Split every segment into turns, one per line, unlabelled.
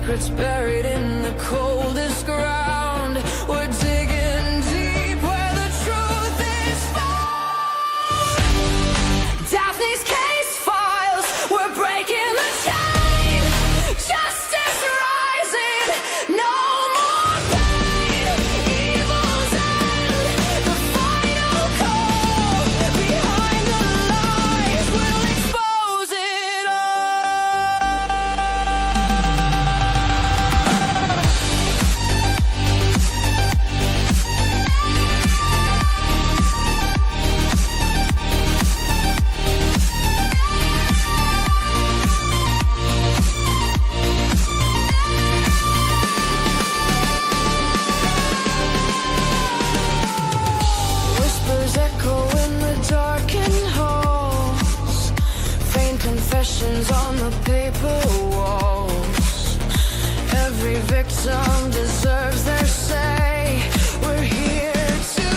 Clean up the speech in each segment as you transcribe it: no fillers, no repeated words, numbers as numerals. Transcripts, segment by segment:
secrets buried in the coldest ground. We're digging deep where the truth is found. Daphne's case files, we're breaking the chain. Justice rising, no more pain. Evil's end, the final call. Behind the lies, we'll expose it all. Whispers echo in the darkened halls. Faint confessions on the paper walls. Every victim deserves their say. We're here to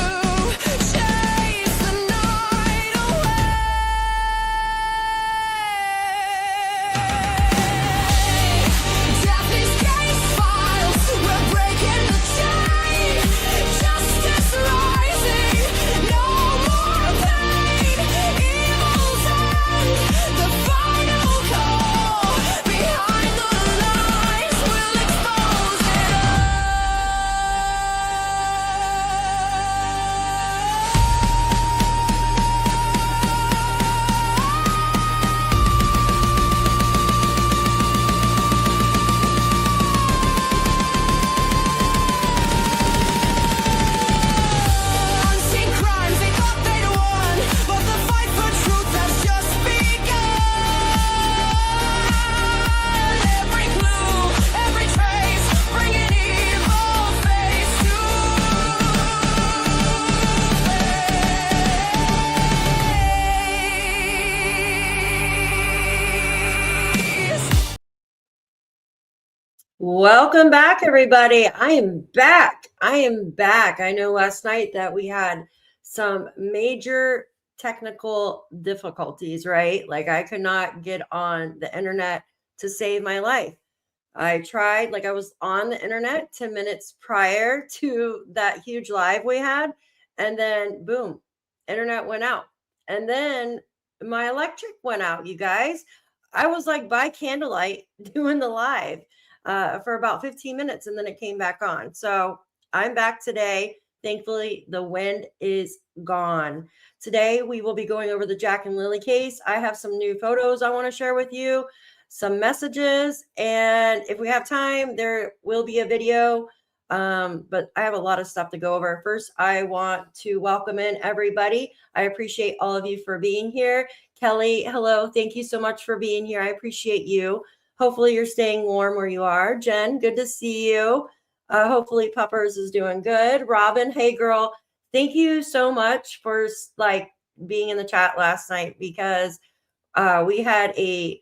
chase the night away. Daphne's case files, we're breaking the chain. Justice rising, no more pain. Evil's end, the final call. Behind the lies, we'll expose it Unseen crimes, they thought they'd won, but the fight for truth has just begun. Every clue, every trace, bringing evil face to face.
Welcome back, everybody. I am back. I know last night that we had some major technical difficulties, right? Like I could not get on the internet to save my life. I tried, like I was on the internet 10 minutes prior to that huge live we had, and then boom, internet went out. And then my electric went out, you guys. I was like by candlelight doing the live for about 15 minutes, and then it came back on. So I'm back today. Thankfully, the wind is gone. Today, we will be going over the Jack and Lilly case. I have some new photos I want to share with you, some messages, and if we have time, there will be a video. But I have a lot of stuff to go over. First, I want to welcome in everybody. I appreciate all of you for being here. Kelly, hello. Thank you so much for being here. I appreciate you. Hopefully you're staying warm where you are. Jen, good to see you. Hopefully Puppers is doing good. Robin, hey girl. Thank you so much for like being in the chat last night, because we had a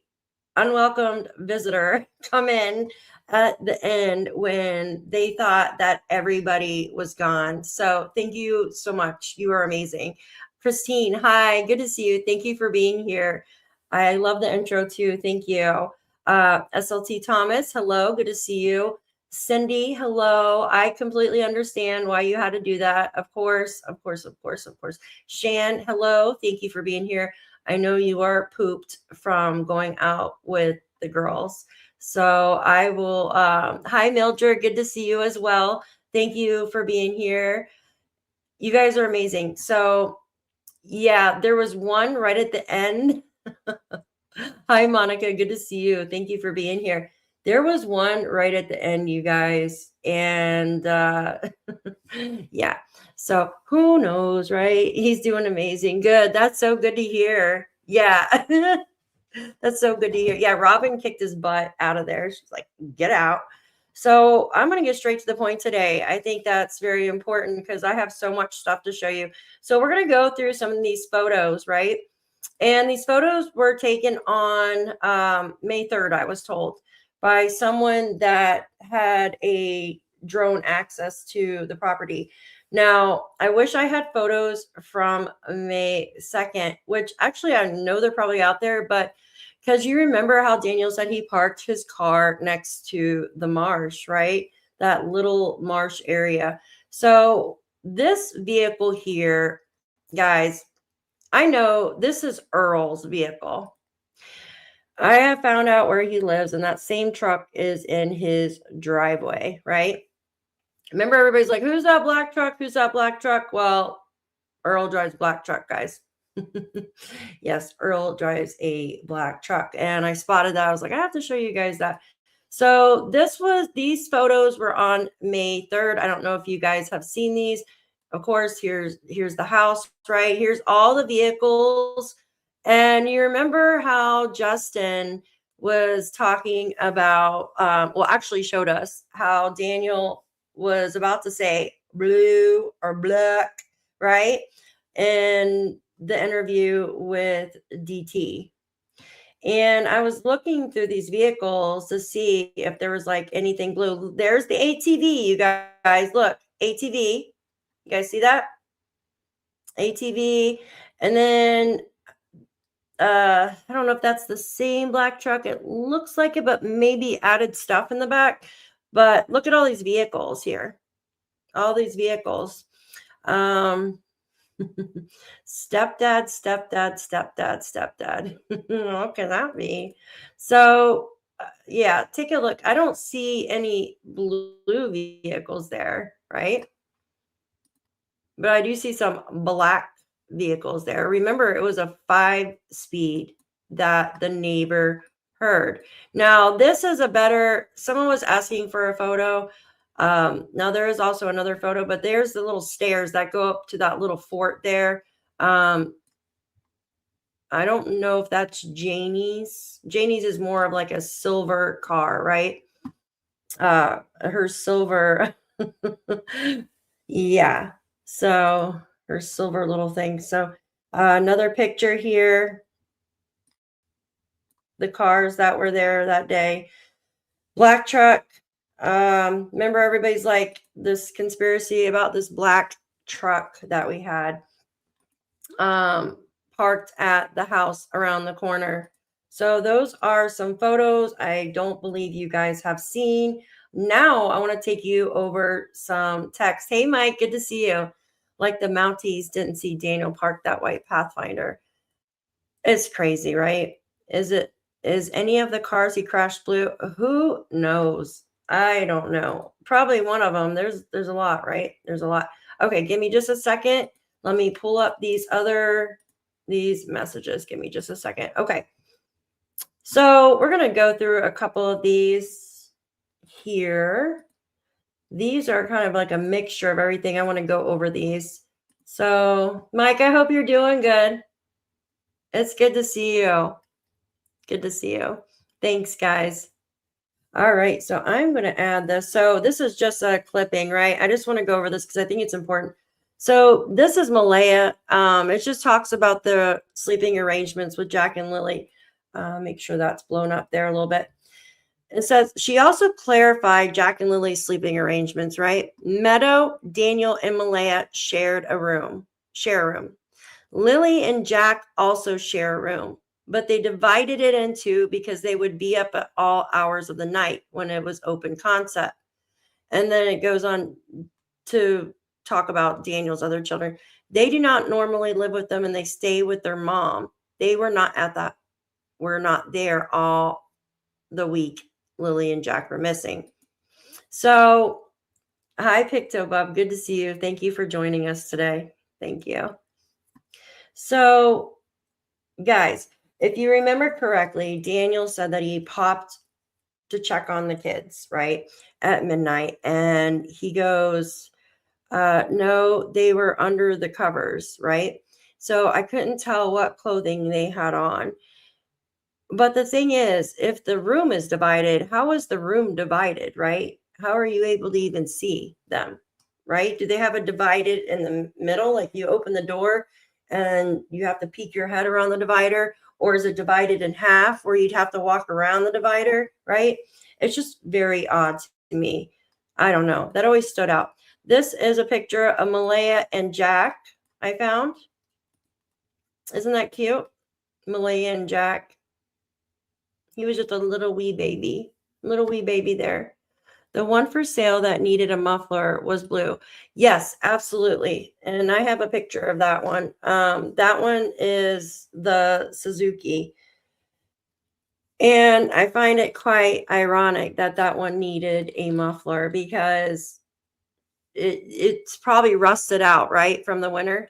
unwelcomed visitor come in at the end when they thought that everybody was gone. So thank you so much. You are amazing. Christine, hi, good to see you. Thank you for being here. I love the intro too. Thank you. SLT Thomas, hello, good to see you. Cindy, hello. I completely understand why you had to do that. Of course. Shan, hello. Thank you for being here. I know you are pooped from going out with the girls. So I will, hi Mildred, good to see you as well. Thank you for being here. You guys are amazing. So yeah, there was one right at the end. Hi, Monica. Good to see you. Thank you for being here. There was one right at the end, you guys. And yeah, so who knows, right? He's doing amazing. Good. That's so good to hear. Yeah, that's so good to hear. Yeah, Robin kicked his butt out of there. She's like, get out. So I'm going to get straight to the point today. I think that's very important because I have so much stuff to show you. So we're going to go through some of these photos, right? And these photos were taken on May 3rd, I was told, by someone that had a drone access to the property. Now, I wish I had photos from May 2nd, which actually I know they're probably out there, but Because you remember how Daniel said he parked his car next to the marsh, right? That little marsh area. So this vehicle here, guys, I know this is Earl's vehicle. I have found out where he lives, and that same truck is in his driveway, right? Remember, everybody's like, who's that black truck? Who's that black truck? Well, Earl drives black truck, guys. Yes, Earl drives a black truck. And I spotted that. I was like, I have to show you guys that. So these photos were on May 3rd. I don't know if you guys have seen these. Of course, here's the house, right? Here's all the vehicles. And you remember how Justin was talking about, actually showed us how Daniel was about to say blue or black, right? In the interview with DT. And I was looking through these vehicles to see if there was like anything blue. There's the ATV, you guys. Look, ATV. You guys see that? ATV. And then I don't know if that's the same black truck. It looks like it, but maybe added stuff in the back. But look at all these vehicles here. All these vehicles. Stepdad. What can that be? So yeah, take a look. I don't see any blue vehicles there, right? But I do see some black vehicles there. Remember, it was a 5-speed that the neighbor heard. Now, this is someone was asking for a photo. Now there is also another photo, but there's the little stairs that go up to that little fort there. I don't know if that's Janie's. Janie's is more of like a silver car, right? Her silver. Yeah. So her silver little thing. So another picture here. The cars that were there that day. Black truck. Remember, everybody's like this conspiracy about this black truck that we had parked at the house around the corner. So those are some photos I don't believe you guys have seen. Now I want to take you over some text. Hey, Mike, good to see you. Like the Mounties didn't see Daniel park that white Pathfinder. It's crazy, right? Is any of the cars he crashed blue? Who knows? I don't know. Probably one of them. There's a lot, right? There's a lot. Okay, give me just a second. Let me pull up these messages. Give me just a second. Okay. So we're going to go through a couple of these here. These are kind of like a mixture of everything. I want to go over these. So, Mike, I hope you're doing good. It's good to see you. Good to see you. Thanks, guys. All right, so I'm going to add this. So this is just a clipping, right? I just want to go over this because I think it's important. So this is Malaya. It just talks about the sleeping arrangements with Jack and Lilly. Make sure that's blown up there a little bit. It says, she also clarified Jack and Lily's sleeping arrangements, right? Meadow, Daniel, and Malaya share a room. Lilly and Jack also share a room, but they divided it into because they would be up at all hours of the night when it was open concept. And then it goes on to talk about Daniel's other children. They do not normally live with them and they stay with their mom. They were not were not there all the week Lilly and Jack were missing. So, hi, PICTOU Bub. Good to see you. Thank you for joining us today. Thank you. So, guys, if you remember correctly, Daniel said that he popped to check on the kids, right, at midnight. And he goes, no, they were under the covers, right? So I couldn't tell what clothing they had on. But the thing is, if the room is divided, how is the room divided, right? How are you able to even see them, right? Do they have it divided in the middle? Like you open the door and you have to peek your head around the divider? Or is it divided in half where you'd have to walk around the divider, right? It's just very odd to me. I don't know. That always stood out. This is a picture of Malaya and Jack I found. Isn't that cute? Malaya and Jack. He was just a little wee baby there. The one for sale that needed a muffler was blue. Yes, absolutely. And I have a picture of that one. That one is the Suzuki. And I find it quite ironic that that one needed a muffler because it's probably rusted out, right, from the winter.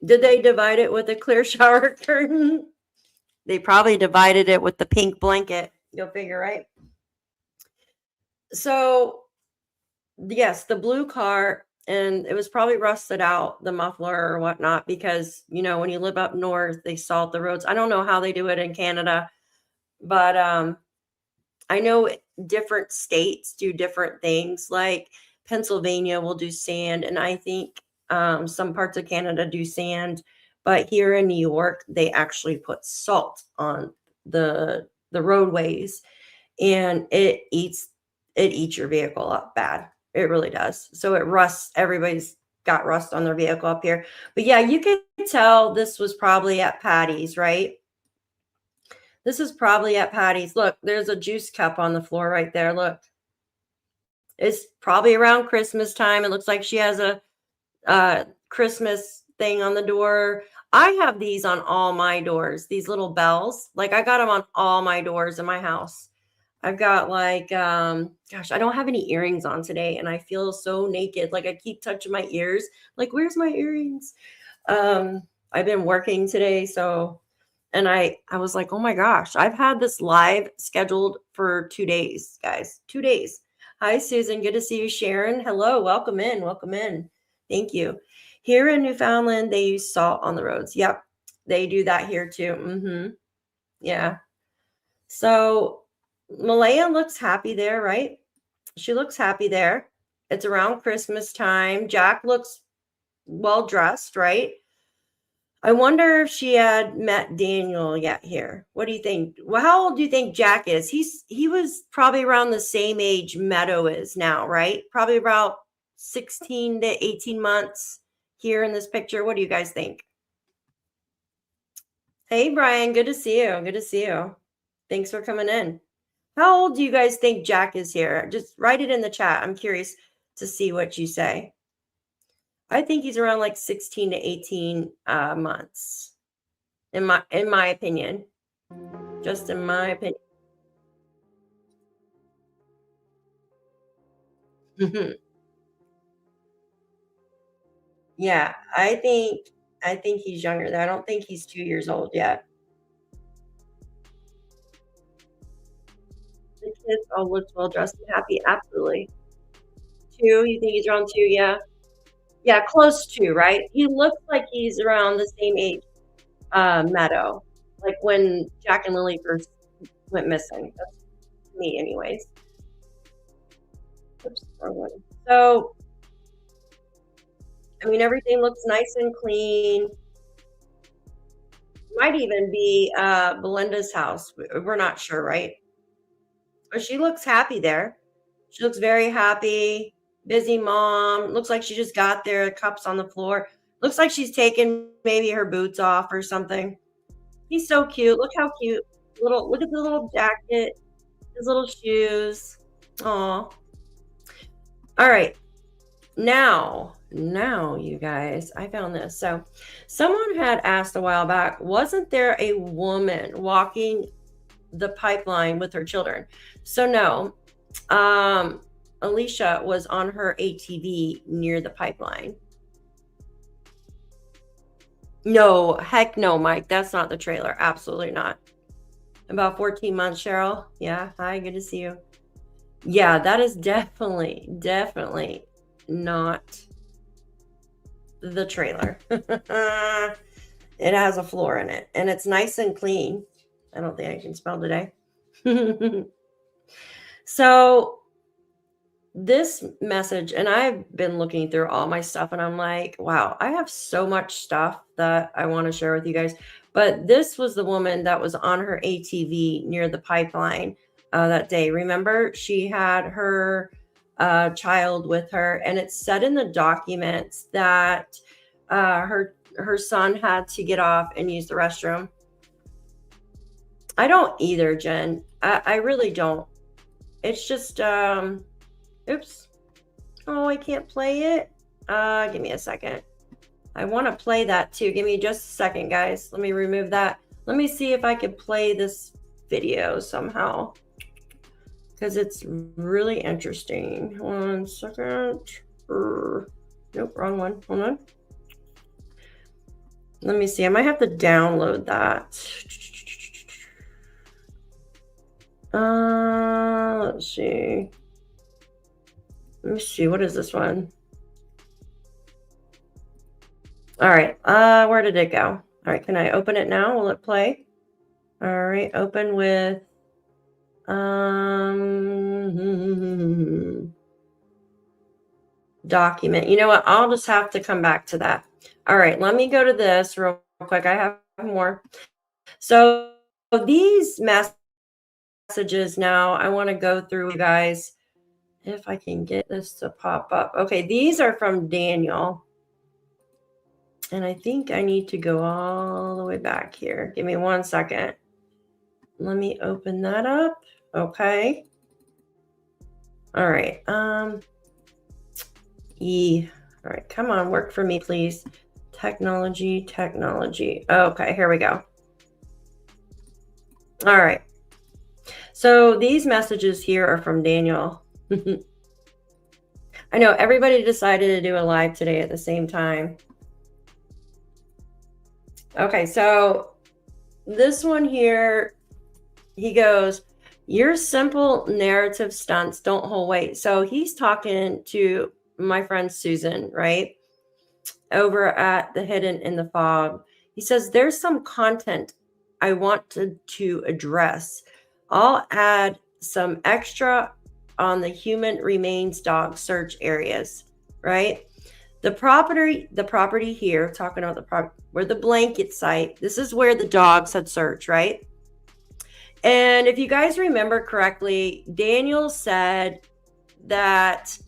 Did they divide it with a clear shower curtain? They probably divided it with the pink blanket. You'll figure, right? So, yes, the blue car, and it was probably rusted out, the muffler or whatnot, because, you know, when you live up north, they salt the roads. I don't know how they do it in Canada, but I know different states do different things. Like Pennsylvania will do sand, and I think some parts of Canada do sand. But here in New York, they actually put salt on the roadways, and it eats your vehicle up bad. It really does. So it rusts. Everybody's got rust on their vehicle up here. But yeah, you can tell this was probably at Patty's, right? This is probably at Patty's. Look, there's a juice cup on the floor right there. Look. It's probably around Christmas time. It looks like she has a Christmas thing on the door. I have these on all my doors, these little bells. Like I got them on all my doors in my house. I've got like, gosh, I don't have any earrings on today and I feel so naked. Like I keep touching my ears. Like, where's my earrings? I've been working today. So, and I was like, oh my gosh, I've had this live scheduled for 2 days, guys, 2 days. Hi, Susan. Good to see you. Sharon. Hello. Welcome in. Welcome in. Thank you. Here in Newfoundland, they use salt on the roads. Yep. They do that here too. Yeah. So Malaya looks happy there, right? She looks happy there. It's around Christmas time. Jack looks well dressed, right? I wonder if she had met Daniel yet here. What do you think? Well, how old do you think Jack is? He was probably around the same age Meadow is now, right? Probably about 16 to 18 months here in this picture. What do you guys think? Hey, Brian, good to see you. Good to see you. Thanks for coming in. How old do you guys think Jack is here? Just write it in the chat. I'm curious to see what you say. I think he's around like 16 to 18 months, in my opinion. Just in my opinion. Yeah, I think he's younger. I don't think he's 2 years old yet. The kids all look well dressed and happy. Absolutely. 2, you think he's around 2? Yeah. Yeah, close to, right? He looks like he's around the same age, Meadow, like when Jack and Lilly first went missing. That's me, anyways. Oops, wrong one. So, I mean, everything looks nice and clean. Might even be Belinda's house. We're not sure, right? But she looks happy there. She looks very happy. Busy mom. Looks like she just got there. Cups on the floor. Looks like she's taken maybe her boots off or something. He's so cute. Look how cute. Look at the little jacket. His little shoes. Aw. All right. Now, you guys, I found this. So someone had asked a while back, wasn't there a woman walking the pipeline with her children? So no. Alicia was on her ATV near the pipeline. No, heck no, Mike. That's not the trailer. Absolutely not. About 14 months, Cheryl. Yeah. Hi, good to see you. Yeah, that is definitely not the trailer. It has a floor in it and it's nice and clean. I don't think I can spell today. So this message, and I've been looking through all my stuff and I'm like, wow, I have so much stuff that I want to share with you guys. But this was the woman that was on her ATV near the pipeline that day. Remember, she had her child with her, and it said in the documents that her son had to get off and use the restroom. I don't either, Jen. I really don't. It's just, oops. Oh, I can't play it. Give me a second. I want to play that too. Give me just a second, guys. Let me remove that. Let me see if I can play this video somehow, because it's really interesting. 1 second. Nope, wrong one. Hold on. Let me see. I might have to download that. Let's see. Let me see. What is this one? All right. Where did it go? All right. Can I open it now? Will it play? All right. Open with document. You know what? I'll just have to come back to that. All right. Let me go to this real quick. I have more. So these messages now, I want to go through, you guys, if I can get this to pop up. Okay. These are from Daniel. And I think I need to go all the way back here. Give me 1 second. Let me open that up. Okay. All right. All right. Come on. Work for me, please. Technology. Okay. Here we go. All right. So these messages here are from Daniel. I know everybody decided to do a live today at the same time. Okay, so this one here, he goes, your simple narrative stunts don't hold weight. So he's talking to my friend Susan, right? Over at the Hidden in the Fog. He says, there's some content I want to address. I'll add some extra on the human remains dog search areas, right? The property here, talking about the property, where the blanket site, this is where the dogs had searched, right? And if you guys remember correctly, Daniel said that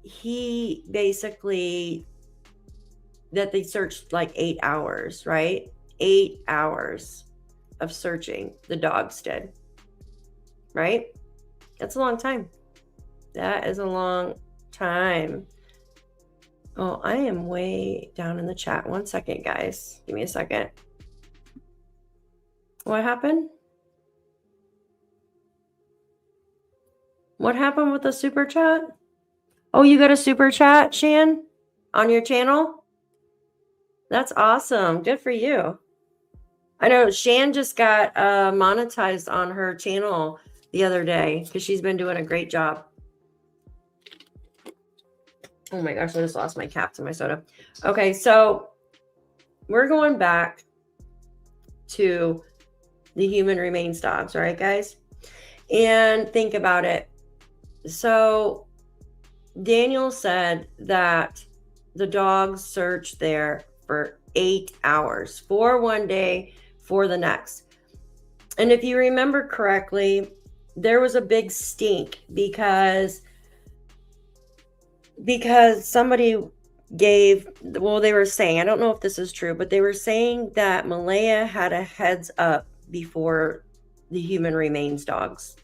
he basically, that they searched like 8 hours, right? 8 hours of searching the dogs did, right? That's a long time. That is a long time. Oh, I am way down in the chat. 1 second, guys. Give me a second. What happened? What happened with the super chat? Oh, you got a super chat, Shan, on your channel? That's awesome. Good for you. I know Shan just got monetized on her channel the other day because she's been doing a great job. Oh my gosh, I just lost my cap to my soda. Okay, so we're going back to the human remains dogs, right, guys? And think about it. So Daniel said that the dogs searched there for 8 hours, for one day, for the next. And if you remember correctly, there was a big stink because somebody gave, well, they were saying, I don't know if this is true, but they were saying that Malaya had a heads up before the human remains dogs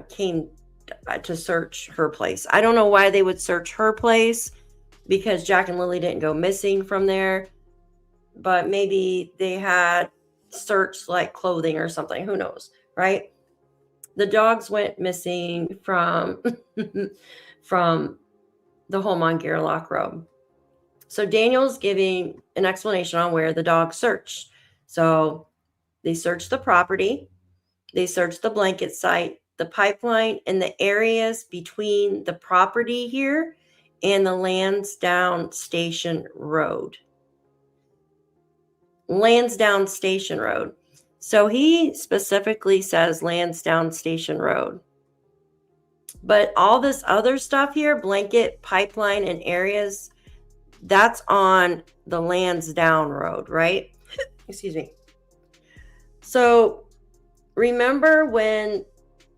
came to search her place. I don't know why they would search her place, because Jack and Lilly didn't go missing from there, but maybe they had searched like clothing or something. Who knows, right? The dogs went missing from from the home on Gairloch Road. So Daniel's giving an explanation on where the dogs searched. So they searched the property, they searched the blanket site, the pipeline, and the areas between the property here and the Landsdowne Station Road. Landsdowne Station Road. So he specifically says Landsdowne Station Road. But all this other stuff here, blanket, pipeline, and areas, that's on the Landsdowne Road, right? Excuse me. So remember when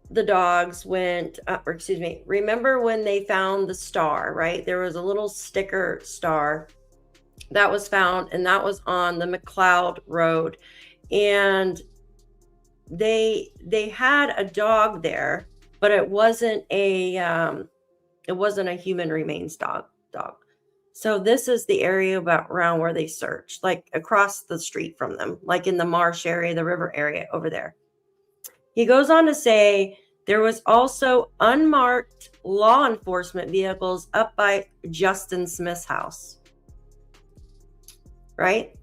the dogs went, remember when they found the star, right? There was a little sticker star that was found, and that was on the McLeod Road. And they had a dog there, but it wasn't a human remains dog. So this is the area around where they searched, like across the street from them, like in the marsh area, the river area over there. He goes on to say there was also unmarked law enforcement vehicles up by Justin Smith's house. Right?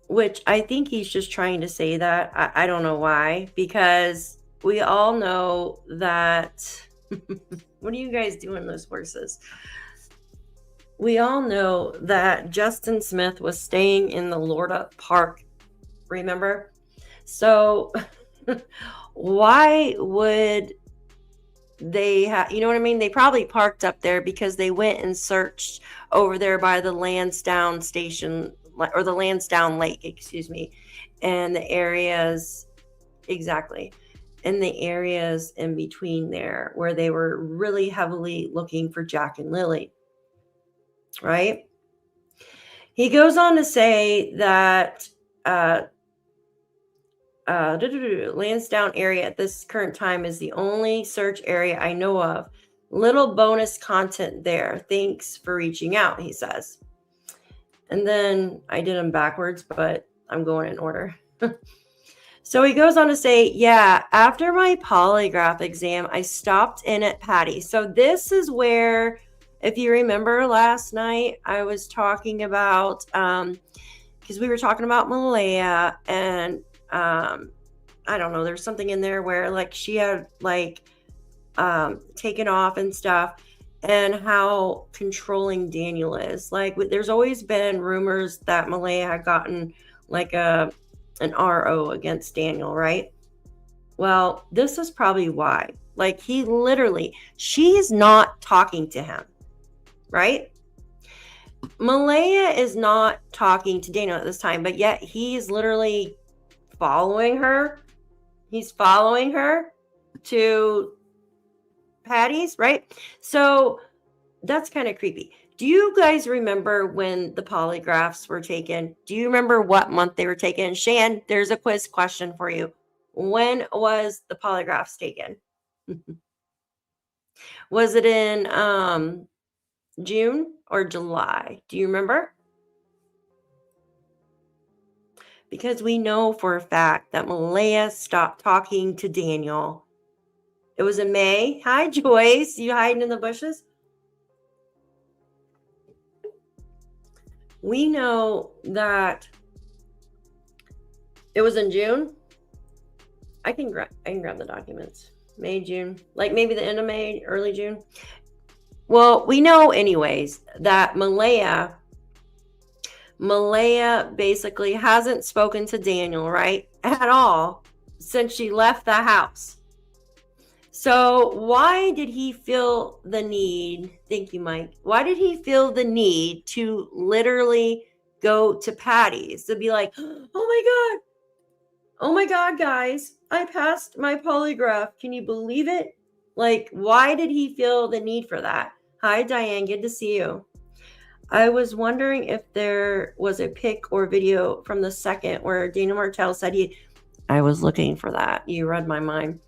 Which I think he's just trying to say that. I don't know why, because we all know that. What are you guys doing, those horses? We all know that Justin Smith was staying in the Lorda Park, remember? So why would they have, you know what I mean? They probably parked up there because they went and searched over there by the Landsdowne station, or the Landsdowne Lake, excuse me, and the areas, exactly, and the areas in between there where they were really heavily looking for Jack and Lilly, right? He goes on to say that Landsdowne area at this current time is the only search area I know of. Little bonus content there. Thanks for reaching out, he says. And then I did them backwards, but I'm going in order. So he goes on to say, yeah, after my polygraph exam, I stopped in at Patty's. So this is where, if you remember last night, I was talking about, because we were talking about Malaya, and I don't know, there's something in there where like she had like taken off and stuff, and how controlling Daniel is. Like there's always been rumors that Malaya had gotten like an RO against Daniel, right? Well, this is probably why. Like she's not talking to him, right? Malaya is not talking to Daniel at this time, but yet he's literally following her. He's following her to Patty's, right? So that's kind of creepy. Do you guys remember when the polygraphs were taken? Do you remember what month they were taken? Shan, there's a quiz question for you. When was the polygraphs taken? Was it in June or July? Do you remember? Because we know for a fact that Malaya stopped talking to Daniel. It was in May. Hi, Joyce. You hiding in the bushes? We know that it was in June. I can grab the documents. May, June, like maybe the end of May, early June. Well, we know anyways that Malaya basically hasn't spoken to Daniel, right, at all since she left the house. So why did he feel the need? Thank you, Mike. Why did he feel the need to literally go to Patty's to be like, oh my God, guys, I passed my polygraph. Can you believe it? Like, why did he feel the need for that? Hi, Diane. Good to see you. I was wondering if there was a pic or video from the second where Dana Martell said I was looking for that. You read my mind.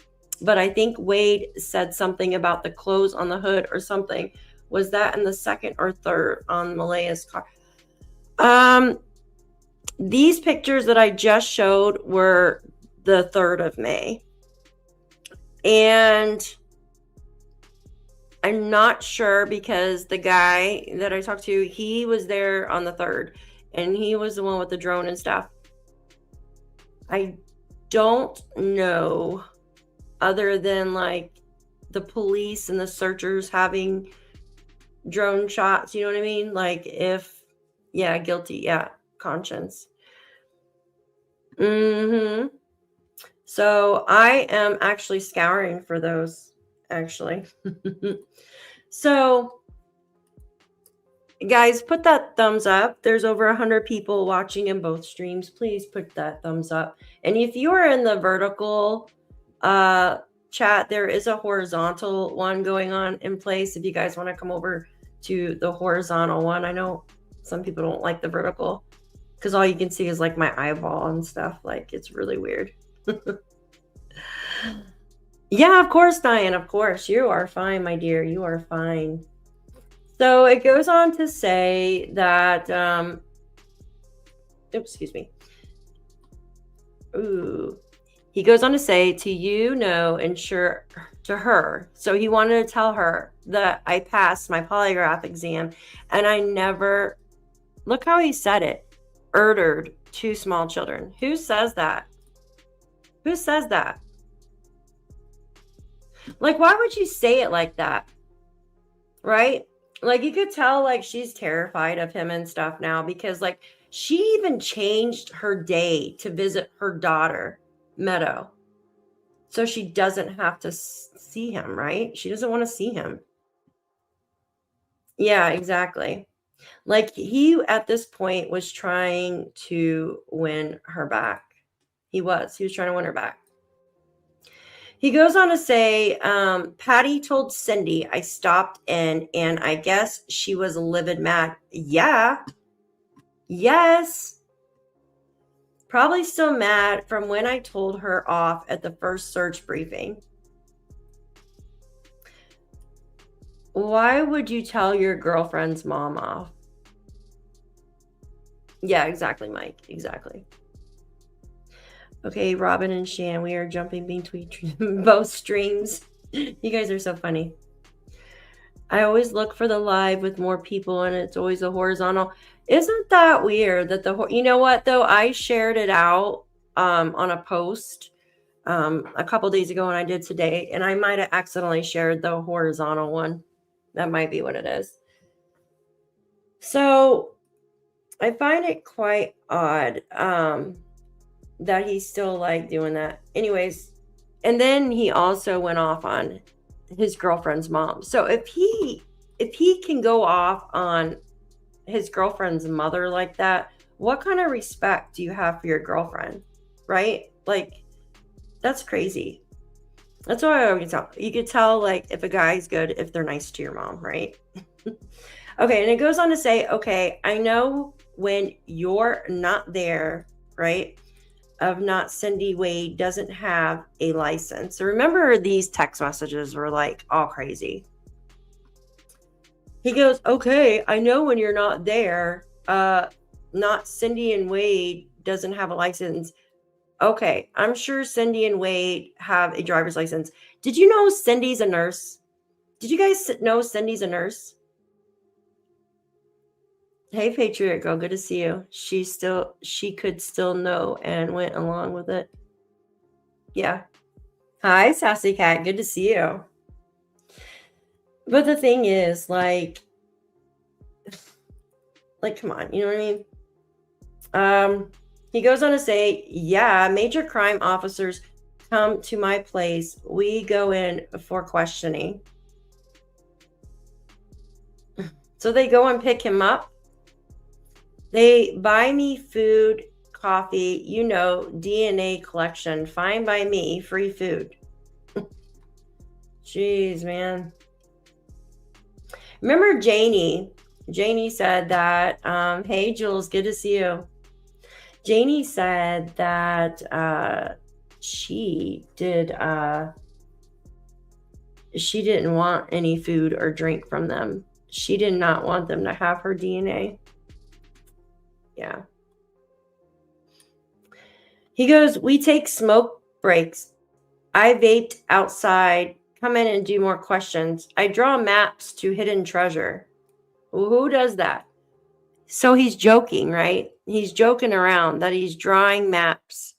But I think Wade said something about the clothes on the hood or something. Was that in the second or third on Malaya's car? These pictures that I just showed were the 3rd of May. And I'm not sure because the guy that I talked to, he was there on the 3rd. And he was the one with the drone and stuff. I don't know, other than like the police and the searchers having drone shots, you know what I mean? Like guilty, conscience. So I am actually scouring for those, actually. So guys, put that thumbs up. There's over 100 people watching in both streams. Please put that thumbs up. And if you are in the vertical chat, there is a horizontal one going on in place. If you guys want to come over to the horizontal one, I know Some people don't like the vertical because all you can see is like my eyeball and stuff. Like, it's really weird. Yeah, of course, Diane. Of course. You are fine, my dear. You are fine. So it goes on to say that, oops, excuse me. Ooh. He goes on to say to ensure to her. So he wanted to tell her that I passed my polygraph exam and I never, look how he said it, murdered 2 small children. Who says that? Who says that? Like, why would you say it like that? Right? Like, you could tell, like, she's terrified of him and stuff now because, like, she even changed her day to visit her daughter, Meadow. So she doesn't have to see him, right? She doesn't want to see him. Yeah, exactly. Like, he, at this point, was trying to win her back. He was trying to win her back. He goes on to say, Patty told Cindy I stopped in and I guess she was livid mad. Yeah. Yes. Probably still mad from when I told her off at the first search briefing. Why would you tell your girlfriend's mom off? Yeah, exactly, Mike. Exactly. Okay, Robin and Shan, we are jumping between both streams. You guys are so funny. I always look for the live with more people and it's always a horizontal. Isn't that weird that you know what though? I shared it out on a post a couple days ago and I did today, and I might have accidentally shared the horizontal one. That might be what it is. So I find it quite odd that he's still like doing that. Anyways, and then he also went off on his girlfriend's mom. So if he can go off on his girlfriend's mother like that, what kind of respect do you have for your girlfriend? Right? Like, that's crazy. That's what I always tell. You could tell, like, if a guy's good if they're nice to your mom, right? Okay, and it goes on to say, okay, I know when you're not there, right, of not Cindy Wade doesn't have a license. So remember, these text messages were like all crazy. He goes, okay, I know when you're not there, not Cindy and Wade doesn't have a license. Okay, I'm sure Cindy and Wade have a driver's license. Did you know Cindy's a nurse? Did you guys know Cindy's a nurse? Hey, Patriot Girl, good to see you. She could still know and went along with it. Yeah. Hi, Sassy Cat, good to see you. But the thing is, like, come on, you know what I mean? He goes on to say, yeah, major crime officers come to my place. We go in for questioning. So they go and pick him up. They buy me food, coffee, you know, DNA collection. Fine by me, free food. Jeez, man. Remember Janie? Janie said that, hey, Jules, good to see you. Janie said that she didn't want any food or drink from them. She did not want them to have her DNA. Yeah. He goes, we take smoke breaks. I vaped outside. Come in and do more questions. I draw maps to hidden treasure. Well, who does that? So he's joking, right? He's joking around that he's drawing maps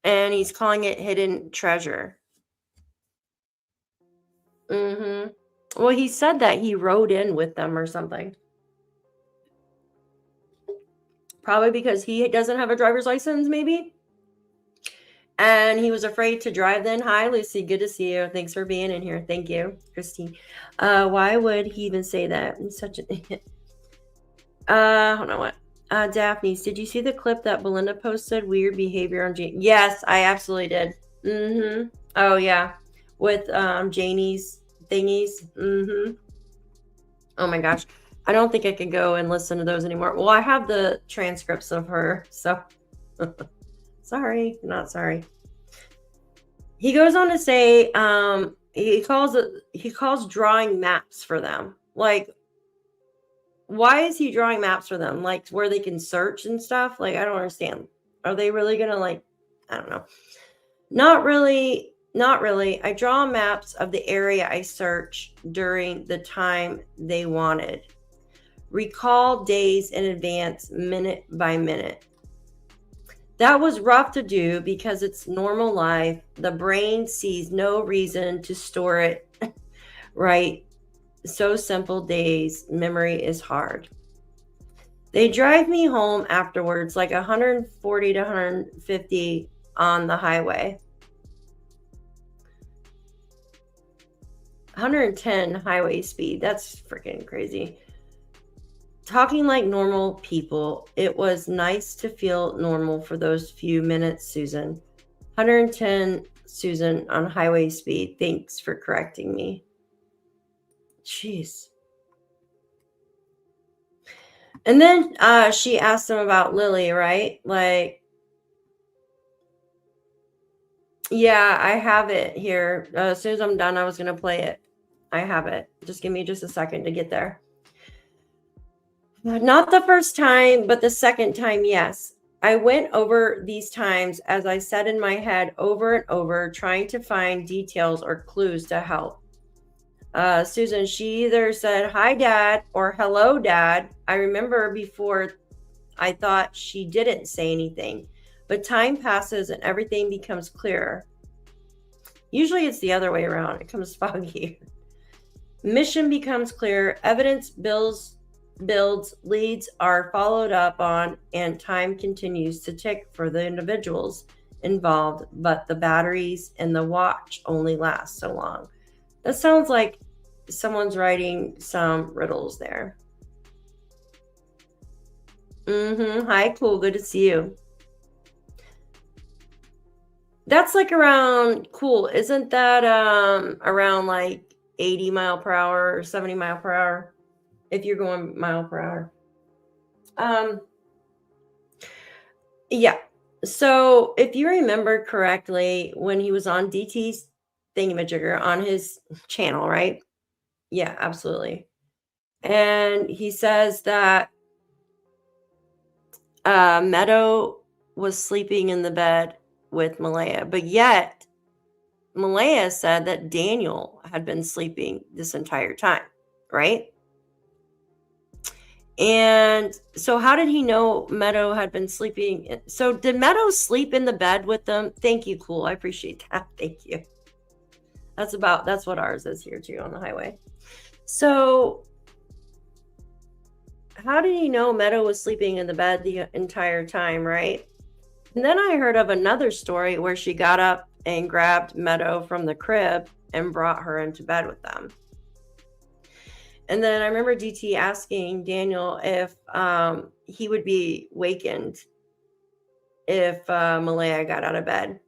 and he's calling it hidden treasure. Well, he said that he rode in with them or something. Probably because he doesn't have a driver's license, maybe. And he was afraid to drive then. Hi, Lucy. Good to see you. Thanks for being in here. Thank you, Christine. Why would he even say that? I'm such an idiot. Hold on, what? Daphne, did you see the clip that Belinda posted? Weird behavior on Janie. Yes, I absolutely did. Oh, yeah. With Janie's thingies. Oh, my gosh. I don't think I can go and listen to those anymore. Well, I have the transcripts of her, so sorry, not sorry. He goes on to say, he calls drawing maps for them. Like, why is he drawing maps for them? Like where they can search and stuff? Like, I don't understand. Are they really gonna, like, I don't know. Not really. Not really. I draw maps of the area I search during the time they wanted. Recall days in advance, minute by minute. That was rough to do because it's normal life. The brain sees no reason to store it. Right? So simple days. Memory is hard. They drive me home afterwards, like 140 to 150 on the highway. 110 highway speed. That's freaking crazy. Talking like normal people. It was nice to feel normal for those few minutes, Susan. 110, Susan, on highway speed. Thanks for correcting me. Jeez. And then she asked him about Lilly, right? Like, yeah, I have it here. As soon as I'm done, I was going to play it. I have it. Just give me just a second to get there. Not the first time, but the second time, yes. I went over these times, as I said in my head, over and over, trying to find details or clues to help. Susan, she either said, hi, Dad, or hello, Dad. I remember before I thought she didn't say anything, but time passes and everything becomes clearer. Usually it's the other way around. It comes foggy. Mission becomes clear. Evidence builds, leads are followed up on, and time continues to tick for the individuals involved, but the batteries in the watch only last so long. That sounds like someone's writing some riddles there. Hi, cool. Good to see you. That's like around, cool. Isn't that around like 80 mile per hour or 70 mile per hour? If you're going mile per hour. Yeah. So if you remember correctly, when he was on DT's thingamajigger on his channel, right? Yeah, absolutely. And he says that Meadow was sleeping in the bed with Malaya, but yet Malaya said that Daniel had been sleeping this entire time, right? And so how did he know Meadow had been sleeping? So did Meadow sleep in the bed with them? Thank you, cool. I appreciate that. Thank you. That's what ours is here too on the highway. So how did he know Meadow was sleeping in the bed the entire time, right? And then I heard of another story where she got up and grabbed Meadow from the crib and brought her into bed with them. And then I remember DT asking Daniel if he would be wakened if Malaya got out of bed.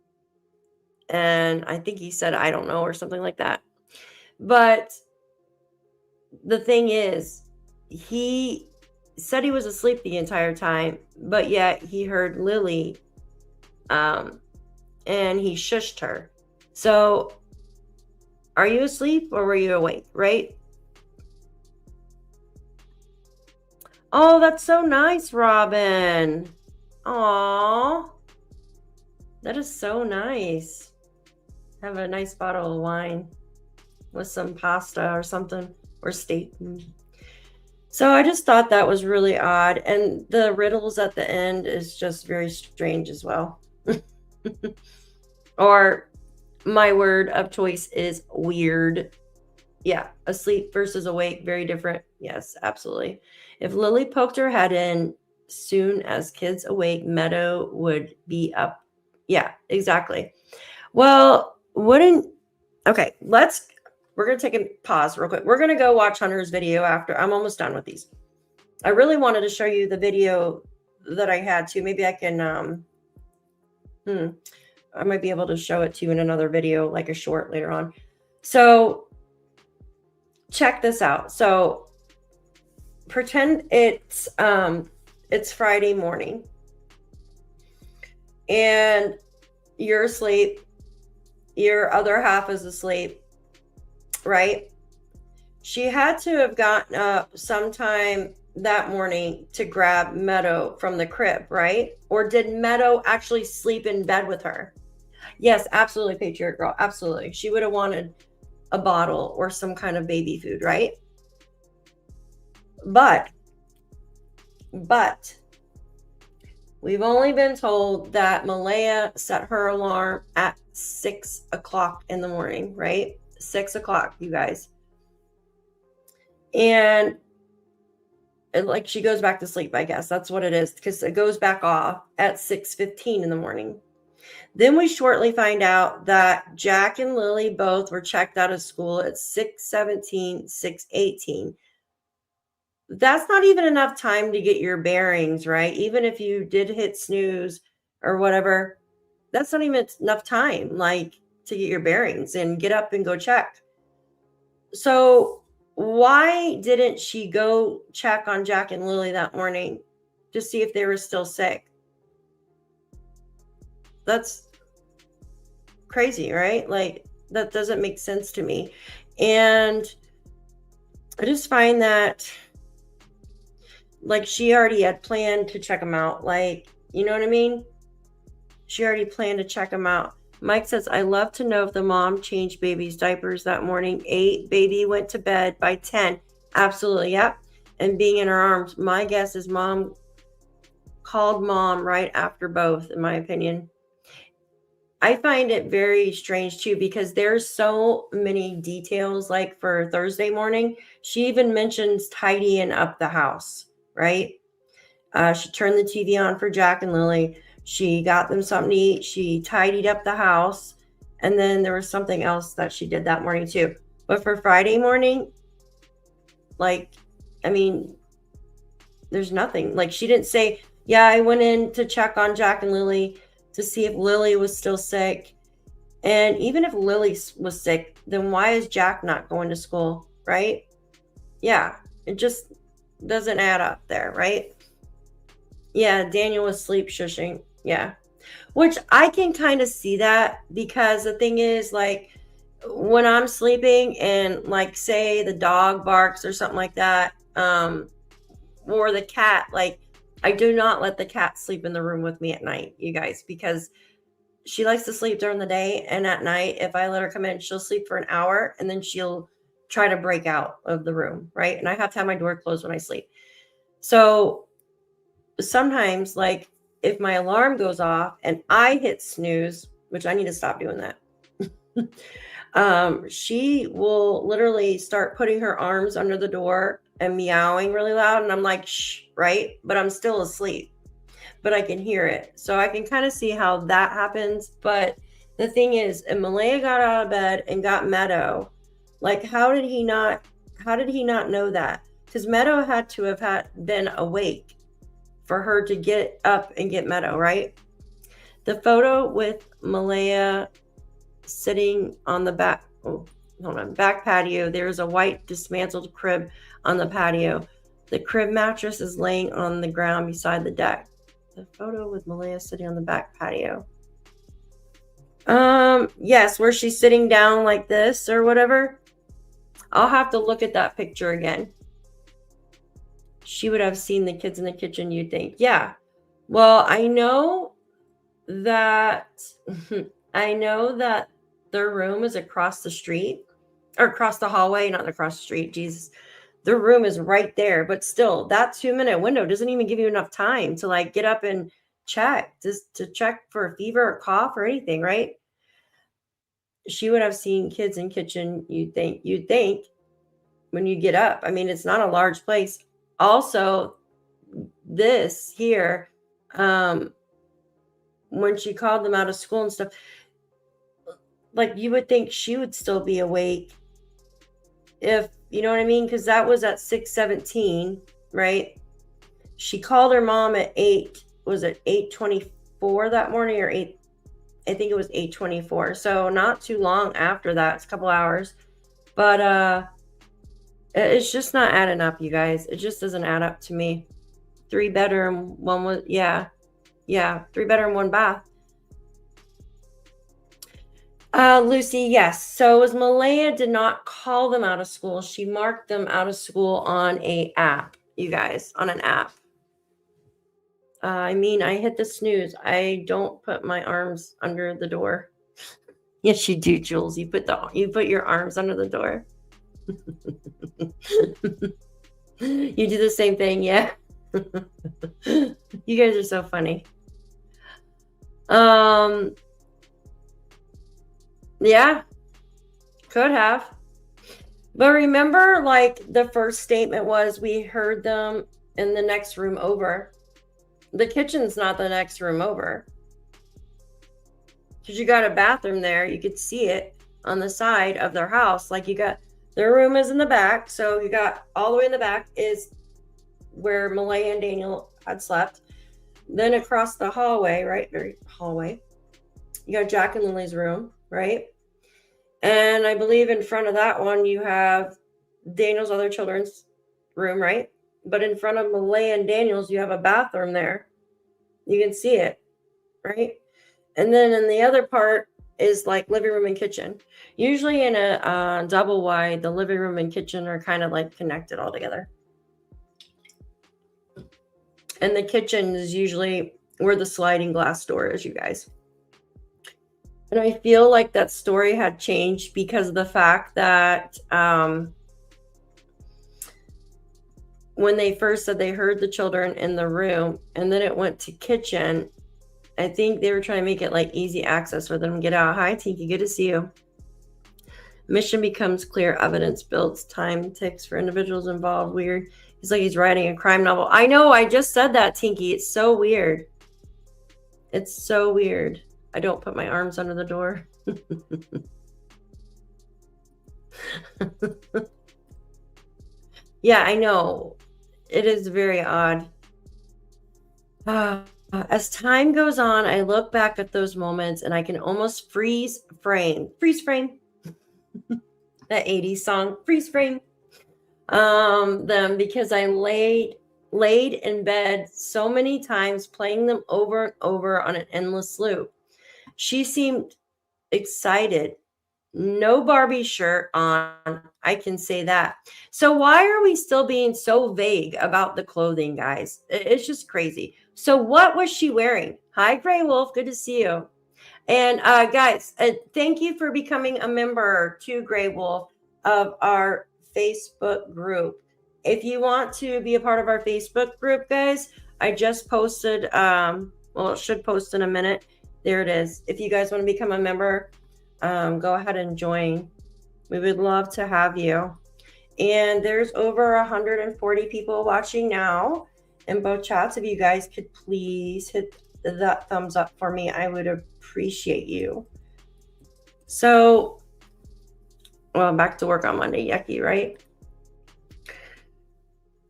And I think he said, I don't know, or something like that. But the thing is, he said he was asleep the entire time, but yet he heard Lilly and he shushed her. So are you asleep or were you awake, right? Oh, that's so nice, Robin. Aw, that is so nice. Have a nice bottle of wine with some pasta or something, or steak. So I just thought that was really odd. And the riddles at the end is just very strange as well. Or my word of choice is weird. Yeah, asleep versus awake, very different. Yes, absolutely. If Lilly poked her head in soon as kids awake, Meadow would be up. Yeah, exactly. Well, okay, we're going to take a pause real quick. We're going to go watch Hunter's video after. I'm almost done with these. I really wanted to show you the video that I had too. Maybe I can, I might be able to show it to you in another video, like a short later on. So check this out. So pretend it's Friday morning and you're asleep, your other half is asleep, right? She had to have gotten up sometime that morning to grab Meadow from the crib, right? Or did Meadow actually sleep in bed with her? Yes, absolutely, Patriot Girl. Absolutely. She would have wanted a bottle or some kind of baby food, right? But we've only been told that Malaya set her alarm at 6 o'clock in the morning, right? 6 o'clock, you guys. And like she goes back to sleep, I guess. That's what it is, because it goes back off at 6:15 in the morning. Then we shortly find out that Jack and Lilly both were checked out of school at 6:17, 6:18. That's not even enough time to get your bearings, right? Even if you did hit snooze or whatever, that's not even enough time, like, to get your bearings and get up and go check. So why didn't she go check on Jack and Lilly that morning to see if they were still sick? That's crazy, right? Like, that doesn't make sense to me. And I just find that, like, she already had planned to check them out. Like, you know what I mean? She already planned to check them out. Mike says, I love to know if the mom changed baby's diapers that morning. 8, baby went to bed by 10. Absolutely, yep. And being in her arms. My guess is mom called mom right after both, in my opinion. I find it very strange too, because there's so many details. Like for Thursday morning, she even mentions tidying up the house, right? She turned the TV on for Jack and Lilly. She got them something to eat. She tidied up the house. And then there was something else that she did that morning too. But for Friday morning, like, I mean, there's nothing. Like, she didn't say, yeah, I went in to check on Jack and Lilly to see if Lilly was still sick. And even if Lilly was sick, then why is Jack not going to school, right? Yeah, it just doesn't add up there, right? Yeah, Daniel was sleep shushing. Yeah, which I can kind of see that, because the thing is, like, when I'm sleeping and, like, say the dog barks or something like that, or the cat, like, I do not let the cat sleep in the room with me at night, you guys, because she likes to sleep during the day, and at night, if I let her come in, she'll sleep for an hour and then she'll try to break out of the room, right? And I have to have my door closed when I sleep. So sometimes, like, if my alarm goes off and I hit snooze, which I need to stop doing that, she will literally start putting her arms under the door and meowing really loud. And I'm like, shh, right? But I'm still asleep, but I can hear it. So I can kind of see how that happens. But the thing is, if Malaya got out of bed and got Meadow, like, how did he not know that? Because Meadow had to have been awake for her to get up and get Meadow, right? The photo with Malaya sitting on the back patio, there's a white dismantled crib on the patio. The crib mattress is laying on the ground beside the deck. The photo with Malaya sitting on the back patio. Yes, where she's sitting down like this or whatever. I'll have to look at that picture again. She would have seen the kids in the kitchen, you'd think. Yeah. Well, I know that their room is across the street, or across the hallway, not across the street. Jesus. Their room is right there, but still, that 2-minute window doesn't even give you enough time to, like, get up and check, just to check for a fever or cough or anything, right? She would have seen kids in kitchen, you'd think, when you get up. I mean, it's not a large place. Also, this here, when she called them out of school and stuff, like, you would think she would still be awake, if, you know what I mean? Because that was at 6:17, right? She called her mom at 8, was it 8:24 that morning, or 8? I think it was 8:24. So not too long after that. It's a couple hours. But It's just not adding up, you guys. It just doesn't add up to me. 3-bedroom, one was, yeah, 3-bedroom, 1 bath. Lucy, yes. So it was Malaya did not call them out of school. She marked them out of school on a app, you guys, on an app. I mean, I hit the snooze. I don't put my arms under the door. Yes, you do, Jules. You put your arms under the door. You do the same thing, yeah. You guys are so funny. Yeah, could have. But remember, like, the first statement was we heard them in the next room over. The kitchen's not the next room over. Because you got a bathroom there. You could see it on the side of their house. Like, you got, their room is in the back. So you got all the way in the back is where Malaya and Daniel had slept. Then across the hallway, right? Hallway. You got Jack and Lily's room, right? And I believe in front of that one, you have Daniel's other children's room, right? But in front of Malaya and Daniel's, you have a bathroom there. You can see it, right? And then in the other part is like living room and kitchen. Usually in a double wide, the living room and kitchen are kind of like connected all together. And the kitchen is usually where the sliding glass door is, you guys. And I feel like that story had changed because of the fact that when they first said they heard the children in the room and then it went to kitchen, I think they were trying to make it like easy access for them to get out. Hi, Tinky. Good to see you. Mission becomes clear. Evidence builds. Time ticks for individuals involved. Weird. It's like he's writing a crime novel. I know. I just said that, Tinky. It's so weird. It's so weird. I don't put my arms under the door. Yeah, I know. It is very odd. As time goes on, I look back at those moments and I can almost freeze frame. That 80s song, freeze frame. Them because I laid in bed so many times playing them over and over on an endless loop. She seemed excited. No Barbie shirt on. I can say that. So why are we still being so vague about the clothing, guys? It's just crazy. So what was she wearing? Hi, Gray Wolf. Good to see you. And guys, thank you for becoming a member to Gray Wolf of our Facebook group. If you want to be a part of our Facebook group, guys, I just posted, well, it should post in a minute. There it is. If you guys want to become a member, go ahead and join. We would love to have you. And there's over 140 people watching now in both chats. If you guys could please hit that thumbs up for me, I would appreciate you. So, well, back to work on Monday. Yucky, right?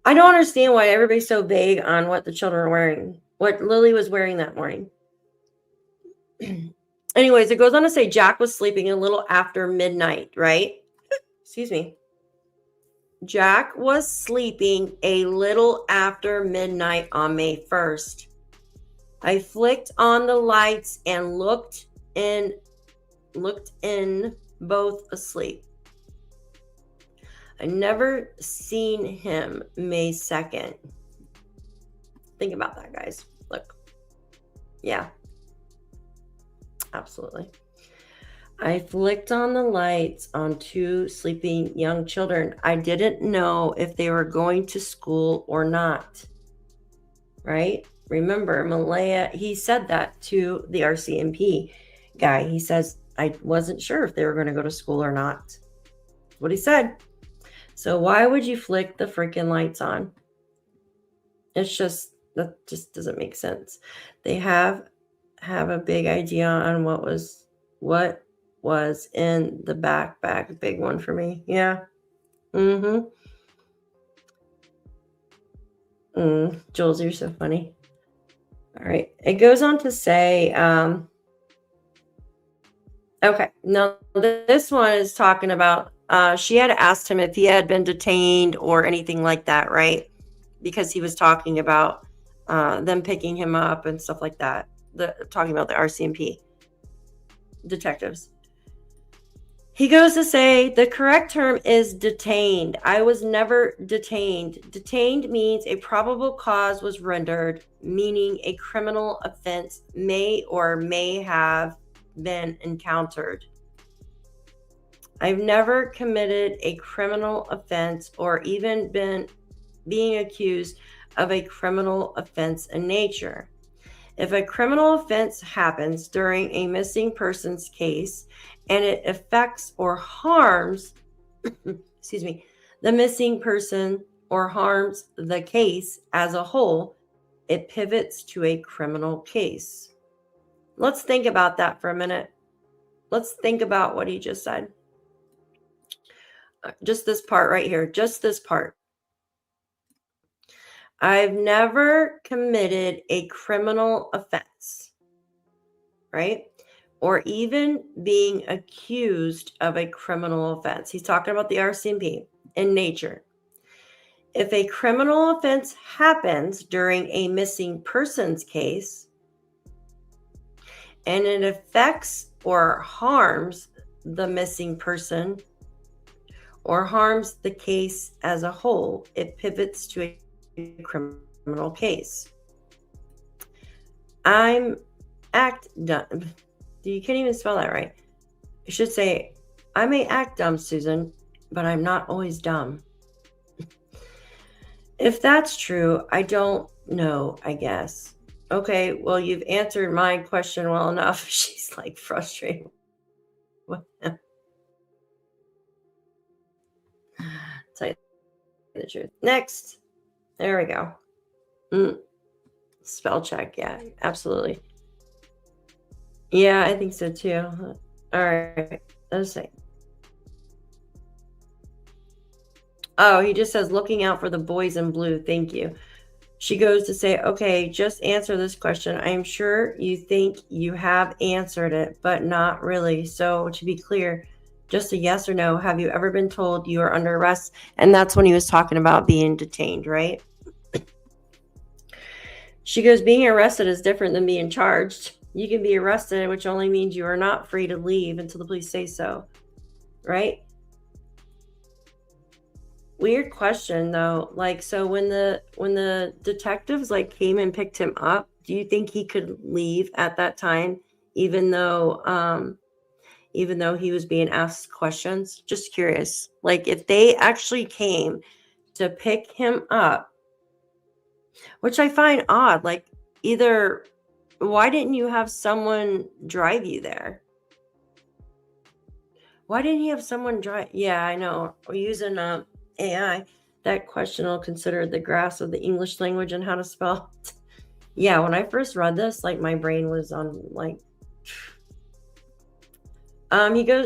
I don't understand why everybody's so vague on what the children are wearing, what Lily was wearing that morning. Anyways, it goes on to say Jack was sleeping a little after midnight, right? Excuse me. Jack was sleeping a little after midnight on May 1st. I flicked on the lights and looked in, both asleep. I never seen him May 2nd. Think about that, guys. Look. Yeah. Absolutely. I flicked on the lights on 2 sleeping young children. I didn't know if they were going to school or not. Right? Remember, Malaya, he said that to the RCMP guy. He says, I wasn't sure if they were going to go to school or not. That's what he said. So why would you flick the freaking lights on? It's just, that just doesn't make sense. They have a big idea on what was in the backpack. Big one for me. Yeah. Jules, you're so funny. All right. It goes on to say, okay. Now this one is talking about she had asked him if he had been detained or anything like that, right? Because he was talking about them picking him up and stuff like that. Talking about the RCMP detectives. He goes to say the correct term is detained. I was never detained. Detained means a probable cause was rendered, meaning a criminal offense may or may have been encountered. I've never committed a criminal offense or even been being accused of a criminal offense in nature. If a criminal offense happens during a missing persons case and it affects or harms, excuse me, the missing person or harms the case as a whole, it pivots to a criminal case. Let's think about that for a minute. Let's think about what he just said. Just this part right here, just this part. I've never committed a criminal offense, right? Or even being accused of a criminal offense. He's talking about the RCMP in nature. If a criminal offense happens during a missing persons case and it affects or harms the missing person or harms the case as a whole, it pivots to a criminal case. I'm act dumb. You can't even spell that right. You should say, I may act dumb, Susan, but I'm not always dumb. If that's true, I don't know, I guess. Okay, well, you've answered my question well enough. She's like frustrated. Tell you the truth. Next. There we go. Spell check. Yeah, absolutely. Yeah, I think so too. All right. Let's see. Oh, he just says, looking out for the boys in blue. Thank you. She goes to say, okay, just answer this question. I am sure you think you have answered it, but not really. So to be clear, just a yes or no. Have you ever been told you are under arrest? And that's when he was talking about being detained, right? She goes, being arrested is different than being charged. You can be arrested, which only means you are not free to leave until the police say so, right? Weird question though. Like, so when the detectives like came and picked him up, do you think he could leave at that time, even though he was being asked questions? Just curious. Like, if they actually came to pick him up, which I find odd, like, either why didn't you have someone drive you there? Why didn't you have someone drive? Yeah, I know. We're using AI. That question will consider the grasp of the English language and how to spell. Yeah, when I first read this, like, my brain was on like.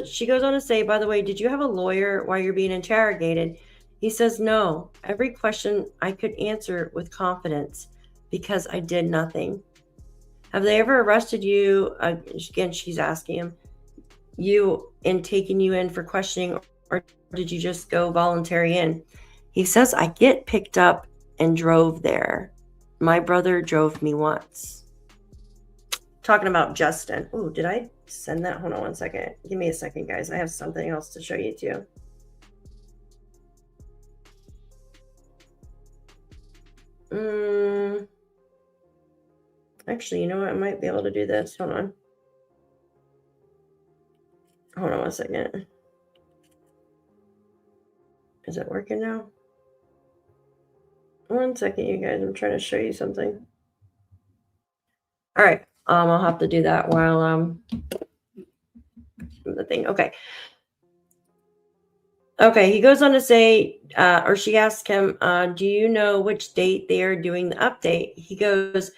She goes on to say, by the way, did you have a lawyer while you're being interrogated? He says, no. Every question I could answer with confidence because I did nothing. Have they ever arrested you? Again, she's asking him, you and taking you in for questioning, or did you just go voluntary in? He says, I get picked up and drove there. My brother drove me once. Talking about Justin. Oh, did I send that? Hold on one second. Give me a second, guys. I have something else to show you too. Actually, you know what? I might be able to do this. Hold on. Hold on one second. Is it working now? One second, you guys. I'm trying to show you something. All right. I'll have to do that while the thing. Okay. Okay, he goes on to say, or she asked him, do you know which date they are doing the update? He goes,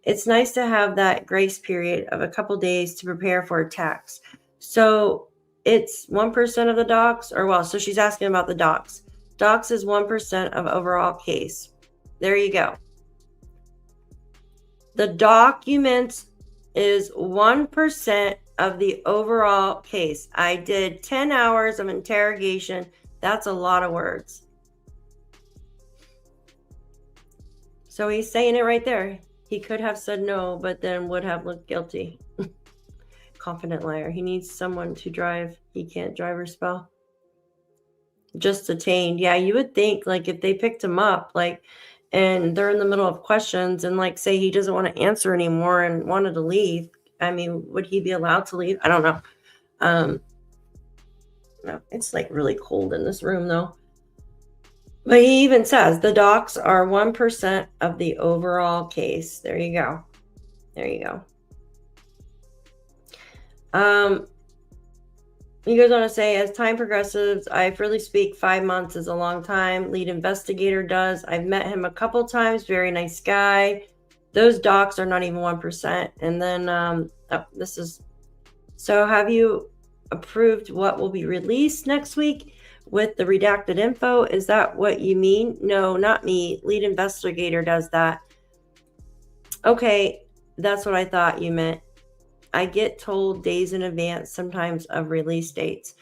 it's nice to have that grace period of a couple days to prepare for a tax. So it's 1% of the docs, or well, so she's asking about the docs. Docs is 1% of overall case. There you go. The documents is 1% of the overall case. I did 10 hours of interrogation. That's a lot of words. So he's saying it right there. He could have said no, but then would have looked guilty. Confident liar. He needs someone to drive. He can't drive or spell. Just detained. Yeah, you would think, like, if they picked him up, like, and they're in the middle of questions and, like, say he doesn't want to answer anymore and wanted to leave, I mean, would he be allowed to leave? I don't know. No, it's like really cold in this room though. But he even says the docs are 1% of the overall case. There you go. There you go. He goes on to say, as time progresses, I freely speak 5 months is a long time. Lead investigator does. I've met him a couple times. Very nice guy. Those docs are not even 1%. And then this is, so have you approved what will be released next week with the redacted info? Is that what you mean? No, not me. Lead investigator does that. Okay, that's what I thought you meant. I get told days in advance sometimes of release dates.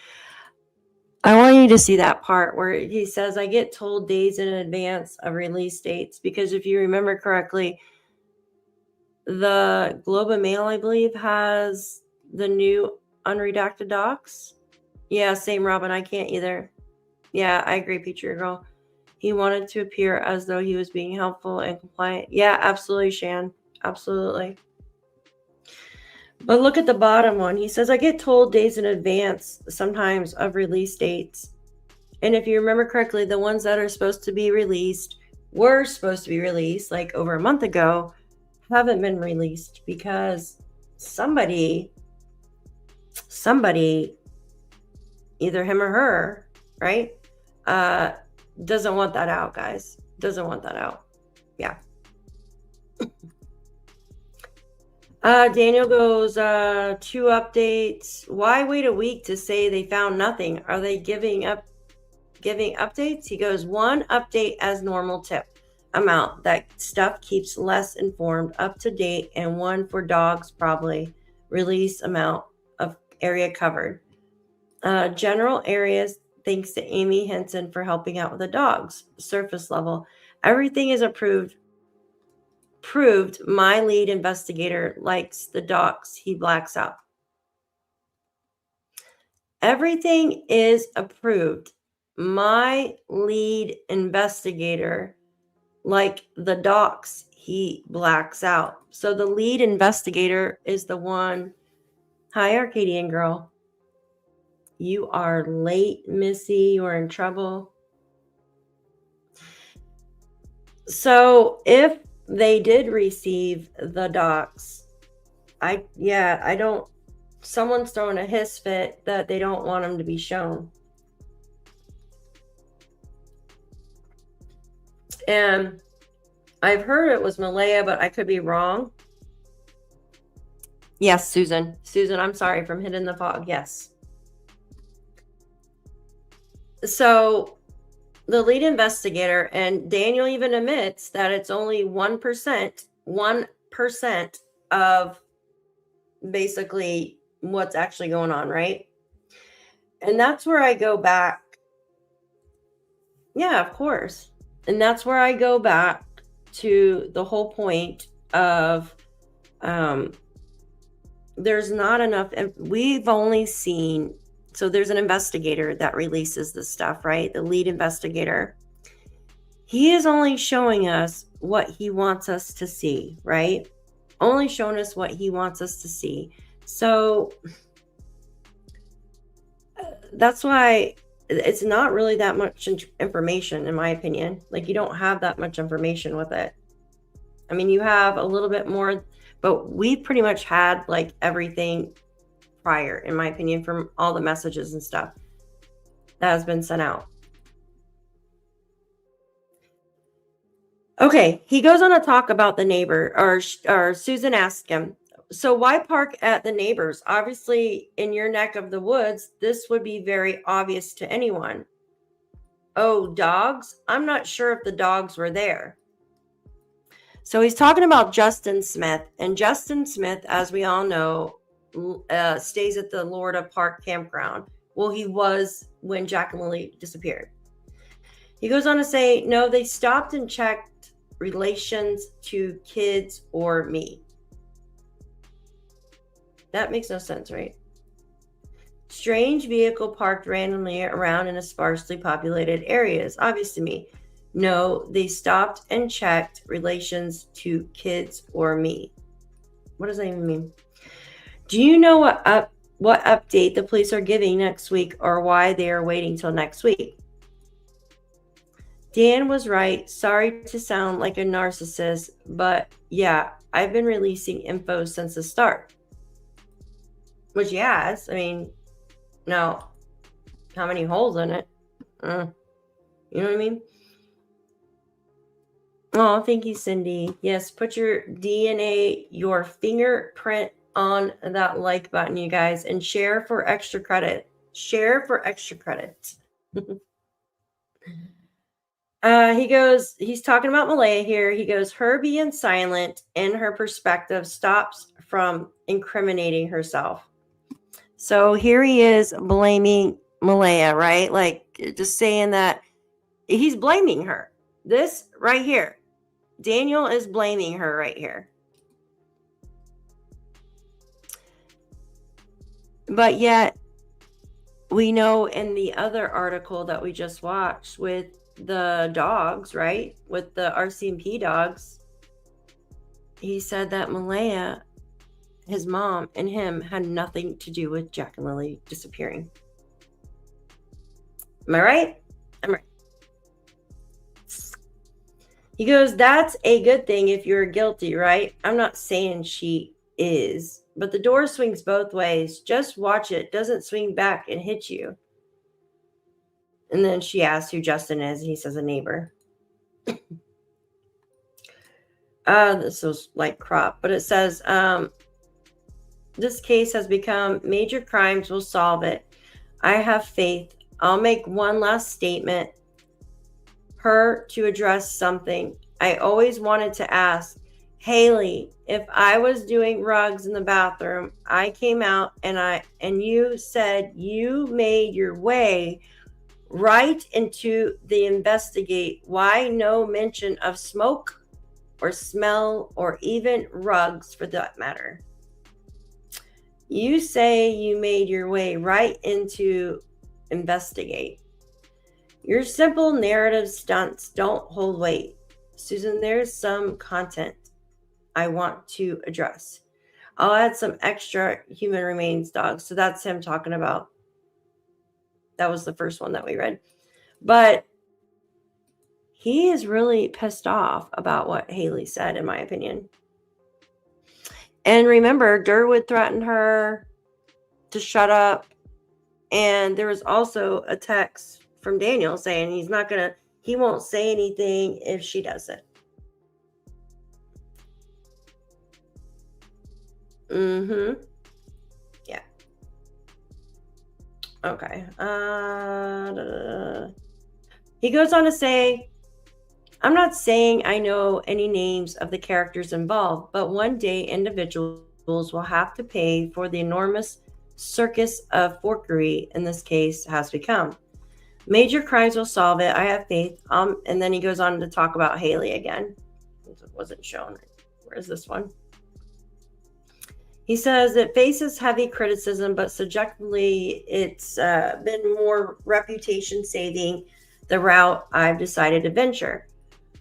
I want you to see that part where he says, I get told days in advance of release dates, because if you remember correctly, the Globe and Mail, I believe, has the new unredacted docs. Yeah, same, Robin. I can't either. Yeah, I agree, Peter Girl. He wanted to appear as though he was being helpful and compliant. Yeah, absolutely, Shan. Absolutely. But look at the bottom one. He says, I get told days in advance sometimes of release dates. And if you remember correctly, the ones that are supposed to be released were supposed to be released like over a month ago, haven't been released because somebody, either him or her, right, doesn't want that out, guys. Doesn't want that out. Yeah. Daniel goes, 2 updates. Why wait a week to say they found nothing? Are they giving updates? He goes, 1 update as normal tip amount. That stuff keeps less informed, up to date, and 1 for dogs probably. Release amount of area covered. General areas, thanks to Amy Henson for helping out with the dogs. Surface level. Everything is approved. Proved my lead investigator likes the docs. He blacks out. Everything is approved. My lead investigator like the docs. He blacks out. So the lead investigator is the one. Hi, Arcadian girl. You are late, Missy. You are in trouble. So if they did receive the docs, someone's throwing a hiss fit that they don't want them to be shown. And I've heard it was Malaya, but I could be wrong. Yes, Susan. Susan, I'm sorry, from Hidden in the Fog. Yes. So the lead investigator, and Daniel even admits that it's only 1% of basically what's actually going on, right? And that's where I go back. Yeah, of course. And that's where I go back to the whole point of there's not enough. We've only seen, so there's an investigator that releases this stuff, right? The lead investigator. He is only showing us what he wants us to see, right? Only showing us what he wants us to see. So that's why it's not really that much information, in my opinion. Like, you don't have that much information with it. I mean, you have a little bit more, but we pretty much had like everything prior, in my opinion, from all the messages and stuff that has been sent out. Okay, he goes on to talk about the neighbor, or Susan asked him, so why park at the neighbors? Obviously, in your neck of the woods, this would be very obvious to anyone. Oh, dogs? I'm not sure if the dogs were there. So he's talking about Justin Smith. And Justin Smith, as we all know, stays at the Lorda Park campground. Well, he was when Jack and Lilly disappeared. He goes on to say, no, they stopped and checked relations to kids or me. That makes no sense, right? Strange vehicle parked randomly around in a sparsely populated area is obvious to me. No, they stopped and checked relations to kids or me. What does that even mean? Do you know what update the police are giving next week or why they are waiting till next week? Dan was right. Sorry to sound like a narcissist, but yeah, I've been releasing info since the start. Which he has. I mean, now, how many holes in it? You know what I mean? Oh, thank you, Cindy. Yes, put your DNA, your fingerprint on that like button, you guys, and share for extra credit. Share for extra credit. He's talking about Malaya here. He goes, her being silent in her perspective stops from incriminating herself. So here he is blaming Malaya, right? Like just saying that he's blaming her. This right here. Daniel is blaming her right here. But yet, we know in the other article that we just watched with the dogs, right? With the RCMP dogs, he said that Malaya, his mom, and him had nothing to do with Jack and Lilly disappearing. Am I right? I'm right. He goes, that's a good thing if you're guilty, right? I'm not saying she is, but the door swings both ways. Just watch it. Doesn't swing back and hit you. And then she asks who Justin is. And he says a neighbor. This was like crop, but it says, this case has become major crimes. Will solve it. I have faith. I'll make one last statement. Her to address something. I always wanted to ask, Haley, if I was doing rugs in the bathroom, I came out and you said you made your way right into the investigate. Why no mention of smoke or smell or even rugs for that matter? You say you made your way right into investigate. Your simple narrative stunts don't hold weight. Susan, there's some content I want to address. I'll add some extra human remains dogs. So that's him talking about. That was the first one that we read. But he is really pissed off about what Haley said, in my opinion. And remember, Durwood threatened her to shut up. And there was also a text from Daniel saying he won't say anything if she doesn't. Yeah. Okay. He goes on to say, I'm not saying I know any names of the characters involved, but one day individuals will have to pay for the enormous circus of forkery in this case has become. Major crimes will solve it. I have faith. And then he goes on to talk about Haley again. It wasn't shown. Where's this one? He says it faces heavy criticism, but subjectively, it's been more reputation saving the route I've decided to venture.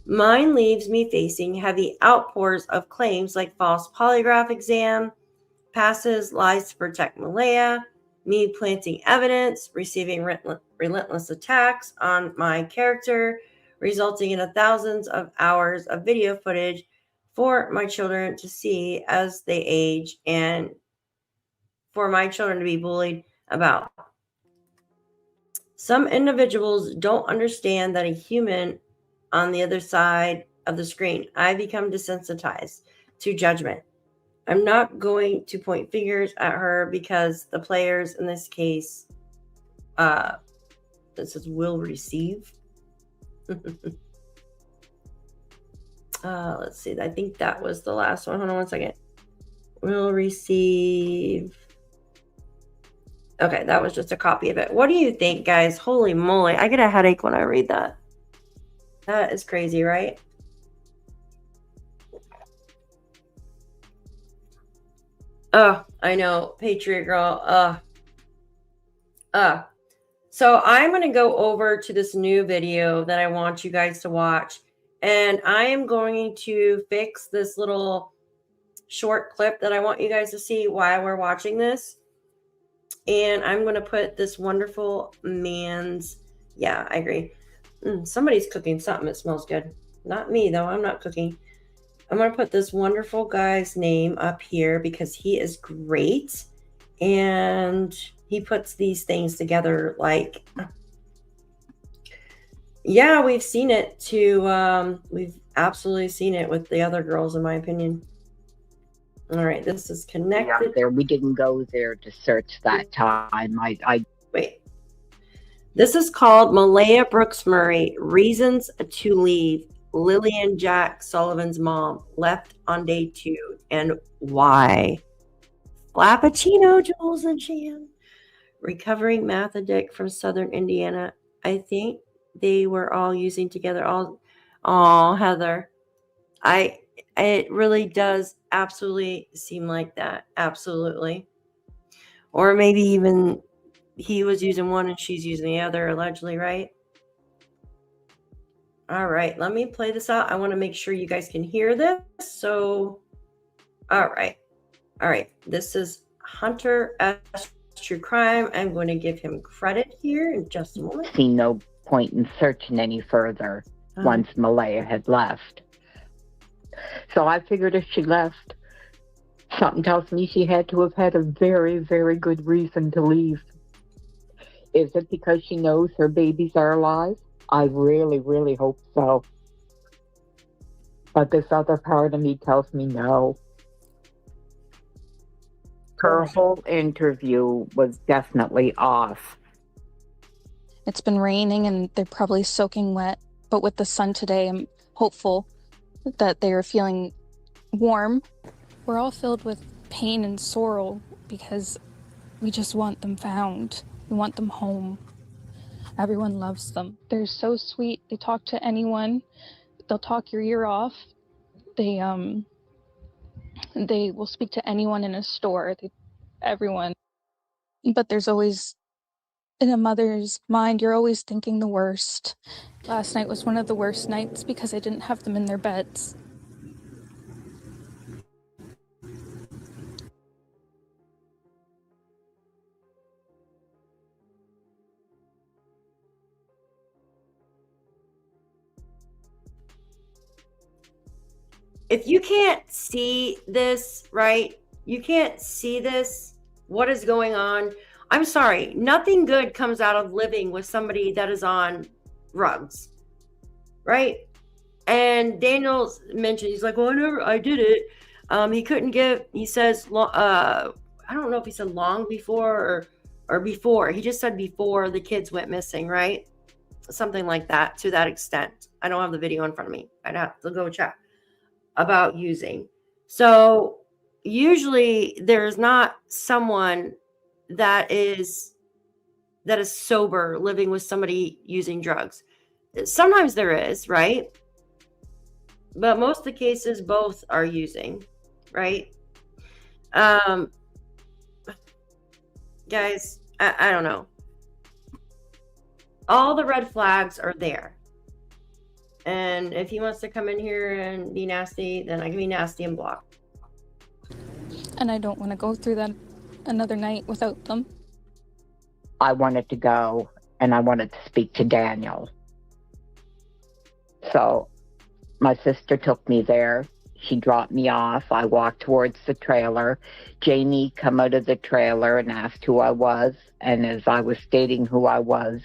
Mine leaves me facing heavy outpours of claims like false polygraph exam, passes, lies to protect Malaya, me planting evidence, receiving relentless attacks on my character, resulting in thousands of hours of video footage for my children to see as they age and for my children to be bullied about. Some individuals don't understand that a human on the other side of the screen. I become desensitized to judgment. I'm not going to point fingers at her because the players in this case, this is will receive. Let's see. I think that was the last one. Hold on one second. will receive. Okay, that was just a copy of it. What do you think, guys? Holy moly. I get a headache when I read that. That is crazy, right? Oh, I know. Patriot Girl. So I'm going to go over to this new video that I want you guys to watch. And I am going to fix this little short clip that I want you guys to see while we're watching this. And I'm going to put this wonderful man's, yeah, I agree. Somebody's cooking something. It smells good. Not me, though. I'm not cooking. I'm going to put this wonderful guy's name up here because he is great. And he puts these things together like, yeah, we've seen it too. We've absolutely seen it with the other girls, in my opinion. All right, this is connected.
Yeah, there, we didn't go there to search that time. I
Wait. This is called Malaya Brooks Murray, Reasons to Leave. Lilly and Jack Sullivan's mom left on day 2. And why? Flappuccino, Jules and Shan. Recovering math addict from Southern Indiana. I think they were all using together. Oh, Heather. It really does absolutely seem like that. Absolutely. Or maybe even he was using one and she's using the other, allegedly, right? All right, let me play this out. I want to make sure you guys can hear this. So, all right. This is Hunter S. True Crime. I'm going to give him credit here in just a moment.
see no point in searching any further once Malaya had left. So I figured if she left, something tells me she had to have had a very, very good reason to leave. Is it because she knows her babies are alive? I really, really hope so. But this other part of me tells me no. Her whole interview was definitely off.
It's been raining and they're probably soaking wet, but with the sun today, I'm hopeful that they are feeling warm. We're all filled with pain and sorrow because we just want them found. We want them home. Everyone loves them. They're so sweet. They talk to anyone. They'll talk your ear off. They will speak to anyone in a store. Everyone. But there's always, in a mother's mind, you're always thinking the worst. Last night was one of the worst nights because I didn't have them in their beds.
If you can't see this, right? You can't see this, what is going on? I'm sorry. Nothing good comes out of living with somebody that is on drugs, right? And Daniel mentioned, he's like, well, I did it. He couldn't give, he says, I don't know if he said long before or before. He just said before the kids went missing, right? Something like that, to that extent. I don't have the video in front of me. I'd have to go check about using. So usually there's not someone that is sober living with somebody using drugs. Sometimes there is, right? But most of the cases both are using, right? Guys, I don't know. All the red flags are there. And if he wants to come in here and be nasty, then I can be nasty and block.
And I don't want to go through that another night without them.
I wanted to go and I wanted to speak to Daniel. So my sister took me there. She dropped me off. I walked towards the trailer. Jamie come out of the trailer and asked who I was. And as I was stating who I was,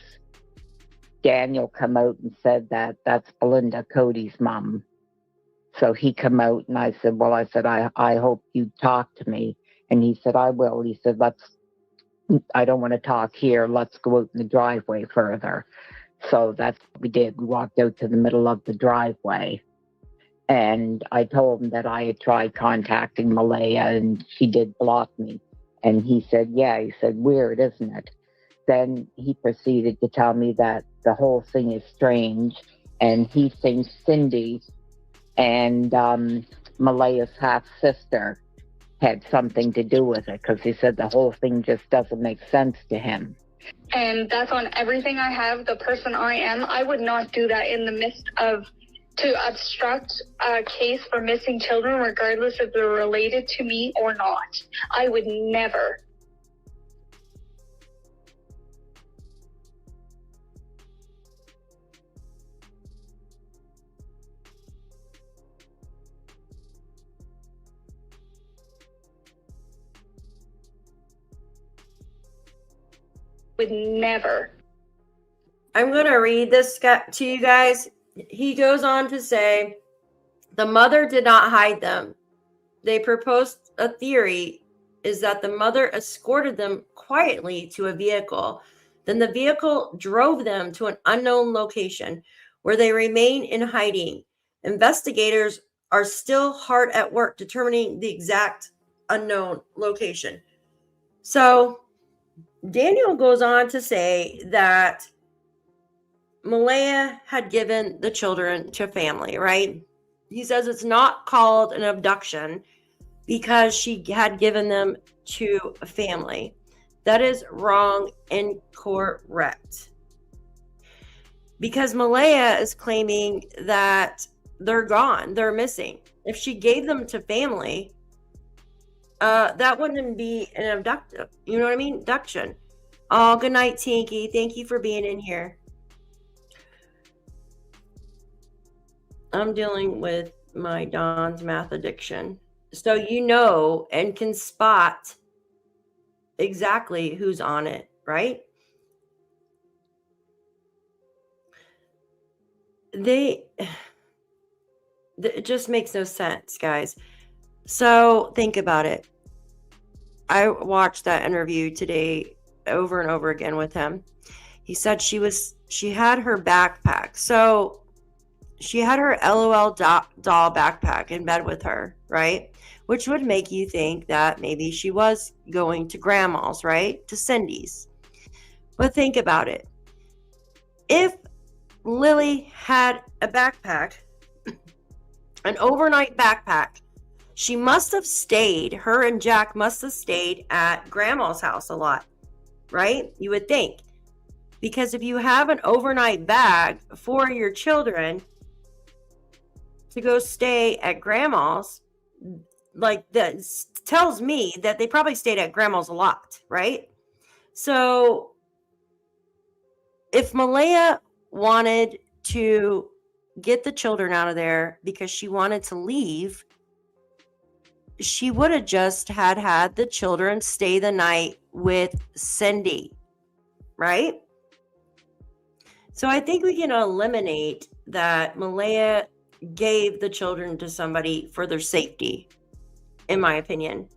Daniel come out and said that that's Belinda, Cody's mom. So he come out and I said, I hope you talk to me. And he said, I will. He said, I don't want to talk here. Let's go out in the driveway further. So that's what we did. We walked out to the middle of the driveway. And I told him that I had tried contacting Malaya and she did block me. And he said, yeah, he said, weird, isn't it? Then he proceeded to tell me that the whole thing is strange and he thinks Cindy and Malaya's half-sister had something to do with it, because he said the whole thing just doesn't make sense to him.
And that's on everything I have, the person I am. I would not do that in the midst of to obstruct a case for missing children, regardless if they're related to me or not. I would never. Would never.
I'm going to read this to you guys. He goes on to say, the mother did not hide them. They proposed a theory is that the mother escorted them quietly to a vehicle. Then the vehicle drove them to an unknown location where they remain in hiding. Investigators are still hard at work determining the exact unknown location. So Daniel goes on to say that Malaya had given the children to family, right? He says it's not called an abduction because she had given them to a family. That is wrong and incorrect. Because Malaya is claiming that they're gone, they're missing. If she gave them to family, that wouldn't be an abduction. You know what I mean? Abduction. Oh, good night, Tinky. Thank you for being in here. I'm dealing with my Don's math addiction. So you know and can spot exactly who's on it, right? It just makes no sense, guys. So think about it. I watched that interview today over and over again with him. He said she had her backpack. So she had her LOL doll backpack in bed with her, right? Which would make you think that maybe she was going to grandma's, right? To Cindy's. But think about it. If Lily had a backpack, an overnight backpack, she must have stayed, her and Jack must have stayed at grandma's house a lot, right? You would think. Because if you have an overnight bag for your children to go stay at grandma's, like that tells me that they probably stayed at grandma's a lot, right? So if Malaya wanted to get the children out of there because she wanted to leave, she would have just had the children stay the night with Cindy, right? So I think we can eliminate that Malaya gave the children to somebody for their safety, in my opinion.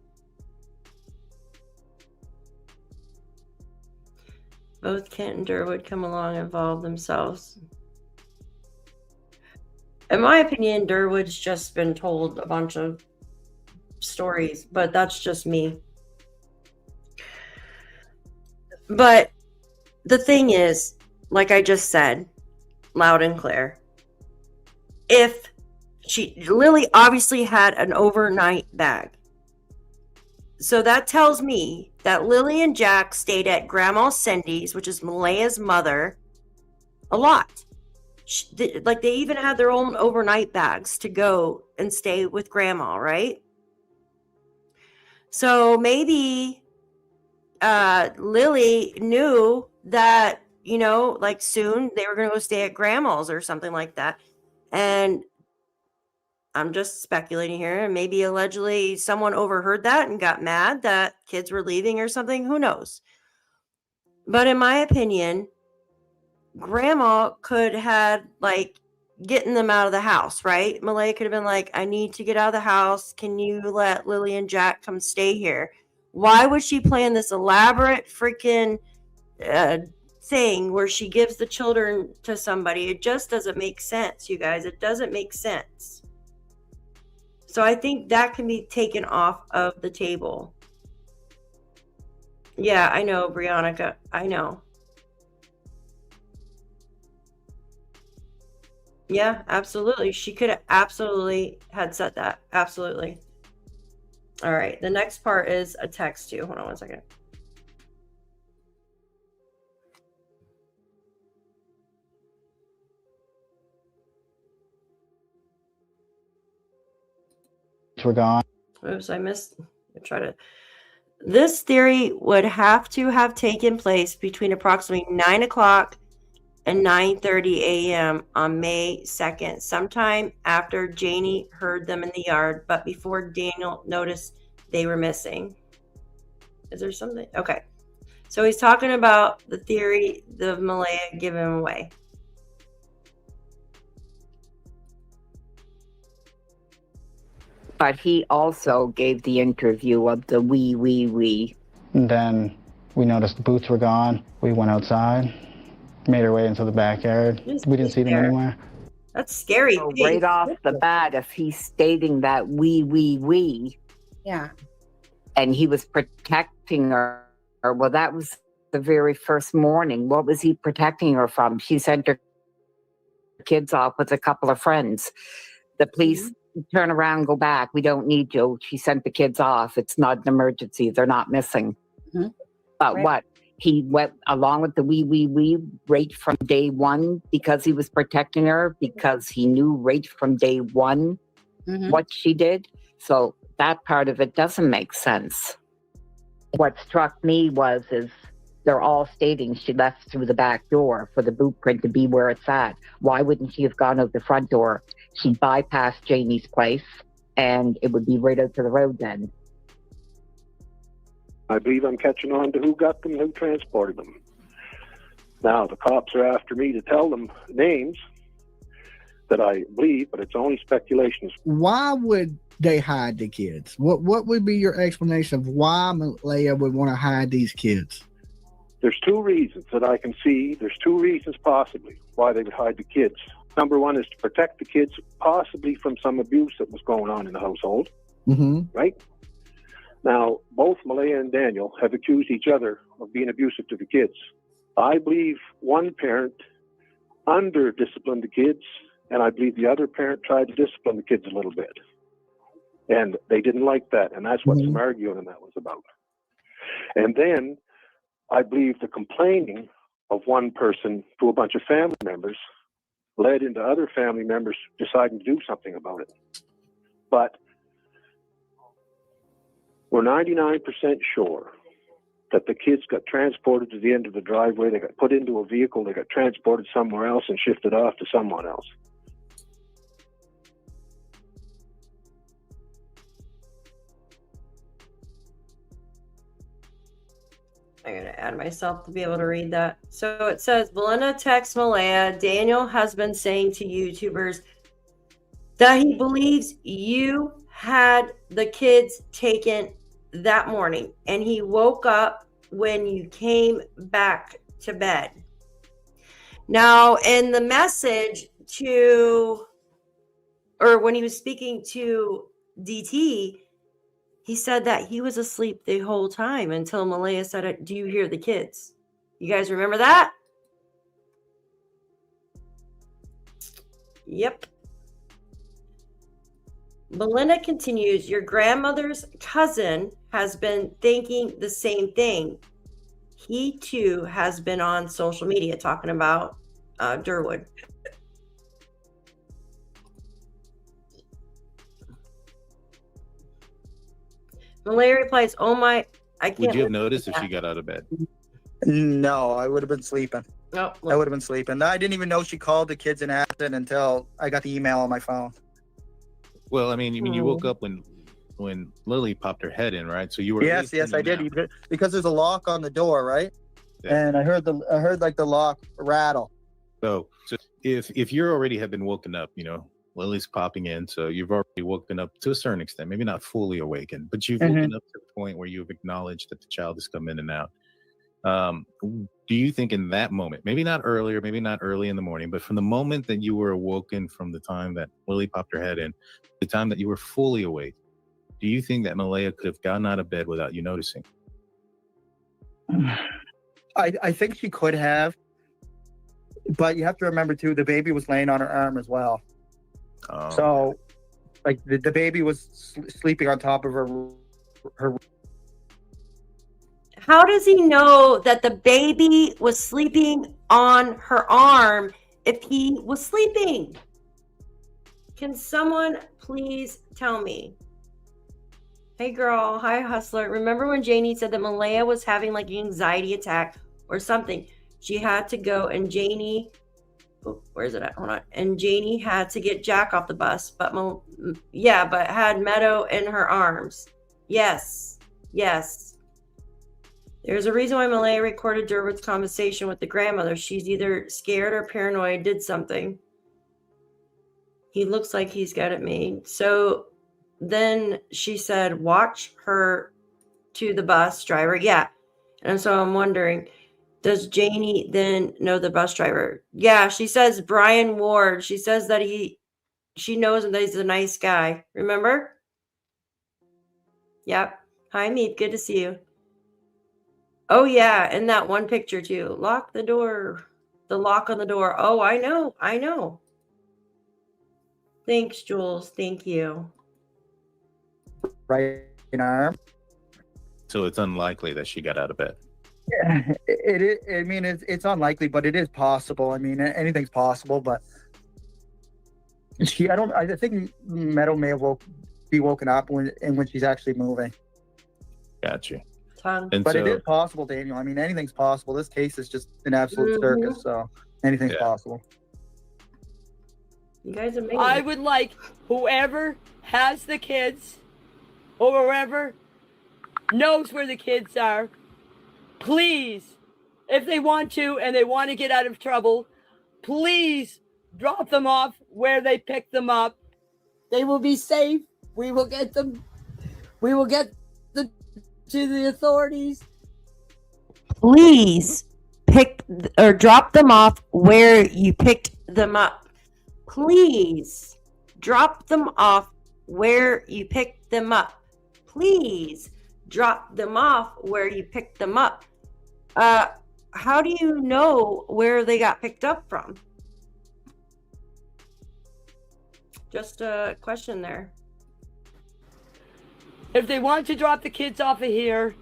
Both Kent and Durwood come along and involve themselves. In my opinion, Durwood's just been told a bunch of stories, but that's just me. But the thing is, like I just said, loud and clear, if Lily obviously had an overnight bag. So that tells me that Lily and Jack stayed at Grandma Cindy's, which is Malaya's mother, a lot. Like they even had their own overnight bags to go and stay with Grandma, right? So maybe Lily knew that, like soon they were going to go stay at Grandma's or something like that. And I'm just speculating here. And maybe allegedly someone overheard that and got mad that kids were leaving or something. Who knows? But in my opinion, Grandma could have getting them out of the house, right? Malaya could have been like, I need to get out of the house. Can you let Lily and Jack come stay here? Why would she plan this elaborate freaking thing where she gives the children to somebody? It just doesn't make sense, you guys. It doesn't make sense. So I think that can be taken off of the table. Yeah, I know, Brianna. I know. Yeah, absolutely. She could have absolutely had said that. Absolutely. All right. The next part is a text too. Hold on one second.
We're gone.
Oops, I missed. I try to. This theory would have to have taken place between approximately 9 o'clock and 9:30 a.m. on May 2nd, sometime after Janie heard them in the yard, but before Daniel noticed they were missing. Is there something? Okay. So he's talking about the theory of Malaya giving him away.
But he also gave the interview of the wee.
And then we noticed the boots were gone. We went outside, made our way into the backyard. We didn't see them anywhere.
That's scary.
So right off the bat, if he's stating that wee,
Yeah.
and he was protecting her, well, that was the very first morning. What was he protecting her from? She sent her kids off with a couple of friends. The police turn around and go back. We don't need you. She sent the kids off. It's not an emergency. They're not missing.
Mhm.
But
Right.
what? He went along with the wee right from day one because he was protecting her, because he knew right from day one
Mhm.
what she did. So that part of it doesn't make sense. What struck me is they're all stating she left through the back door for the boot print to be where it's at. Why wouldn't she have gone out the front door? She bypassed Janie's place and it would be right out to the road then.
I believe I'm catching on to who got them and who transported them. Now, the cops are after me to tell them names that I believe, but it's only speculations.
Why would they hide the kids? What would be your explanation of why Malaya would want to hide these kids?
There's two reasons that I can see. There's two reasons possibly why they would hide the kids. Number one is to protect the kids possibly from some abuse that was going on in the household,
Mm-hmm.
right? Now, both Malaya and Daniel have accused each other of being abusive to the kids. I believe one parent under-disciplined the kids, and I believe the other parent tried to discipline the kids a little bit. And they didn't like that, and that's what some arguing and that was about. And then I believe the complaining of one person to a bunch of family members led into other family members deciding to do something about it. But we're 99% sure that the kids got transported to the end of the driveway, they got put into a vehicle, they got transported somewhere else and shifted off to someone else.
I'm going to add myself to be able to read that. So it says, Belinda texts Malaya, Daniel has been saying to YouTubers that he believes you had the kids taken that morning and he woke up when you came back to bed. Now, in the message when he was speaking to DT, he said that he was asleep the whole time until Malaya said, do you hear the kids? You guys remember that? Yep. Belinda continues, your grandmother's cousin has been thinking the same thing. He too has been on social media talking about Durwood. Malaya replies, oh my, I can't.
Would you have noticed if she got out of bed?
No, I would have been sleeping.
Oh,
I would have been sleeping. I didn't even know she called the kids and asked it until I got the email on my phone.
Well, I mean, you woke up when Lily popped her head in, right? So you were
Yes, I did. Because there's a lock on the door, right?
Yeah.
And I heard like the lock rattle.
So if you're already have been woken up, Lily's popping in, so you've already woken up to a certain extent, maybe not fully awakened, but you've woken up to the point where you've acknowledged that the child has come in and out. Do you think in that moment, maybe not earlier, maybe not early in the morning, but from the moment that you were awoken, from the time that Lilly popped her head in, the time that you were fully awake, do you think that Malaya could have gotten out of bed without you noticing?
I think she could have, but you have to remember too, the baby was laying on her arm as well.
Oh.
So, like the baby was sleeping on top of her.
How does he know that the baby was sleeping on her arm if he was sleeping? Can someone please tell me? Hey girl, hi hustler. Remember when Janie said that Malaya was having like an anxiety attack or something? She had to go and Janie, oh, where is it at? Hold on. And Janie had to get Jack off the bus, but but had Meadow in her arms. Yes, yes. There's a reason why Malaya recorded Durwood's conversation with the grandmother. She's either scared or paranoid, did something. He looks like he's got it made. So then she said, watch her to the bus driver. Yeah. And so I'm wondering, does Janie then know the bus driver? Yeah, she says Brian Ward. She says that she knows him, that he's a nice guy. Remember? Yep. Hi, Meep. Good to see you. Oh, yeah. And that one picture, too. Lock the door. The lock on the door. Oh, I know. I know. Thanks, Jules. Thank you.
Right in her arm.
So it's unlikely that she got out of bed.
Yeah, it is. I mean, it's unlikely, but it is possible. I mean, anything's possible. But I think Meadow may have be woken up when she's actually moving.
Gotcha.
But so, it is possible, Daniel. I mean, anything's possible. This case is just an absolute circus, so anything's possible.
You guys are amazing.
I would like whoever has the kids or whoever knows where the kids are, please, if they want to and they want to get out of trouble, please drop them off where they picked them up. They will be safe. We will get them. We will get them to the authorities.
Please pick or drop them off where you picked them up. Please drop them off where you picked them up. Please drop them off where you picked them up. How do you know where they got picked up from? Just a question there.
If they want to drop the kids off of here,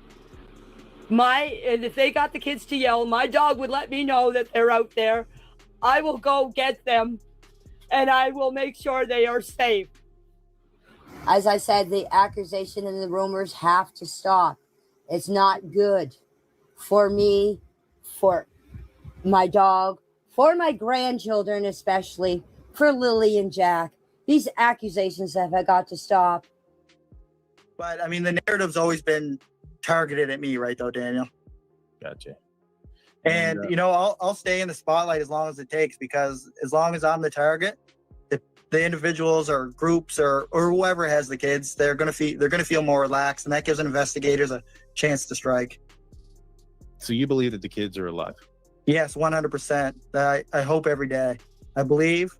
and if they got the kids to yell, my dog would let me know that they're out there. I will go get them, and I will make sure they are safe.
As I said, the accusation and the rumors have to stop. It's not good for me, for my dog, for my grandchildren especially, for Lilly and Jack. These accusations have got to stop.
But, I mean, the narrative's always been targeted at me, right, though, Daniel?
Gotcha.
And you know, I'll stay in the spotlight as long as it takes, because as long as I'm the target, the individuals or groups or whoever has the kids, they're gonna feel more relaxed, and that gives investigators a chance to strike.
So you believe that the kids are alive?
Yes, 100%. I hope every day. I believe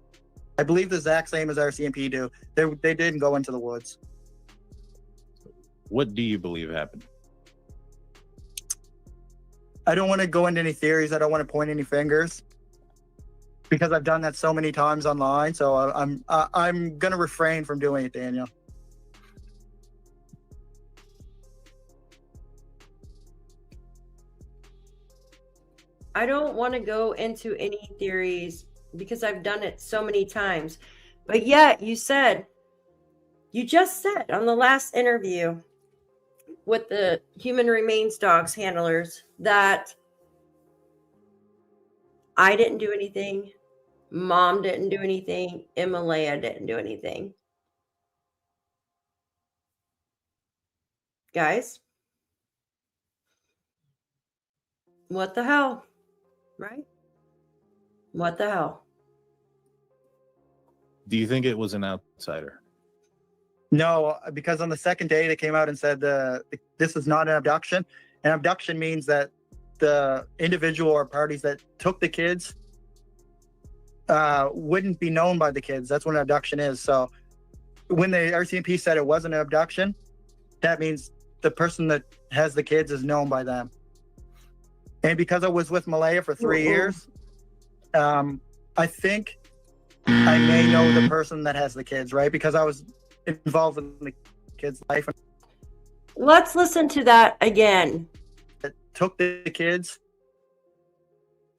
the exact same as RCMP do. They didn't go into the woods.
What do you believe happened?
I don't want to go into any theories. I don't want to point any fingers, because I've done that so many times online. So I'm gonna refrain from doing it, Daniel.
I don't want to go into any theories because I've done it so many times. But yet you just said on the last interview with the human remains dogs handlers that I didn't do anything, Mom didn't do anything, and Malaya didn't do anything. Guys, what the hell? Right? What the hell?
Do you think it was an outsider?
No, because on the second day they came out and said this is not an abduction. An abduction means that the individual or parties that took the kids wouldn't be known by the kids. That's what an abduction is. So when the RCMP said it wasn't an abduction, that means the person that has the kids is known by them. And because I was with Malaya for 3 years, I think I may know the person that has the kids, right? Because I was involved in the kids' life.
Let's listen to that again.
That took the kids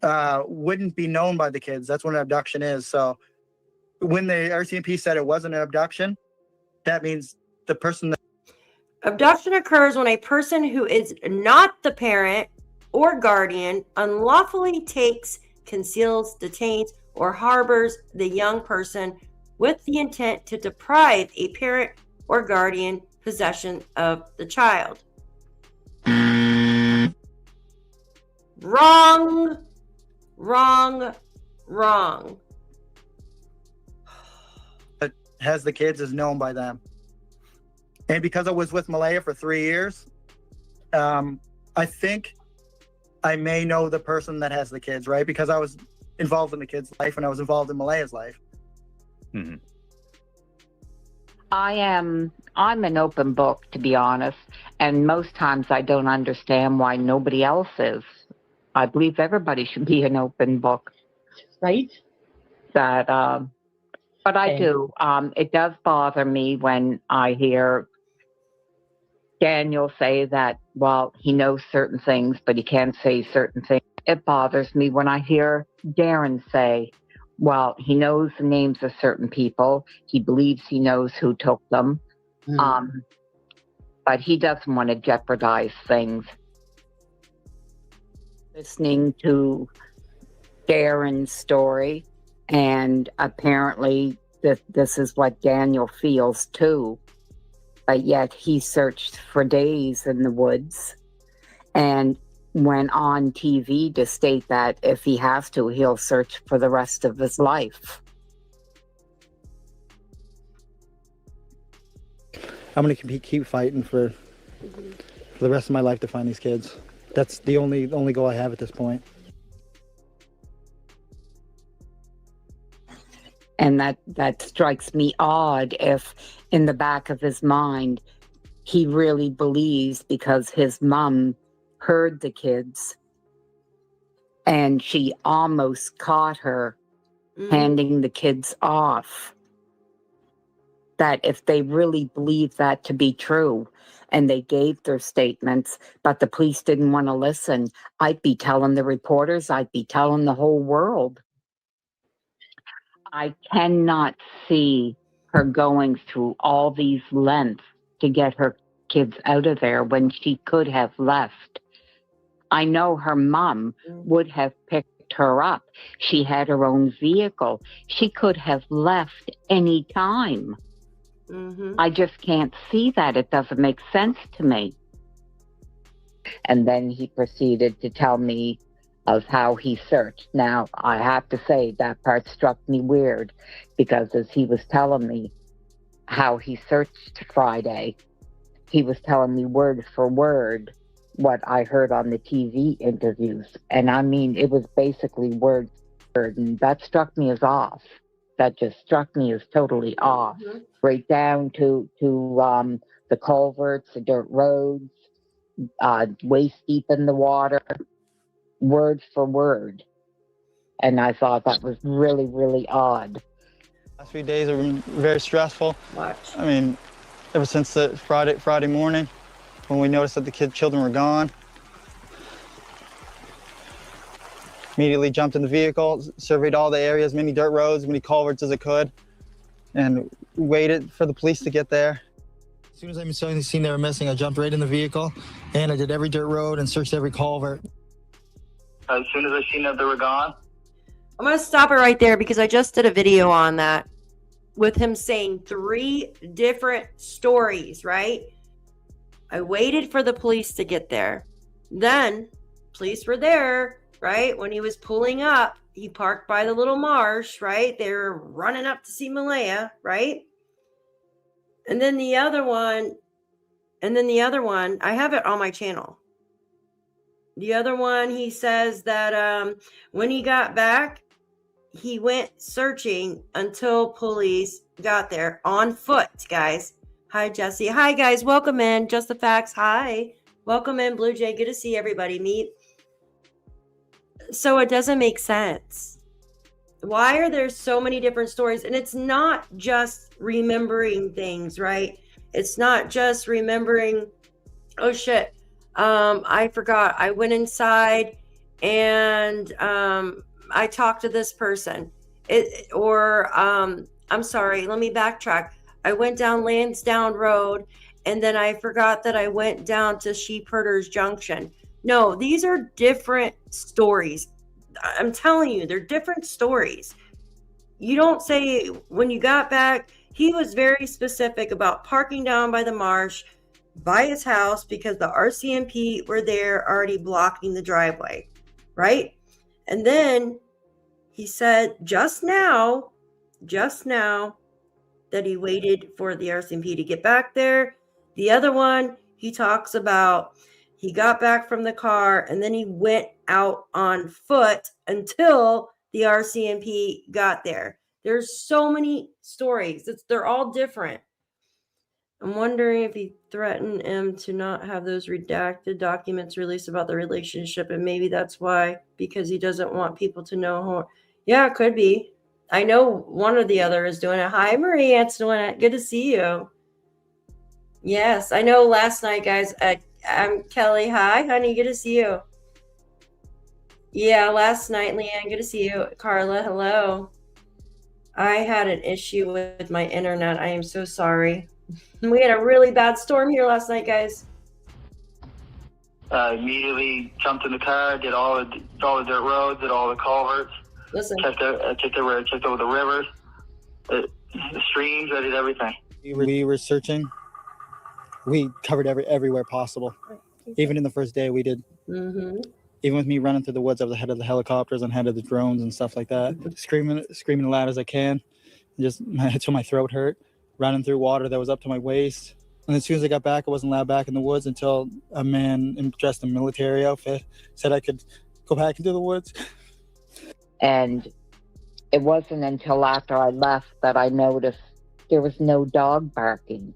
wouldn't be known by the kids. That's what an abduction is. So when the RCMP said it wasn't an abduction, that means the person that
Abduction occurs when a person who is not the parent or guardian unlawfully takes, conceals, detains, or harbors the young person with the intent to deprive a parent or guardian possession of the child. Wrong, wrong, wrong.
has the kids is known by them. And because I was with Malaya for 3 years, I think I may know the person that has the kids, right? Because I was involved in the kids' life and I was involved in Malaya's life.
Mm-hmm.
I'm an open book, to be honest, and most times I don't understand why nobody else is. I believe everybody should be an open book.
Right?
But I do. It does bother me when I hear Daniel say that, well, he knows certain things, but he can't say certain things. It bothers me when I hear Darren say, well, he knows the names of certain people. He believes he knows who took them. But he doesn't want to jeopardize things. Listening to Darren's story, and apparently this is what Daniel feels too. But yet he searched for days in the woods and went on TV to state that if he has to, he'll search for the rest of his life.
I'm going to keep fighting for the rest of my life to find these kids. That's the only goal I have at this point.
And that strikes me odd if in the back of his mind, he really believes because his mom heard the kids and she almost caught her handing the kids off. That if they really believe that to be true and they gave their statements, but the police didn't want to listen, I'd be telling the reporters, I'd be telling the whole world. I cannot see her going through all these lengths to get her kids out of there when she could have left. I know her mom would have picked her up. She had her own vehicle. She could have left any time. I just can't see that. It doesn't make sense to me. And then he proceeded to tell me of how he searched. Now, I have to say that part struck me weird because as he was telling me how he searched Friday, he was telling me word for word what I heard on the TV interviews. And I mean, it was basically word for word, and that struck me as off. That just struck me as totally off. Right down to the culverts, the dirt roads, waist deep in the water, word for word. And I thought that was really, really odd.
Last few days have been very stressful. I mean, ever since the Friday morning, when we noticed that the children were gone, immediately jumped in the vehicle, surveyed all the areas, many dirt roads, many culverts as I could, and waited for the police to get there. As soon as I seen they were missing, I jumped right in the vehicle, and I did every dirt road and searched every culvert. As soon as I seen that they were gone.
I'm going to stop it right there because I just did a video on that with him saying 3 different stories, right? I waited for the police to get there. Then police were there, right? When he was pulling up, he parked by the little marsh, right? They were running up to see Malaya, right? And then the other one, I have it on my channel. The other one, he says that when he got back, he went searching until police got there on foot, guys. Hi, Jesse. Hi, guys. Welcome in. Just the Facts. Hi. Welcome in, Blue Jay. Good to see everybody meet. So it doesn't make sense. Why are there so many different stories? And it's not just remembering things, right? It's not just remembering, oh shit, I forgot. I went inside and I talked to this person. I'm sorry, let me backtrack. I went down Landsdowne Road and then I forgot that I went down to Sheepherders Junction. No, these are different stories. I'm telling you, they're different stories. You don't say when you got back. He was very specific about parking down by the marsh by his house because the RCMP were there already blocking the driveway, right? And then he said just now that he waited for the RCMP to get back there. The other one, he talks about he got back from the car and then he went out on foot until the RCMP got there. There's so many stories. They're all different. I'm wondering if he threatened him to not have those redacted documents released about the relationship, and maybe that's why, because he doesn't want people to know how. Yeah, it could be. I know one or the other is doing it. Hi, Marie Antoinette. Good to see you. Yes, I know last night, guys. I'm Kelly. Hi, honey. Good to see you. Yeah, last night, Leanne. Good to see you. Carla, hello. I had an issue with my internet. I am so sorry. We had a really bad storm here last night, guys.
Immediately jumped in the car, did all the dirt roads, did all the culverts.
Listen.
Checked over the rivers, the streams. I did everything. We were searching. We covered everywhere possible. Even in the first day, we did.
Mm-hmm.
Even with me running through the woods, I was ahead of the helicopters and ahead of the drones and stuff like that. Screaming as loud as I can, just until my throat hurt. Running through water that was up to my waist. And as soon as I got back, I wasn't allowed back in the woods until a man dressed in a military outfit said I could go back into the woods.
And it wasn't until after I left that I noticed there was no dog barking.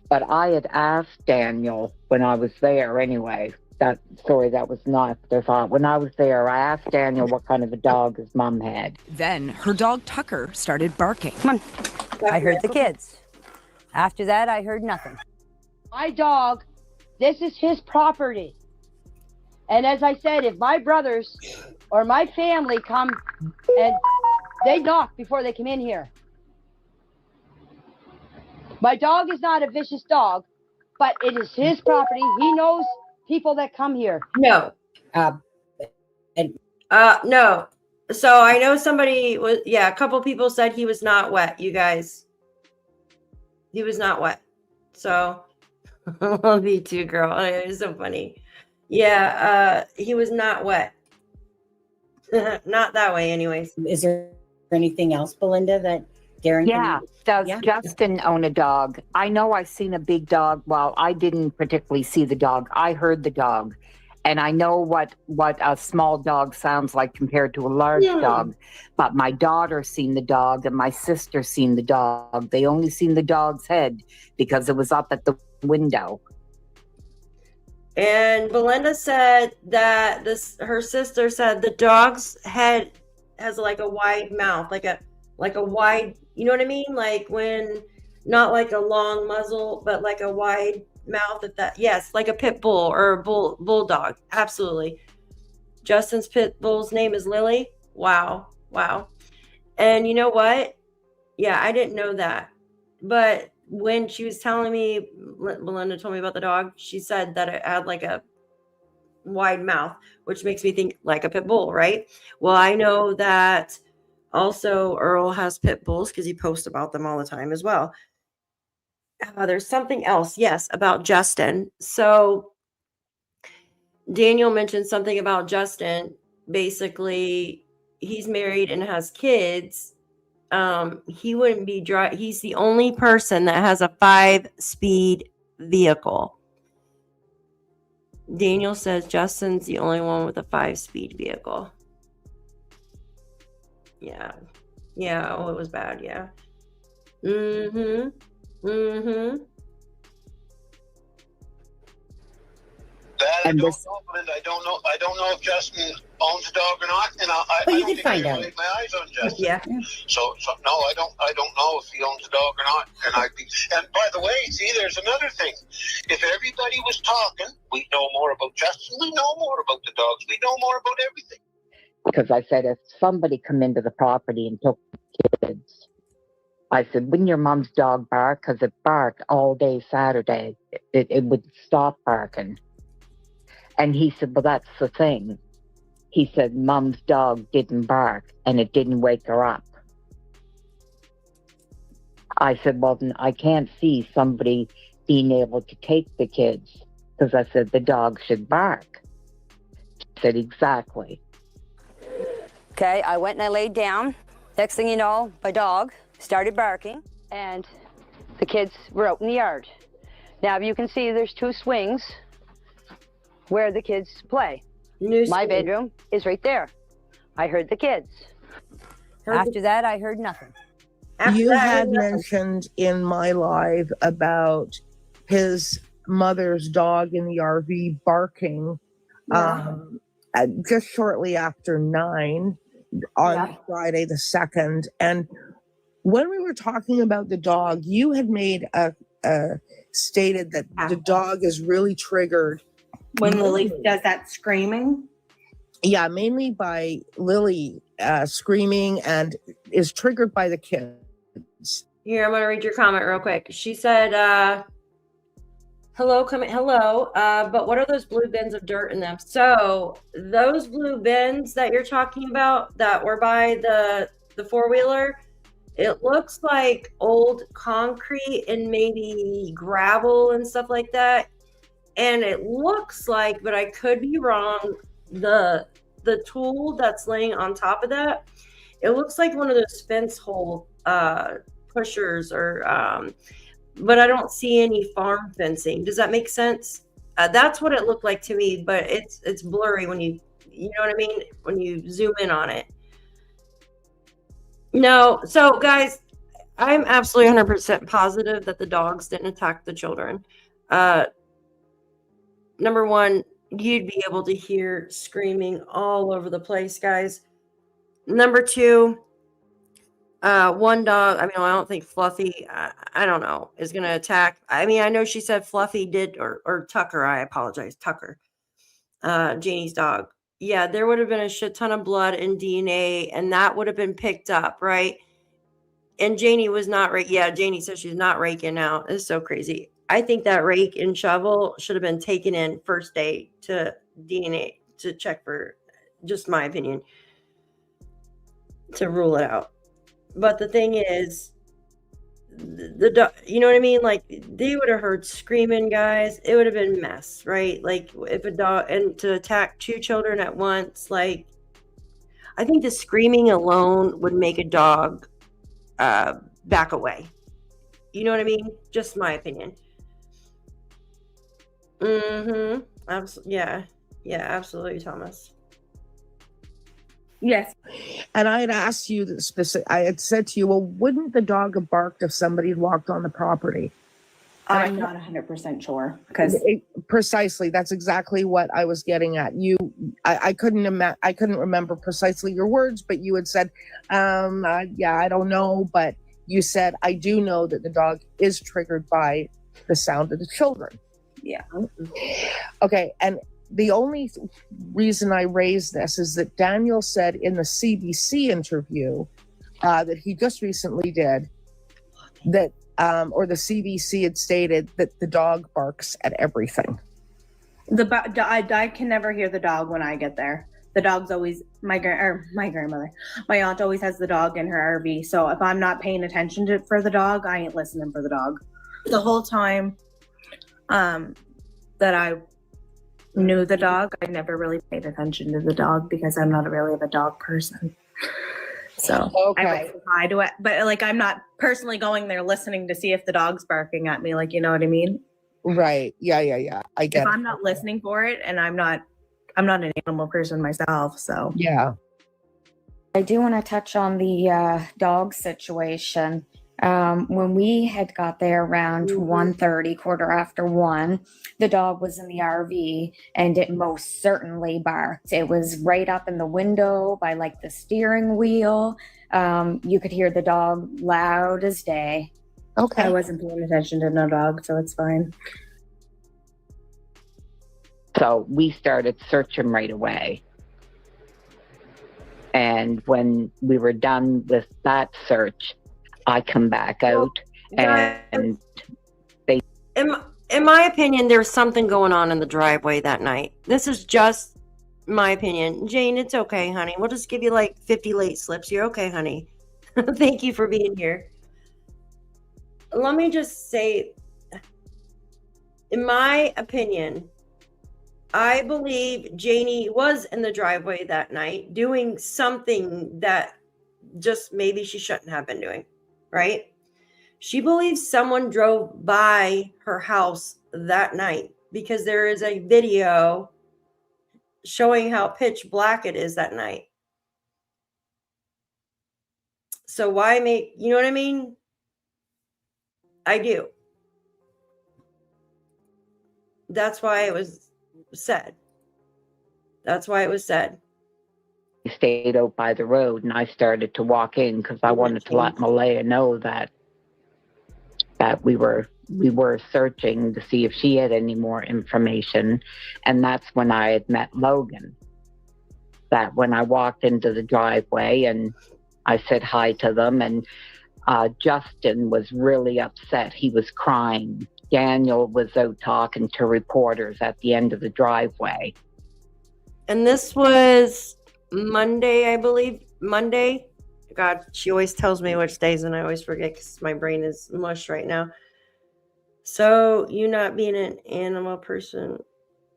But I had asked Daniel when I was there anyway. That was not their fault. When I was there, I asked Daniel what kind of a dog his mom had.
Then her dog Tucker started barking.
Come on. I heard the kids. After that, I heard nothing. My dog, this is his property. And as I said, if my brothers or my family come and they knock before they come in here. My dog is not a vicious dog, but it is his property. He knows people that come here.
No. No. So I know somebody was, a couple people said he was not wet, you guys. He was not wet. So, me too, girl. It's so funny. Yeah, he was not wet. Not that way, anyways.
Is there anything else, Belinda, that Darren?
Yeah. Does Justin own a dog? I know I seen a big dog. Well, I didn't particularly see the dog. I heard the dog. And I know what a small dog sounds like compared to a large dog. But my daughter seen the dog and my sister seen the dog. They only seen the dog's head because it was up at the window.
And Belinda said that her sister said the dog's head has like a wide mouth, like a wide, you know what I mean? Like when, not like a long muzzle, but like a wide mouth. Like a pit bull or a bulldog. Absolutely. Justin's pit bull's name is Lily. Wow. And you know what? Yeah, I didn't know that. But when she was telling me, Belinda told me about the dog, she said that it had like a wide mouth, which makes me think like a pit bull, right? Well, I know that also Earl has pit bulls because he posts about them all the time as well. There's something else, yes, about Justin. So Daniel mentioned something about Justin. Basically, he's married and has kids. He wouldn't be he's the only person that has a 5-speed vehicle. Daniel says Justin's the only one with a 5-speed vehicle. Yeah. Yeah, oh, it was bad, yeah. Mm-hmm. Mm-hmm.
That I don't know, Linda. I don't know if Justin owns a dog or not, and I
But you
don't
could
think I
find
ever
out.
laid my eyes on Justin.
Yeah.
So no, I don't know if he owns a dog or not. And by the way, see, there's another thing. If everybody was talking, we know more about Justin. We know more about the dogs. We know more about everything.
Because I said, if somebody come into the property and took the kids, I said, wouldn't your mom's dog bark? Because it barked all day Saturday. It would stop barking. And he said, well, that's the thing. He said, Mom's dog didn't bark and it didn't wake her up. I said, well, then I can't see somebody being able to take the kids, because I said, the dog should bark. He said, exactly.
Okay, I went and I laid down. Next thing you know, my dog started barking and the kids were out in the yard. Now, you can see there's 2 swings where the kids play. My bedroom is right there. I heard the kids. After that, I heard nothing.
You had mentioned in my live about his mother's dog in the RV barking just shortly after 9 on Friday the 2nd. And when we were talking about the dog, you had made stated that the dog is really triggered.
When Lily does that screaming?
Yeah, mainly by Lily screaming, and is triggered by the kids.
Here, I'm gonna read your comment real quick. She said, hello, but what are those blue bins of dirt in them? So those blue bins that you're talking about that were by the 4-wheeler, it looks like old concrete and maybe gravel and stuff like that. And it looks like, but I could be wrong, the tool that's laying on top of that, it looks like one of those fence hole pushers, or but I don't see any farm fencing. Does that make sense? That's what it looked like to me, but it's blurry when you know what I mean, when you zoom in on it. No, so guys, I'm absolutely 100% positive that the dogs didn't attack the children. Number one, you'd be able to hear screaming all over the place, guys. Number two, one dog, I mean, I don't think Fluffy, I don't know, is going to attack. I mean, I know she said Fluffy did, or Tucker, I apologize, Tucker, Janie's dog. Yeah, there would have been a shit ton of blood and DNA, and that would have been picked up, right? And Janie was not right. Yeah, Janie says she's not raking out. It's so crazy. I think that rake and shovel should have been taken in first day to DNA to check for, just my opinion, to rule it out. But the thing is, the dog, you know what I mean? Like, they would have heard screaming, guys. It would have been a mess, right? Like, if a dog, and to attack 2 children at once, like, I think the screaming alone would make a dog back away. You know what I mean? Just my opinion. Yeah, absolutely, Thomas.
Yes. And I had asked you the specific, I had said to you, well, wouldn't the dog have barked if somebody had walked on the property?
I'm not 100% sure, because
precisely, that's exactly what I was getting at. I couldn't remember precisely your words, but you had said, yeah, I don't know, but you said, I do know that the dog is triggered by the sound of the children.
Yeah.
Okay, and the only reason I raised this is that Daniel said in the CBC interview that he just recently did, that or the CBC had stated that the dog barks at everything.
I can never hear the dog when I get there. The dog's always my grandmother. My aunt always has the dog in her RV. So if I'm not paying attention for the dog, I ain't listening for the dog. The whole time that I knew the dog, I never really paid attention to the dog because I'm not really of a dog person. So I would say hi to it, but like, I'm not personally going there listening to see if the dog's barking at me. Like, you know what I mean?
Right. Yeah. I get
If
it.
I'm not listening for it, and I'm not an animal person myself, so
Yeah.
I do want to touch on the dog situation. When we had got there around 1:30, quarter after 1, the dog was in the RV and it most certainly barked. It was right up in the window by like the steering wheel. You could hear the dog loud as day.
Okay.
I wasn't paying attention to no dog, so it's fine.
So we started searching right away. And when we were done with that search, I come back out and they...
In my opinion, there's something going on in the driveway that night. This is just my opinion. Jane, it's okay, honey. We'll just give you like 50 late slips. You're okay, honey. Thank you for being here. Let me just say, in my opinion, I believe Janie was in the driveway that night doing something that just maybe she shouldn't have been doing, right? She believes someone drove by her house that night because there is a video showing how pitch black it is that night. So why make, you know what I mean? I do. That's why it was said. That's why it was said.
We stayed out by the road and I started to walk in because I wanted to let Malaya know that we were searching to see if she had any more information. And that's when I had met Logan. That when I walked into the driveway and I said hi to them, and Justin was really upset. He was crying. Daniel was out talking to reporters at the end of the driveway.
And this was Monday, I believe. Monday. God, she always tells me which days and I always forget because my brain is mush right now. So you not being an animal person.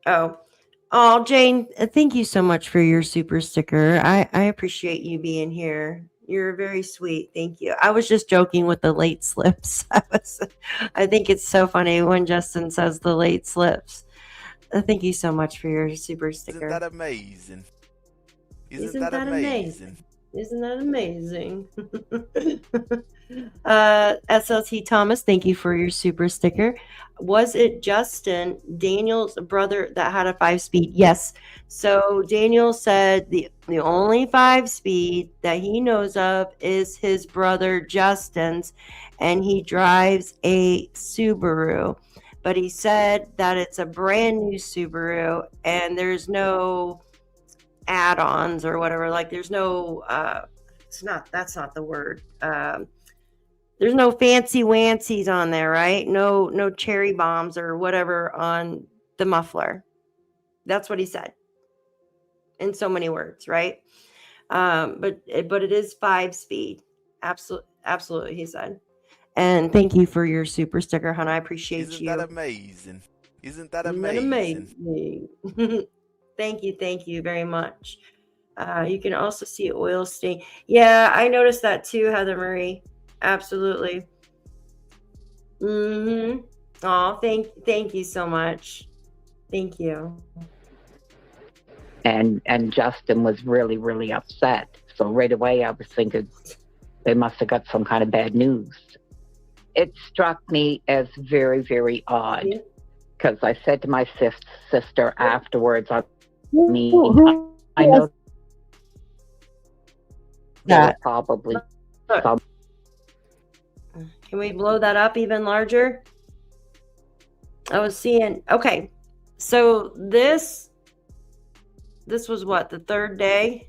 Oh, Jane, thank you so much for your super sticker. I appreciate you being here. You're very sweet. Thank you. I was just joking with the late slips. I think it's so funny when Justin says the late slips. Thank you so much for your super sticker.
Isn't that amazing?
Isn't that amazing? Isn't that amazing? SLT Thomas, thank you for your super sticker. Was it Justin, Daniel's brother, that had a 5-speed? Yes. So Daniel said the only 5-speed that he knows of is his brother Justin's, and he drives a Subaru. But he said that it's a brand new Subaru and there's no add-ons or whatever. Like there's no that's not the word. There's no fancy wancies on there, right? No cherry bombs or whatever on the muffler. That's what he said in so many words, right? But it is 5-speed. Absolutely, he said. And thank you for your super sticker, hon. I appreciate you.
Isn't that amazing? Isn't that
Isn't
amazing?
that amazing? Thank you very much. You can also see oil stain. Yeah, I noticed that too, Heather Marie. Absolutely. Oh, thank you so much. Thank you.
And Justin was really, really upset. So right away I was thinking they must have got some kind of bad news. It struck me as very, very odd because I said to my sister afterwards, I know there were probably some.
Can we blow that up even larger? I was seeing, okay. So this was what, the third day?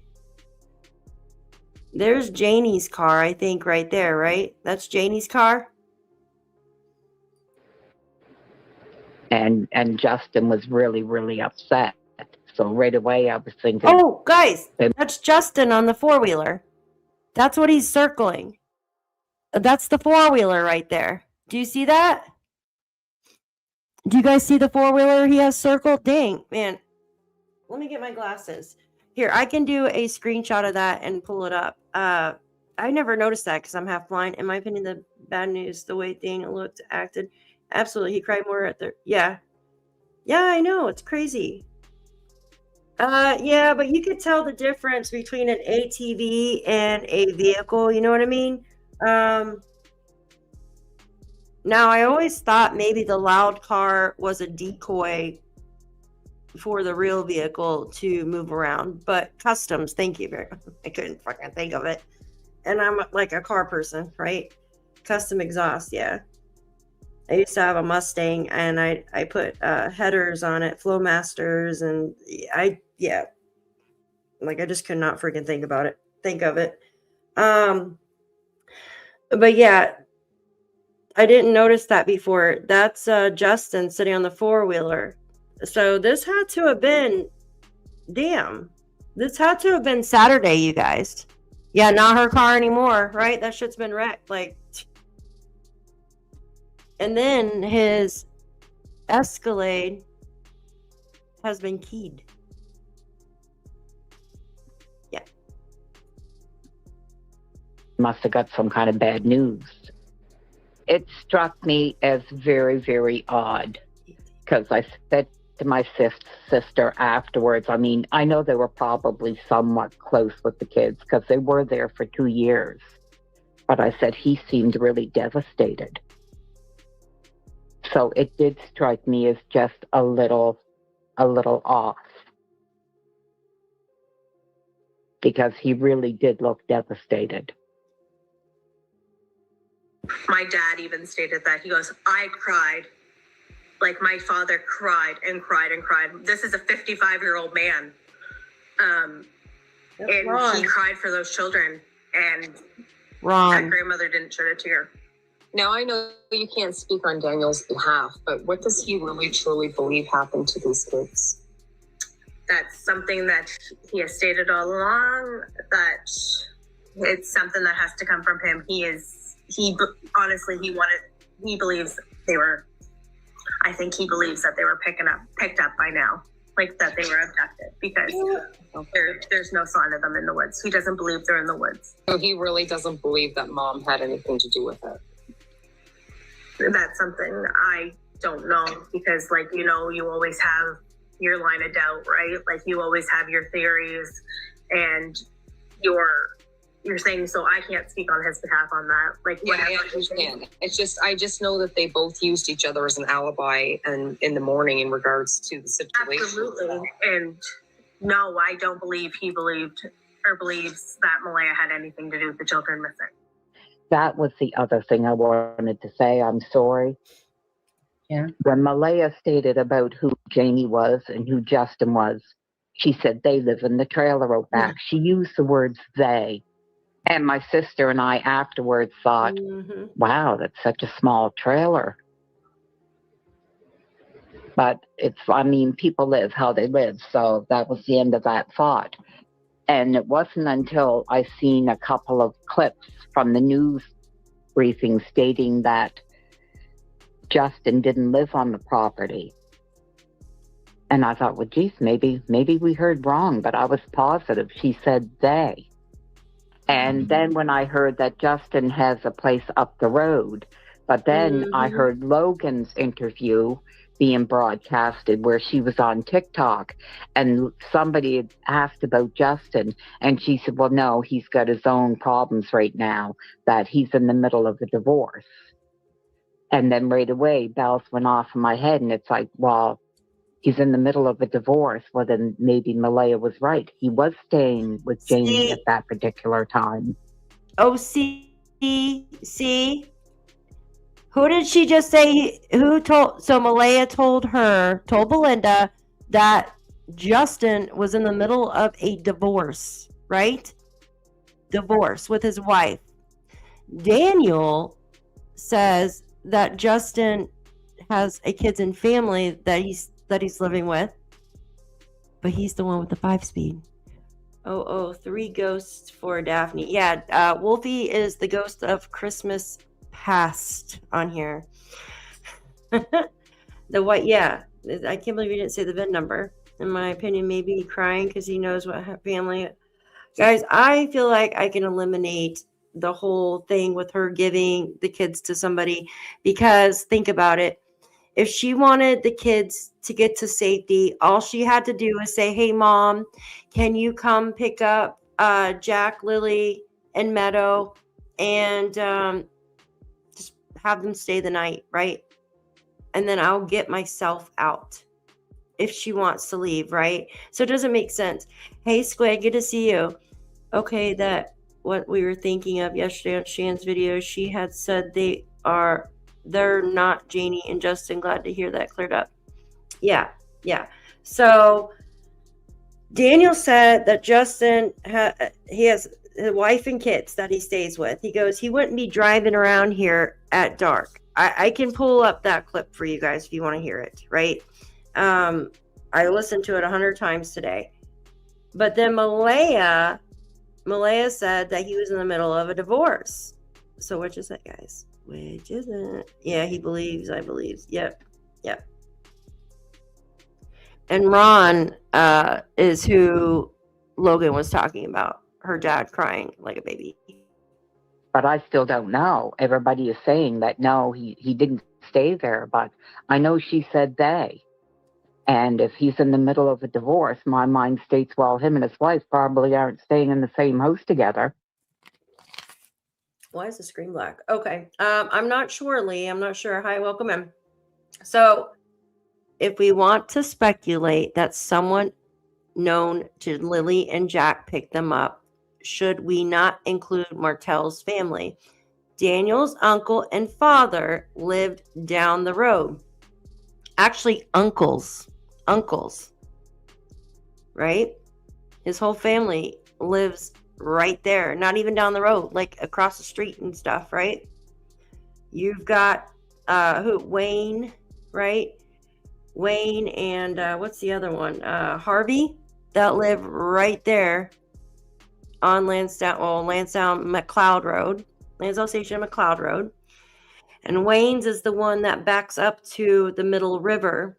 There's Janie's car, I think, right there, right? That's Janie's car.
And Justin was really, really upset. So right away I was thinking,
oh, guys, that's Justin on the 4-wheeler. That's what he's circling. That's the 4-wheeler right there. Do you see that? Do you guys see the 4-wheeler he has circled? Dang, man. Let me get my glasses. Here, I can do a screenshot of that and pull it up. I never noticed that because I'm half blind. In my opinion, the bad news, the way Daniel looked, acted, Absolutely. He cried more at the, yeah. Yeah, I know. It's crazy. Yeah, but you could tell the difference between an ATV and a vehicle. You know what I mean? Now, I always thought maybe the loud car was a decoy for the real vehicle to move around, but customs, thank you very much. I couldn't fucking think of it. And I'm like a car person, right? Custom exhaust, yeah. I used to have a Mustang, and I put headers on it, Flowmasters, and yeah. Like, I just could not freaking think of it. But yeah, I didn't notice that before. That's Justin sitting on the four-wheeler. So this had to have been, this had to have been Saturday, you guys. Yeah, not her car anymore, right? That shit's been wrecked. Like, and then his Escalade has been keyed. Yeah.
Must have got some kind of bad news. It struck me as very, very odd, because I said to my sister afterwards, I mean, I know they were probably somewhat close with the kids because they were there for 2 years, but I said he seemed really devastated. So it did strike me as just a little off, because he really did look devastated.
My dad even stated that. He goes, I cried. Like, my father cried and cried and cried. This is a 55-year-old man. And
wrong.
he cried for those children. And
Wrong.
that grandmother didn't shed a tear.
Now, I know you can't speak on Daniel's behalf, but what does he really truly believe happened to these kids?
That's something that he has stated all along, that it's something that has to come from him. Honestly, he believes they were, I think he believes that they were picked up by now, like that they were abducted, because there's no sign of them in the woods. He doesn't believe they're in the woods.
So he really doesn't believe that mom had anything to do with it?
That's something I don't know, because, like, you know, you always have your line of doubt, right? Like, you always have your theories and your things, so I can't speak on his behalf on that. Like,
yeah, I understand. It's just, I just know that they both used each other as an alibi and in the morning in regards to the situation.
Absolutely. And no, I don't believe he believed or believes that Malaya had anything to do with the children missing.
That was the other thing I wanted to say. I'm sorry.
Yeah.
When Malaya stated about who Jamie was and who Justin was, she said they live in the trailer out back. She used the words they. And my sister and I afterwards thought, wow, that's such a small trailer. But I mean, people live how they live. So that was the end of that thought. And it wasn't until I seen a couple of clips from the news briefing stating that Justin didn't live on the property. And I thought, well, geez, maybe we heard wrong, but I was positive. She said they. And then when I heard that Justin has a place up the road, but then I heard Logan's interview being broadcasted where she was on TikTok, and somebody had asked about Justin, and she said, well, no, he's got his own problems right now, that he's in the middle of a divorce. And then right away, bells went off in my head, and it's like, well, he's in the middle of a divorce. Well, then maybe Malaya was right. He was staying with Jamie at that particular time.
Oh, see? Who did she just say? So Malaya told Belinda that Justin was in the middle of a divorce, right? Divorce with his wife. Daniel says that Justin has a kids and family that he's living with, but he's the one with the 5-speed. 003 ghosts for Daphne. Yeah, Wolfie is the ghost of Christmas past on here. The white, yeah. I can't believe you didn't say the VIN number. In my opinion, maybe crying because he knows what family. Guys, I feel like I can eliminate the whole thing with her giving the kids to somebody, because think about it. If she wanted the kids to get to safety, all she had to do was say, hey, Mom, can you come pick up Jack, Lily, and Meadow and just have them stay the night, right? And then I'll get myself out if she wants to leave, right? So it doesn't make sense. Hey, Squid, good to see you. Okay, that what we were thinking of yesterday on Shan's video, she had said they're not Janie and Justin. Glad to hear that cleared up. Yeah. So Daniel said that Justin, he has a wife and kids that he stays with. He goes, he wouldn't be driving around here at dark. I can pull up that clip for you guys if you want to hear it, right? I listened to it 100 times today. But then Malaya said that he was in the middle of a divorce. So which is it, guys? Which is it? Yeah, he believes, I believe. Yep. And Ron is who Logan was talking about. Her dad crying like a baby.
But I still don't know. Everybody is saying that no, he didn't stay there. But I know she said they. And if he's in the middle of a divorce, my mind states, well, him and his wife probably aren't staying in the same house together.
Why is the screen black? Okay. I'm not sure, Lee. I'm not sure. Hi, welcome in. So if we want to speculate that someone known to Lilly and Jack picked them up, should we not include Martell's family? Daniel's uncle and father lived down the road. Actually, uncles, right? His whole family lives right there, not even down the road, like across the street and stuff, right? You've got Wayne, right? Wayne and what's the other one? Harvey, that live right there on Landsdowne McLeod Road, Landsdowne Station McLeod Road. And Wayne's is the one that backs up to the Middle River,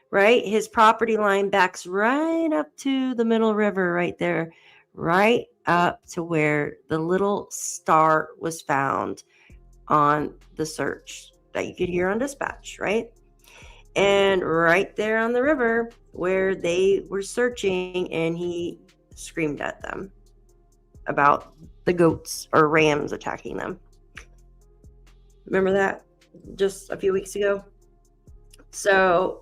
right? His property line backs right up to the Middle River right there, right up to where the little star was found on the search that you could hear on dispatch, right? And right there on the river where they were searching, and he screamed at them about the goats or rams attacking them. Remember that just a few weeks ago? So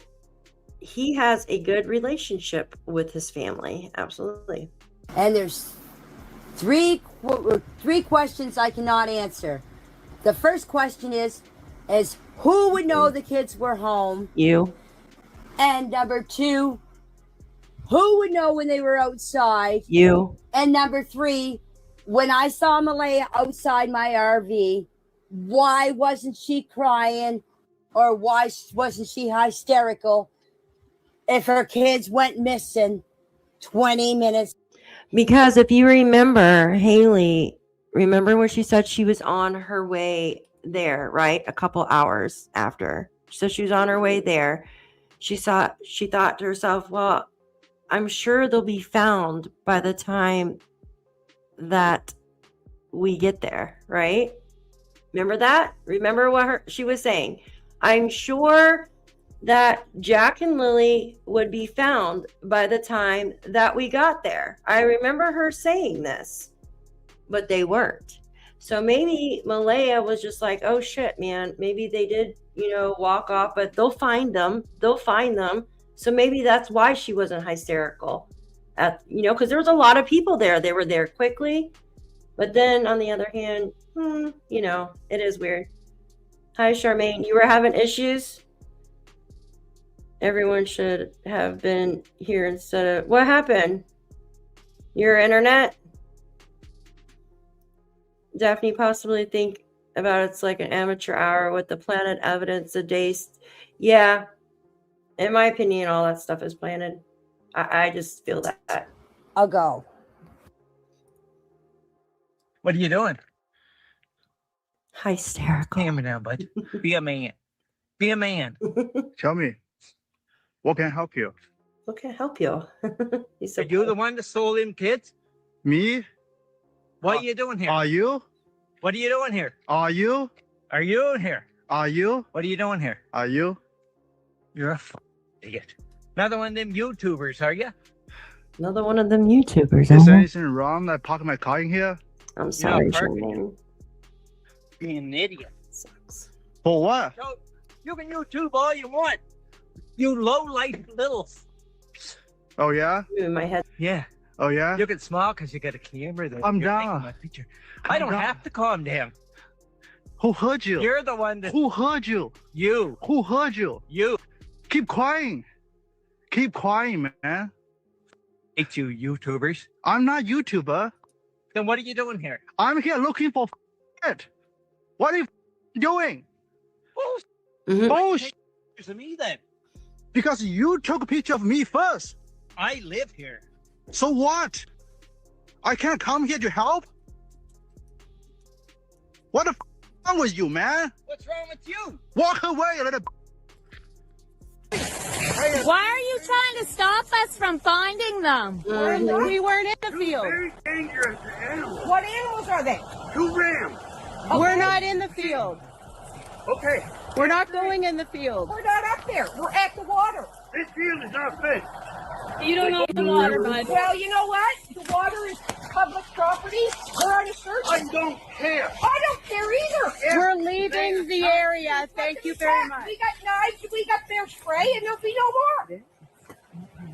he has a good relationship with his family. Absolutely.
And there's three questions I cannot answer. The first question is who would know the kids were home?
You.
And number two, who would know when they were outside?
You.
And number three, when I saw Malaya outside my RV, why wasn't she crying, or why wasn't she hysterical if her kids went missing 20 minutes?
Because if you remember, Haley, remember when she said she was on her way there, right? A couple hours after. So she was on her way there. She thought to herself, well, I'm sure they'll be found by the time that we get there, right? Remember that? Remember what she was saying? I'm sure that Jack and Lily would be found by the time that we got there. I remember her saying this, but they weren't. So maybe Malaya was just like, oh shit, man, maybe they did, walk off, but they'll find them. So maybe that's why she wasn't hysterical because there was a lot of people there. They were there quickly. But then on the other hand, it is weird. Hi, Charmaine. You were having issues? Everyone should have been here instead of... What happened? Your internet? Daphne, possibly think about it's like an amateur hour with the planted evidence of days. Yeah. In my opinion, all that stuff is planted. I just feel that.
I'll go.
What are you doing?
Hysterical.
Calm down, bud. Be a man. Be a man.
Tell me, what can help you?
What can help you?
Are you the one that stole them kids?
Me?
What are you doing here?
Are you?
What are you doing here?
Are you?
Are you in here?
Are you?
What are you doing here?
Are you?
You're a idiot. Another one of them YouTubers, are you?
Another one of them YouTubers.
Is there anything wrong? I parked my car in here.
I'm sorry,
parking.
Sherman.
Being an idiot.
Sucks.
For what?
So, you can YouTube all you want. You low-life little...
Oh, yeah?
In my head.
Yeah.
Oh, yeah?
You can smile because you got a camera that
I'm
you're taking
down.
my picture. I don't have to calm down.
Who heard you?
You're the one that...
Who heard you?
You.
Who heard you?
You.
Keep crying. Keep crying, man.
Hate you, YouTubers.
I'm not YouTuber.
Then what are you doing here?
I'm here looking for it. What are you doing?
Oh,
Bullshit.
Pictures of me then.
Because you took a picture of me first.
I live here.
So what? I can't come here to help? What the wrong with you, man?
What's wrong with you?
Walk away, little.
Why are you trying to stop us from finding them?
We weren't in the field.
Very dangerous animals.
What animals are they?
2 rams.
We're not in the field.
Okay.
We're not going in the field.
We're not up there. We're at the water.
This field is not fenced.
You don't know the water, bud.
Well, you know what? The water is public property. We're on a search.
I don't care.
I don't care either.
We're leaving the area. Thank you very much.
We got knives. We got bear spray, and there'll be no more.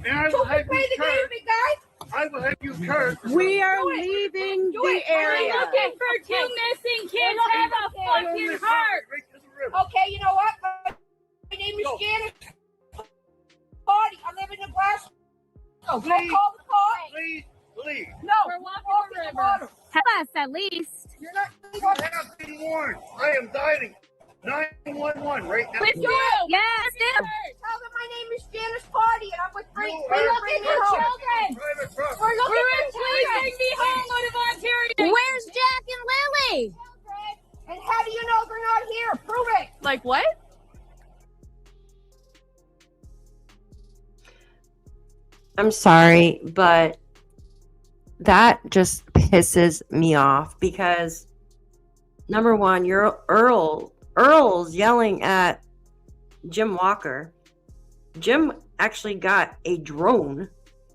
And I will have
Play
you
the game,
turned.
big guy.
I will have you turned.
We are leaving the area.
We're looking for 2 missing kids. Have a fucking heart.
Right to the river.
Okay, you know what? My name is Janice. Body. I live in the glass. I'll call the cops.
Please leave.
No,
We're walking the
the
river.
water.
Help us at least.
You're not.
You have been warned. I am dialing 911 right now.
With you. Yes,
Tell them my name is Janice Body, and I'm with Frank.
You
We're
are
looking
bringing
for
home
children.
private property.
We're looking
We're in
for children.
Pleasing the Homewood of Ontario. Where's Jack and Lilly?
And how do you know they're not here? Prove it.
Like what?
I'm sorry, but that just pisses me off because number one, you're Earl's yelling at Jim Walker. Jim actually got a drone.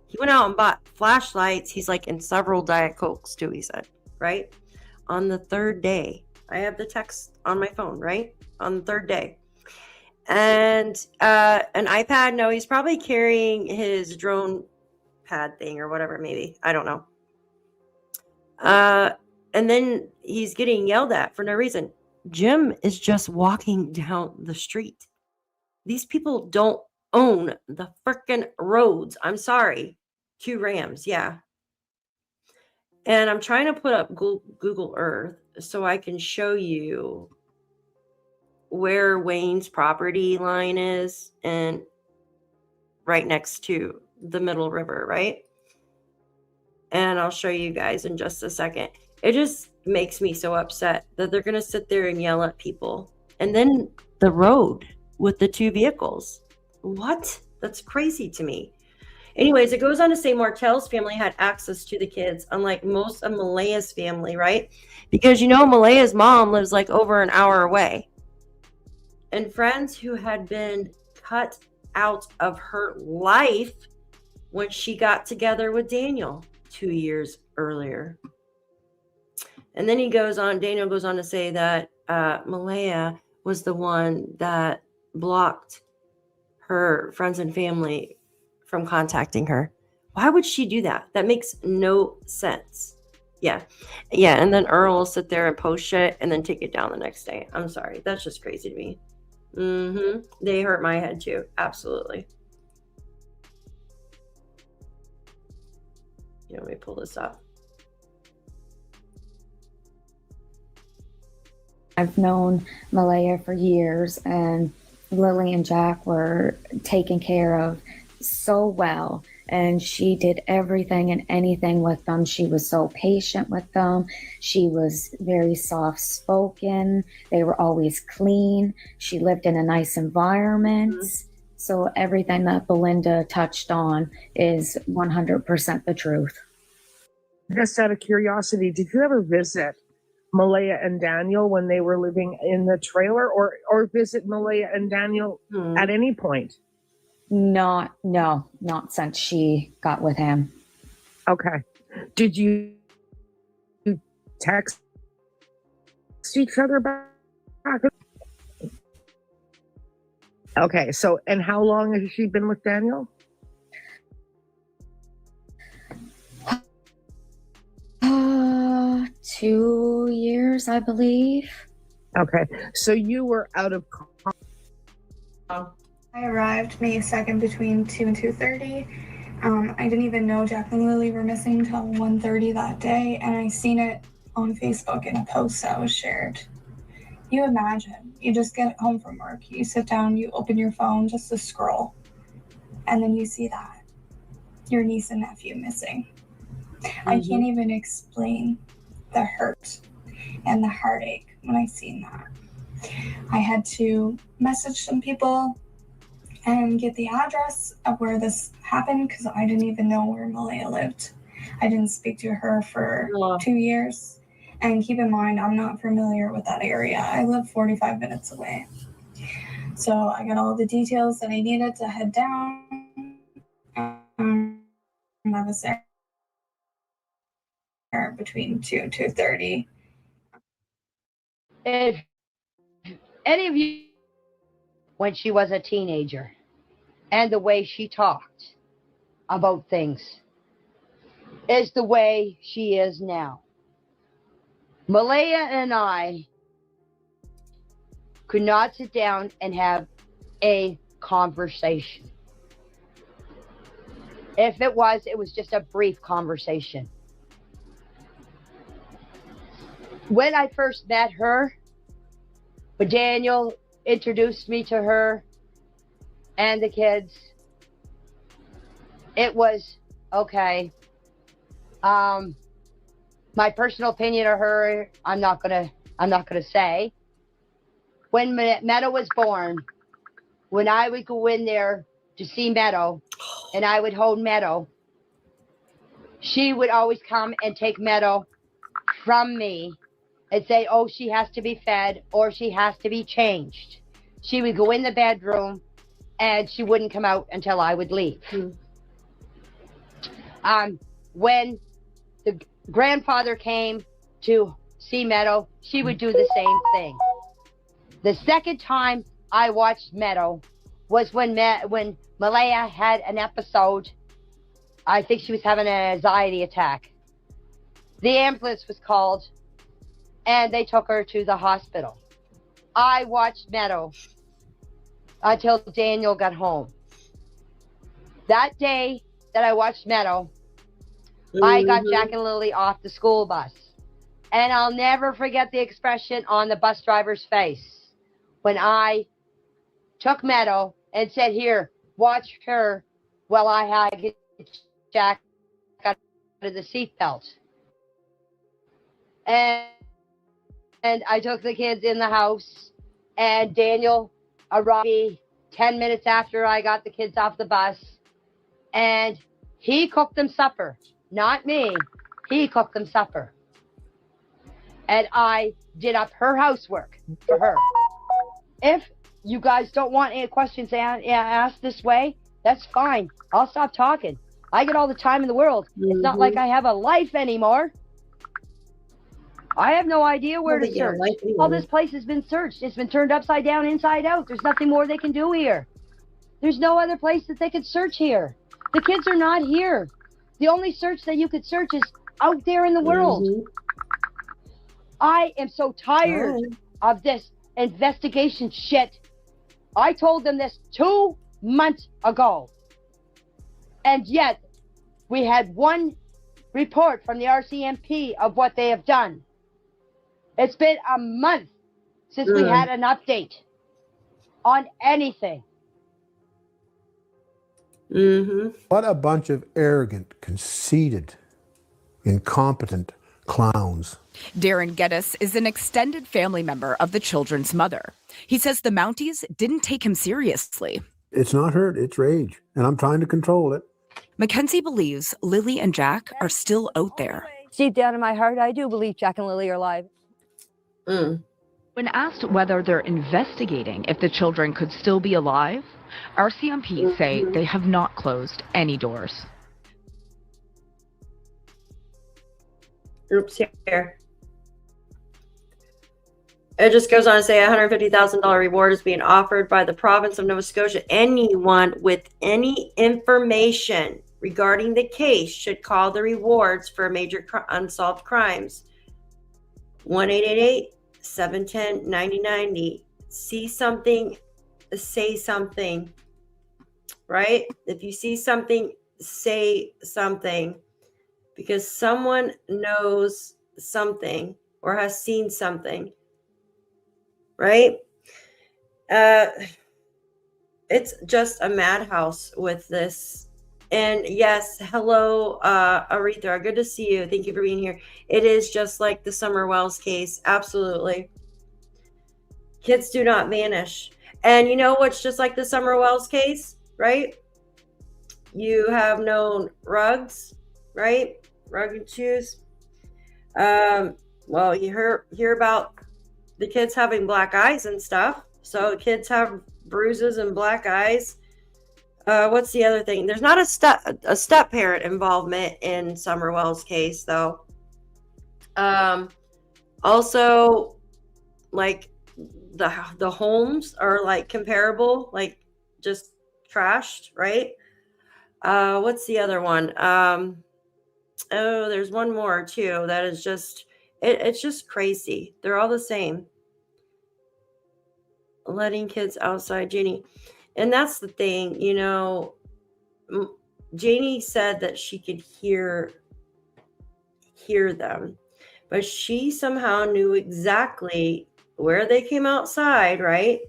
He went out and bought flashlights. He's like in several Diet Cokes too, he said, right? On the 3rd day. I have the text on my phone, right? On the 3rd day. And an iPad, no, he's probably carrying his drone pad thing or whatever, maybe. I don't know. And then he's getting yelled at for no reason. Jim is just walking down the street. These people don't own the frickin' roads. I'm sorry. 2 rams, yeah. And I'm trying to put up Google Earth so I can show you where Wayne's property line is and right next to the Middle River, right? And I'll show you guys in just a second. It just makes me so upset that they're going to sit there and yell at people. And then the road with the 2 vehicles. What? That's crazy to me. Anyways, it goes on to say Martell's family had access to the kids, unlike most of Malaya's family, right? Because, you know, Malaya's mom lives like over an hour away. And friends who had been cut out of her life when she got together with Daniel 2 years earlier. And then Daniel goes on to say that Malaya was the one that blocked her friends and family from contacting her. Why would she do that? That makes no sense. Yeah. And then Earl will sit there and post shit and then take it down the next day. I'm sorry. That's just crazy to me. They hurt my head too. Absolutely. Let me pull this up.
I've known Malaya for years, and Lilly and Jack were taken care of so well, and she did everything and anything with them. She was so patient with them. She was very soft-spoken. They were always clean. She lived in a nice environment. So everything that Belinda touched on is 100% the truth.
Just out of curiosity, did you ever visit Malaya and Daniel when they were living in the trailer, or visit Malaya and Daniel at any point?
No, not since she got with him.
Okay. Did you text each other back? Okay, so, and how long has she been with Daniel?
Uh, 2 years, I believe.
Okay, so you were out of.
I arrived May 2nd between 2 and 2:30. I didn't even know Jack and Lilly were missing until 1:30 that day, and I seen it on Facebook in a post that was shared. You imagine, you just get home from work, you sit down, you open your phone just to scroll, and then you see that your niece and nephew missing. I can't even explain the hurt and the heartache when I seen that. I had to message some people and get the address of where this happened because I didn't even know where Malaya lived. I didn't speak to her for 2 years. And keep in mind, I'm not familiar with that area. I live 45 minutes away. So I got all the details that I needed to head down. And I was there between 2 and 2:30.
If any of you, when she was a teenager, and the way she talked about things is the way she is now. Malaya and I could not sit down and have a conversation. If it was just a brief conversation. When I first met her, when Daniel introduced me to her and the kids, it was okay. My personal opinion of her, I'm not gonna say. When Meadow was born, when I would go in there to see Meadow, and I would hold Meadow, she would always come and take Meadow from me and say, oh, she has to be fed or she has to be changed. She would go in the bedroom and she wouldn't come out until I would leave. When the grandfather came to see Meadow, she would do the same thing. The second time I watched Meadow was when Malaya had an episode. I think she was having an anxiety attack. The ambulance was called and they took her to the hospital. I watched Meadow until Daniel got home. That day that I watched Meadow, I got Jack and Lilly off the school bus. And I'll never forget the expression on the bus driver's face when I took Meadow and said, here, watch her while I had Jack out of the seatbelt. And I took the kids in the house, and Daniel arrived 10 minutes after I got the kids off the bus, and he cooked them supper. Not me. He cooked them supper. And I did up her housework for her. If you guys don't want any questions asked this way, that's fine. I'll stop talking. I get all the time in the world. It's not like I have a life anymore. I have no idea where to search. All this place has been searched. It's been turned upside down, inside out. There's nothing more they can do here. There's no other place that they could search here. The kids are not here. The only search that you could search is out there in the world. I am so tired of this investigation shit. I told them this 2 months ago. And yet, we had one report from the RCMP of what they have done. It's been a month since we had an update on anything.
What a bunch of arrogant, conceited, incompetent clowns.
Darren Geddes is an extended family member of the children's mother. He says the Mounties didn't take him seriously.
It's not hurt, it's rage, and I'm trying to control it.
Mackenzie believes Lilly and Jack are still out there.
Deep down in my heart, I do believe Jack and Lilly are alive.
When asked whether they're investigating if the children could still be alive, RCMP say they have not closed any doors.
Oops, here. It just goes on to say a $150,000 reward is being offered by the province of Nova Scotia. Anyone with any information regarding the case should call the rewards for major unsolved crimes. 1-888-710-9090. See something, say something, right? If you see something, say something, because someone knows something or has seen something, right? It's just a madhouse with this. And yes, hello, Aretha, good to see you. Thank you for being here. It is just like the Summer Wells case. Absolutely. Kids do not vanish. And you know what's just like the Summer Wells case, right? You have known Ruggs, right? Rug and shoes. Well, you hear about the kids having black eyes and stuff. So kids have bruises and black eyes. What's the other thing? There's not a step parent involvement in Summer Wells' case, though. Also, like the homes are like comparable, like just trashed, right? What's the other one? Oh, there's one more too. That is just it's just crazy. They're all the same. Letting kids outside, Jeannie. And that's the thing, you know, Janie said that she could hear them, but she somehow knew exactly where they came outside, right?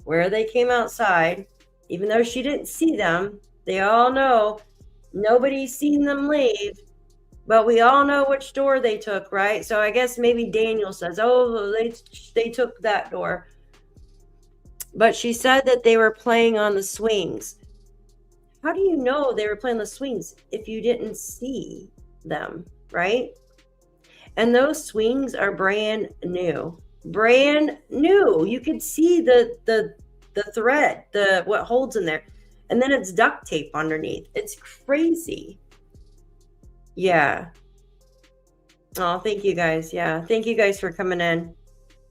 Where they came outside, even though she didn't see them. They all know nobody's seen them leave, but we all know which door they took, right? So I guess maybe Daniel says, oh, they took that door. But she said that they were playing on the swings. How do you know they were playing the swings if you didn't see them, right? And those swings are brand new. Brand new. You could see the thread, what holds in there. And then it's duct tape underneath. It's crazy. Yeah. Oh, thank you guys. Yeah. Thank you guys for coming in.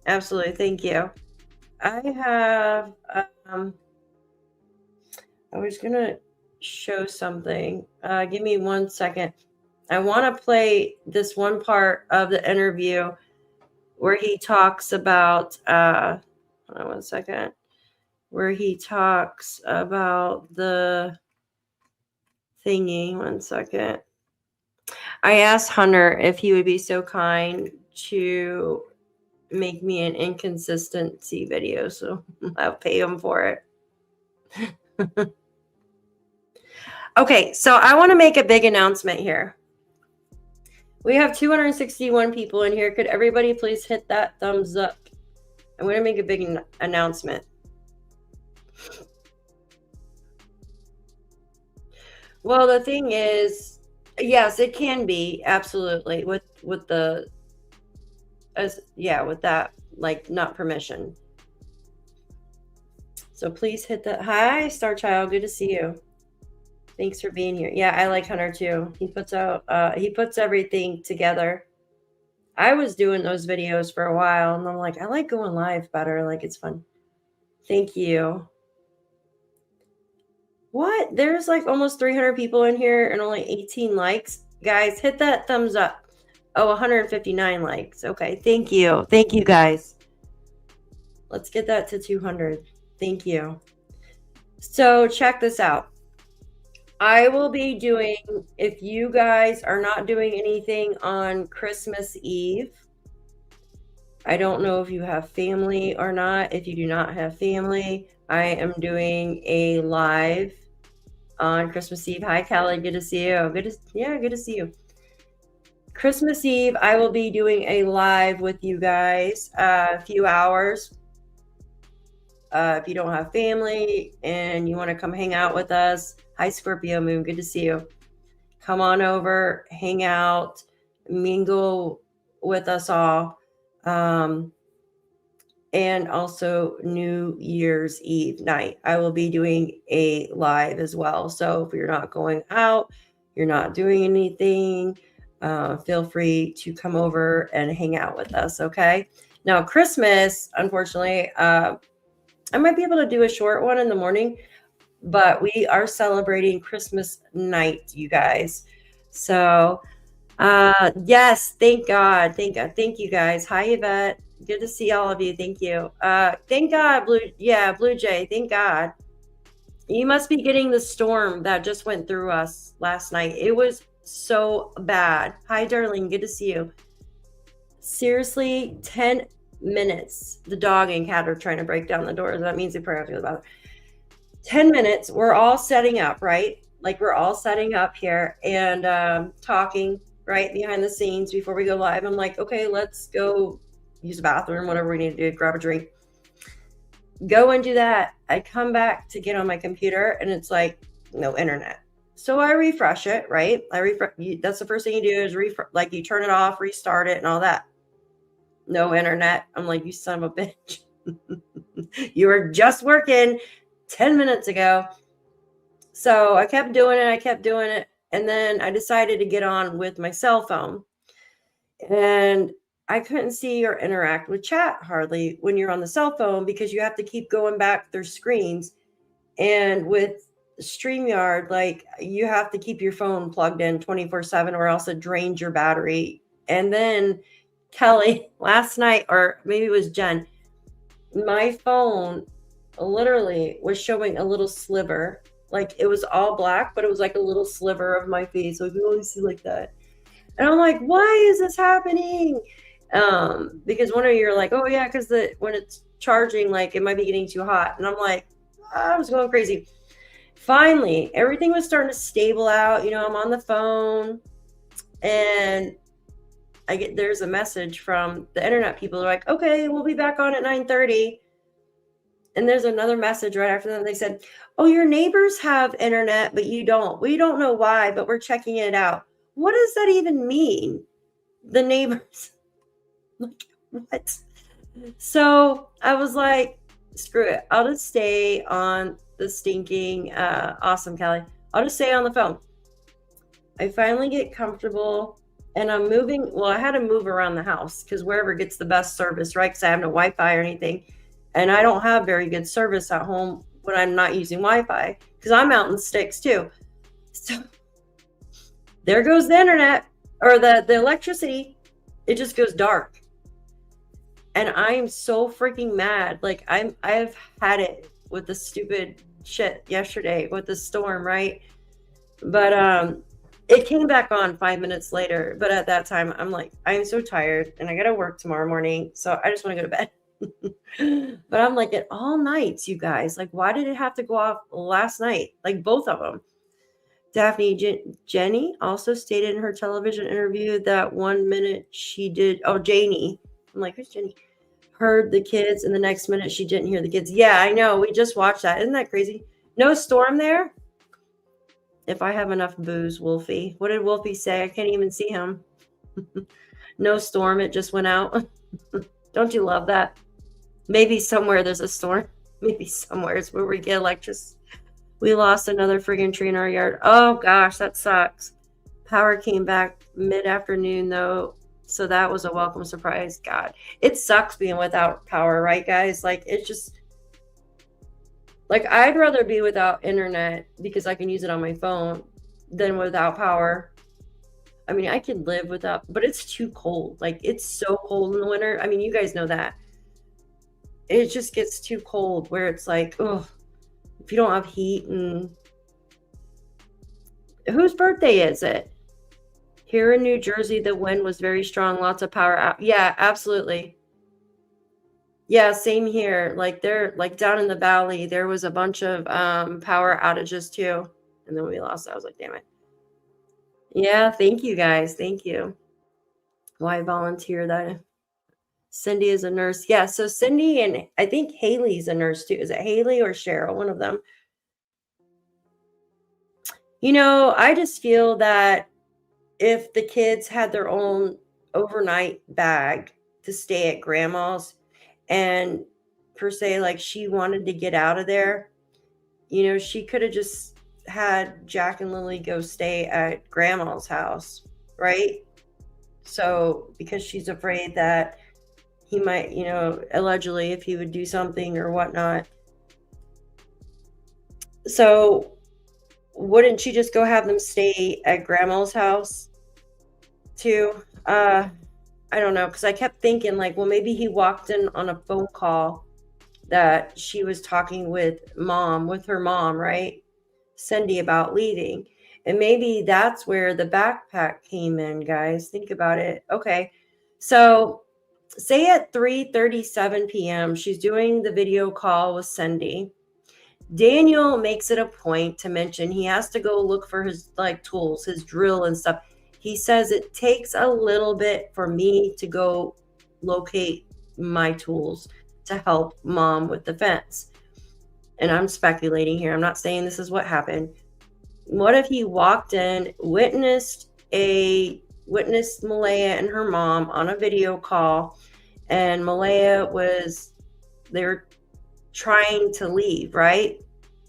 Absolutely. Thank you. I have, I was going to show something. Give me 1 second. I want to play this one part of the interview where he talks about, hold on 1 second, where he talks about the thingy. 1 second. I asked Hunter if he would be so kind to make me an inconsistency video, so I'll pay him for it. Okay, so I want to make a big announcement here. We have 261 people in here. Could everybody please hit that thumbs up? I'm going to make a big announcement. Well, the thing is, yes, it can be absolutely with the with that, like, not permission. So please hit that. Hi, Star Child. Good to see you. Thanks for being here. Yeah, I like Hunter too. He puts everything together. I was doing those videos for a while, and I'm like, I like going live better. Like, it's fun. Thank you. What? There's like almost 300 people in here and only 18 likes. Guys, hit that thumbs up. Oh, 159 likes. Okay, thank you. Thank you, guys. Let's get that to 200. Thank you. So check this out. I will be doing, if you guys are not doing anything on Christmas Eve, I don't know if you have family or not. If you do not have family, I am doing a live on Christmas Eve. Hi, Kelly. Good to see you. Good to see you. Christmas Eve, I will be doing a live with you guys, a few hours. If you don't have family and you want to come hang out with us, hi, Scorpio Moon. Good to see you. Come on over, hang out, mingle with us all. And also New Year's Eve night. I will be doing a live as well. So if you're not going out, you're not doing anything, feel free to come over and hang out with us. Okay. Now, Christmas, unfortunately, I might be able to do a short one in the morning, but we are celebrating Christmas night, you guys. So, yes, thank God. Thank God. Thank you guys. Hi, Yvette. Good to see all of you. Thank you. Thank God, Blue Jay. Thank God. You must be getting the storm that just went through us last night. It was so bad. Hi, darling. Good to see you. Seriously, 10 minutes. The dog and cat are trying to break down the doors. That means they probably have to go to the bathroom. 10 minutes. We're all setting up, right? Like we're all setting up here and talking right behind the scenes before we go live. I'm like, okay, let's go use the bathroom, whatever we need to do, grab a drink. Go and do that. I come back to get on my computer and it's like, no internet. So I refresh it, right? That's the first thing you do is like you turn it off, restart it and all that. No internet. I'm like, you son of a bitch. You were just working 10 minutes ago. So I kept doing it. And then I decided to get on with my cell phone. And I couldn't see or interact with chat hardly when you're on the cell phone because you have to keep going back through screens. And with StreamYard, like you have to keep your phone plugged in 24/7 or else it drains your battery. And then Kelly, last night, or maybe it was Jen, my phone literally was showing a little sliver. Like it was all black, but it was like a little sliver of my face. So you can only see like that. And I'm like, why is this happening? Because one of you are like, oh yeah, because when it's charging, like it might be getting too hot. And I'm like, I was going crazy. Finally, everything was starting to stable out. You know, I'm on the phone and there's a message from the internet people. They're like, okay, we'll be back on at 9:30. And there's another message right after that. They said, oh, your neighbors have internet, but you don't. We don't know why, but we're checking it out. What does that even mean? The neighbors. Like, what? So I was like, screw it. I'll just stay on the stinking, awesome, Kelly. I'll just stay on the phone. I finally get comfortable and I'm moving. Well, I had to move around the house because wherever gets the best service, right? Because I have no Wi-Fi or anything. And I don't have very good service at home when I'm not using Wi-Fi because I'm out in the sticks too. So there goes the internet or the electricity. It just goes dark. And I'm so freaking mad. Like I've had it with the stupid shit yesterday with the storm, right? But it came back on 5 minutes later. But at that time, I'm like, I'm so tired and I got to work tomorrow morning. So I just want to go to bed. But I'm like, at all nights, you guys, like, why did it have to go off last night? Like both of them. Daphne Jenny also stated in her television interview that 1 minute she did. Oh, Janie. I'm like, who's Jenny? Heard the kids, and the next minute she didn't hear the kids. Yeah, I know. We just watched that. Isn't that crazy? No storm there? If I have enough booze, Wolfie. What did Wolfie say? I can't even see him. No storm. It just went out. Don't you love that? Maybe somewhere there's a storm. Maybe somewhere it's where we get electricity. We lost another friggin' tree in our yard. Oh, gosh, that sucks. Power came back mid-afternoon, though. So that was a welcome surprise. God, it sucks being without power, right, guys? Like, it's just, like, I'd rather be without internet because I can use it on my phone than without power. I mean, I can live without, but it's too cold. Like, it's so cold in the winter. I mean, you guys know that. It just gets too cold where it's like, oh, if you don't have heat. And whose birthday is it? Here in New Jersey, the wind was very strong, lots of power out. Yeah, absolutely. Yeah, same here. Like there, like down in the valley, there was a bunch of power outages too. And then we lost. I was like, damn it. Yeah, thank you guys. Thank you. Why volunteer that? Cindy is a nurse. Yeah, so Cindy and I think Haley's a nurse too. Is it Haley or Cheryl? One of them. You know, I just feel that if the kids had their own overnight bag to stay at grandma's, and per se, like she wanted to get out of there, you know, she could have just had Jack and Lilly go stay at grandma's house, right? So because she's afraid that he might, you know, allegedly if he would do something or whatnot. So wouldn't she just go have them stay at grandma's house too? I don't know, because I kept thinking like, well, maybe he walked in on a phone call that she was talking with her mom, right? Cindy, about leaving. And maybe that's where the backpack came in, guys. Think about it. Okay. So say at 3:37 p.m., she's doing the video call with Cindy. Daniel makes it a point to mention he has to go look for his like tools, his drill and stuff. He says it takes a little bit for me to go locate my tools to help mom with the fence. And I'm speculating here. I'm not saying this is what happened. What if he walked in, witnessed Malaya and her mom on a video call, and Malaya they were trying to leave, right?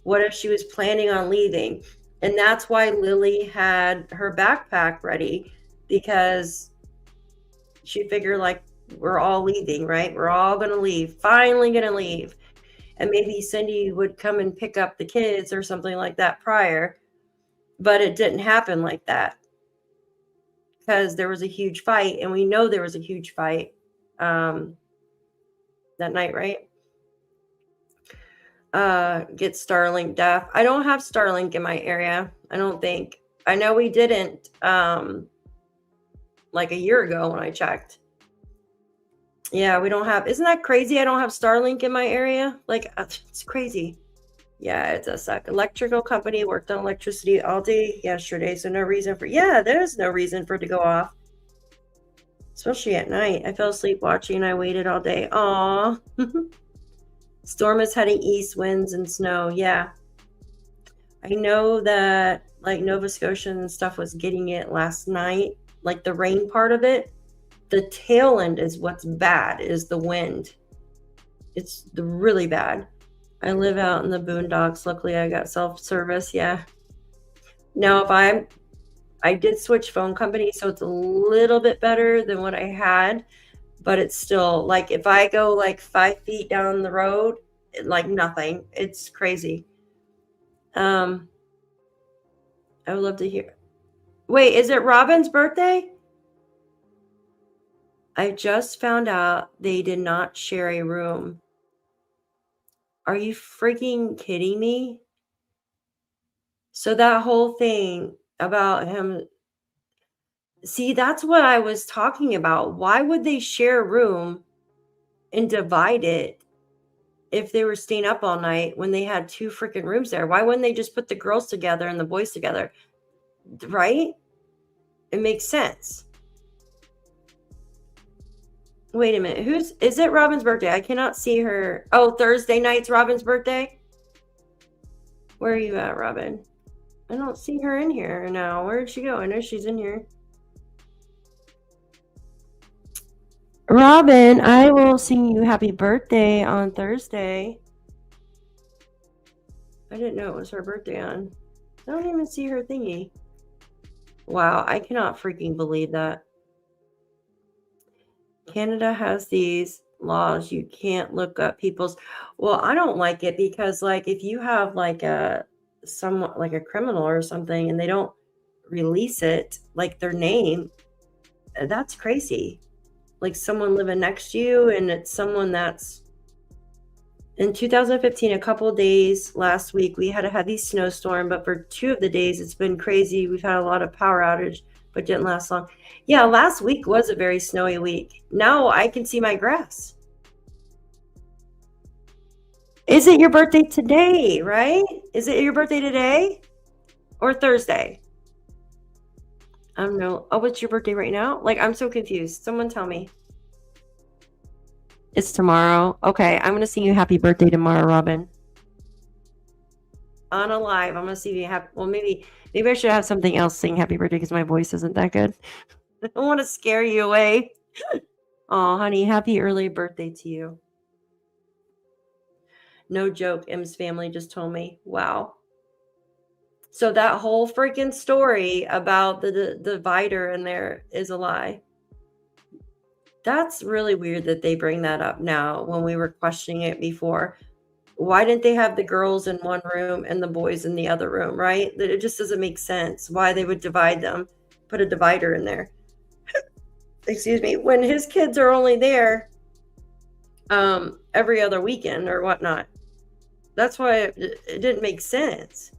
What if she was planning on leaving? And that's why Lilly had her backpack ready, because she figured like, we're all leaving, right? We're all going to leave, finally going to leave. And maybe Cindy would come and pick up the kids or something like that prior. But it didn't happen like that, because there was a huge fight. And we know there was a huge fight that night, right? Get Starlink deaf. I don't have Starlink in my area. I don't think. I know we didn't like a year ago when I checked. Yeah, we don't have. Isn't that crazy? I don't have Starlink in my area. Like, it's crazy. Yeah, it does suck. Electrical company worked on electricity all day yesterday, so no reason for. Yeah, there's no reason for it to go off, especially at night. I fell asleep watching. I waited all day. Aw. Storm is heading east, winds and snow. Yeah, I know that like Nova Scotia and stuff was getting it last night, like the rain part of it. The tail end is what's bad, is the wind. It's really bad. I live out in the boondocks. Luckily, I got self-service. Yeah. Now, I did switch phone company, so it's a little bit better than what I had, but it's still like if I go like 5 feet down the road, like nothing. It's crazy. I would love to hear. Wait, is it Robin's birthday? I just found out they did not share a room. Are you freaking kidding me? So that whole thing about him. See, that's what I was talking about. Why would they share a room and divide it if they were staying up all night when they had 2 freaking rooms there? Why wouldn't they just put the girls together and the boys together? Right? It makes sense. Wait a minute. Is it Robin's birthday? I cannot see her. Oh, Thursday night's Robin's birthday? Where are you at, Robin? I don't see her in here now. Where did she go? I know she's in here. Robin, I will sing you happy birthday on Thursday. I didn't know it was her birthday on. I don't even see her thingy. Wow, I cannot freaking believe that. Canada has these laws. You can't look up people's. Well, I don't like it because, like, if you have like a criminal or something and they don't release it, like their name, that's crazy. Like someone living next to you, and it's someone that's in 2015, a couple of days last week, we had a heavy snowstorm, but for 2 of the days, it's been crazy. We've had a lot of power outage, but didn't last long. Yeah, last week was a very snowy week. Now I can see my grass. Is it your birthday today, right? Is it your birthday today or Thursday? I don't know. Oh, it's your birthday right now? Like, I'm so confused. Someone tell me. It's tomorrow. Okay, I'm going to sing you happy birthday tomorrow, Robin. On a live. I'm going to see you happy. Well, maybe I should have something else sing happy birthday because my voice isn't that good. I don't want to scare you away. Oh, honey, happy early birthday to you. No joke, M's family just told me. Wow. So that whole freaking story about the divider in there is a lie. That's really weird that they bring that up now when we were questioning it before. Why didn't they have the girls in one room and the boys in the other room, right? That it just doesn't make sense why they would divide them, put a divider in there. Excuse me, when his kids are only there every other weekend or whatnot. That's why it didn't make sense.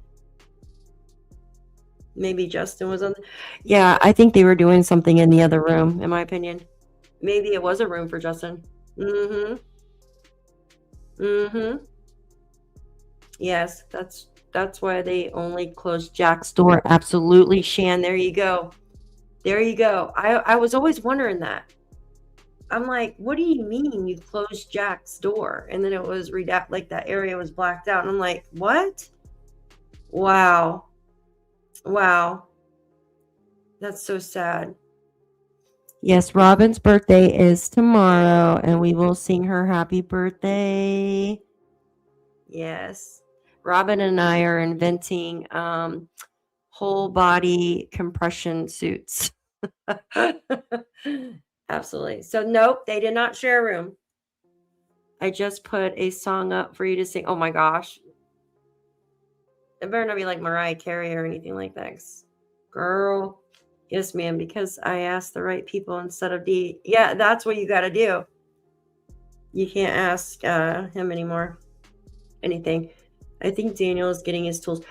Maybe Justin was on. Yeah, I think they were doing something in the other room, in my opinion. Maybe it was a room for Justin. Yes, that's why they only closed Jack's door. Absolutely, Shan. There you go. There you go. I was always wondering that. I'm like, what do you mean you closed Jack's door? And then it was like that area was blacked out. And I'm like, what? Wow. Wow. That's so sad. Yes, Robin's birthday is tomorrow, and we will sing her happy birthday. Yes. Robin and I are inventing whole body compression suits. Absolutely. So nope, they did not share a room. I just put a song up for you to sing. Oh my gosh. It better not be like Mariah Carey or anything like that. Girl. Yes, ma'am, because I asked the right people instead of D. Yeah, that's what you got to do. You can't ask him anymore. Anything. I think Daniel is getting his tools.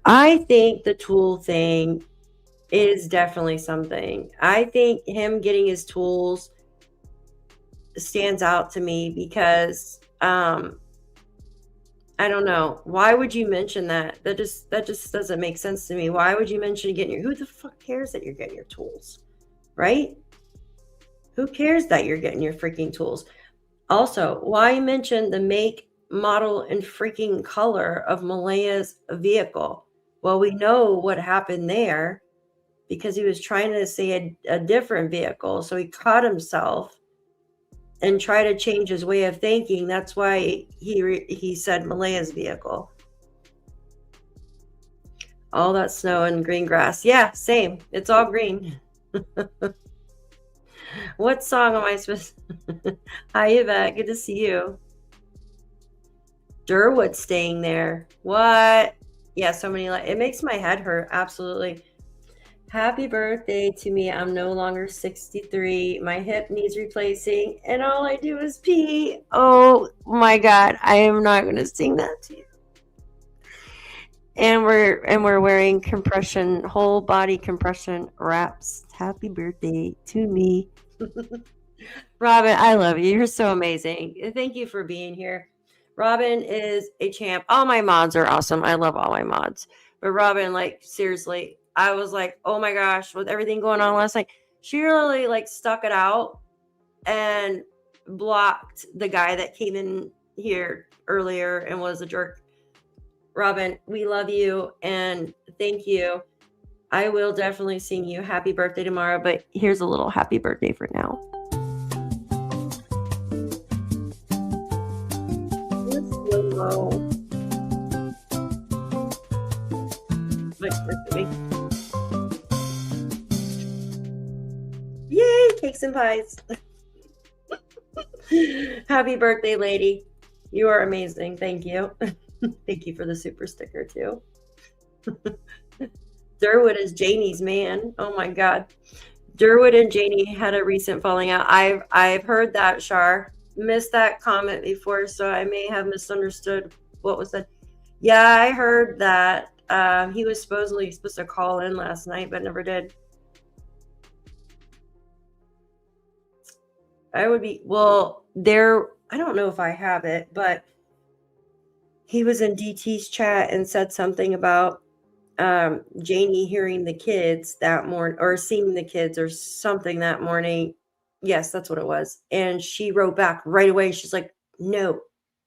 I think the tool thing is definitely something. I think him getting his tools stands out to me because I don't know. Why would you mention that? That just doesn't make sense to me. Why would you mention getting your, who the fuck cares that you're getting your tools? Right? Who cares that you're getting your freaking tools? Also, why mention the make, model, and freaking color of Malaya's vehicle? Well, we know what happened there because he was trying to say a different vehicle. So he caught himself and try to change his way of thinking. That's why he said Malaya's vehicle. All that snow and green grass. Yeah, same. It's all green. What song am I supposed to? Hi, Yvette. Good to see you. Durwood staying there. What? Yeah, so many. It makes my head hurt. Absolutely. Happy birthday to me. I'm no longer 63. My hip needs replacing, and all I do is pee. Oh my God. I am not going to sing that to you. And we're wearing compression, whole body compression wraps. Happy birthday to me. Robin, I love you. You're so amazing. Thank you for being here. Robin is a champ. All my mods are awesome. I love all my mods. But Robin, like, seriously, I was like, oh my gosh, with everything going on last night, she really like stuck it out and blocked the guy that came in here earlier and was a jerk. Robin, we love you and thank you. I will definitely sing you happy birthday tomorrow, but here's a little happy birthday for now. Yay, cakes and pies. Happy birthday, lady. You are amazing. Thank you. Thank you for the super sticker too. Durwood is Janie's man. Oh my God. Durwood and Janie had a recent falling out. I've heard that, Shar. Missed that comment before, so I may have misunderstood what was said. Yeah, I heard that he was supposedly supposed to call in last night, but never did. I would be, well, there, I don't know if I have it, but he was in DT's chat and said something about Janie hearing the kids that morning or seeing the kids or something that morning. Yes, that's what it was. And she wrote back right away. She's like, no,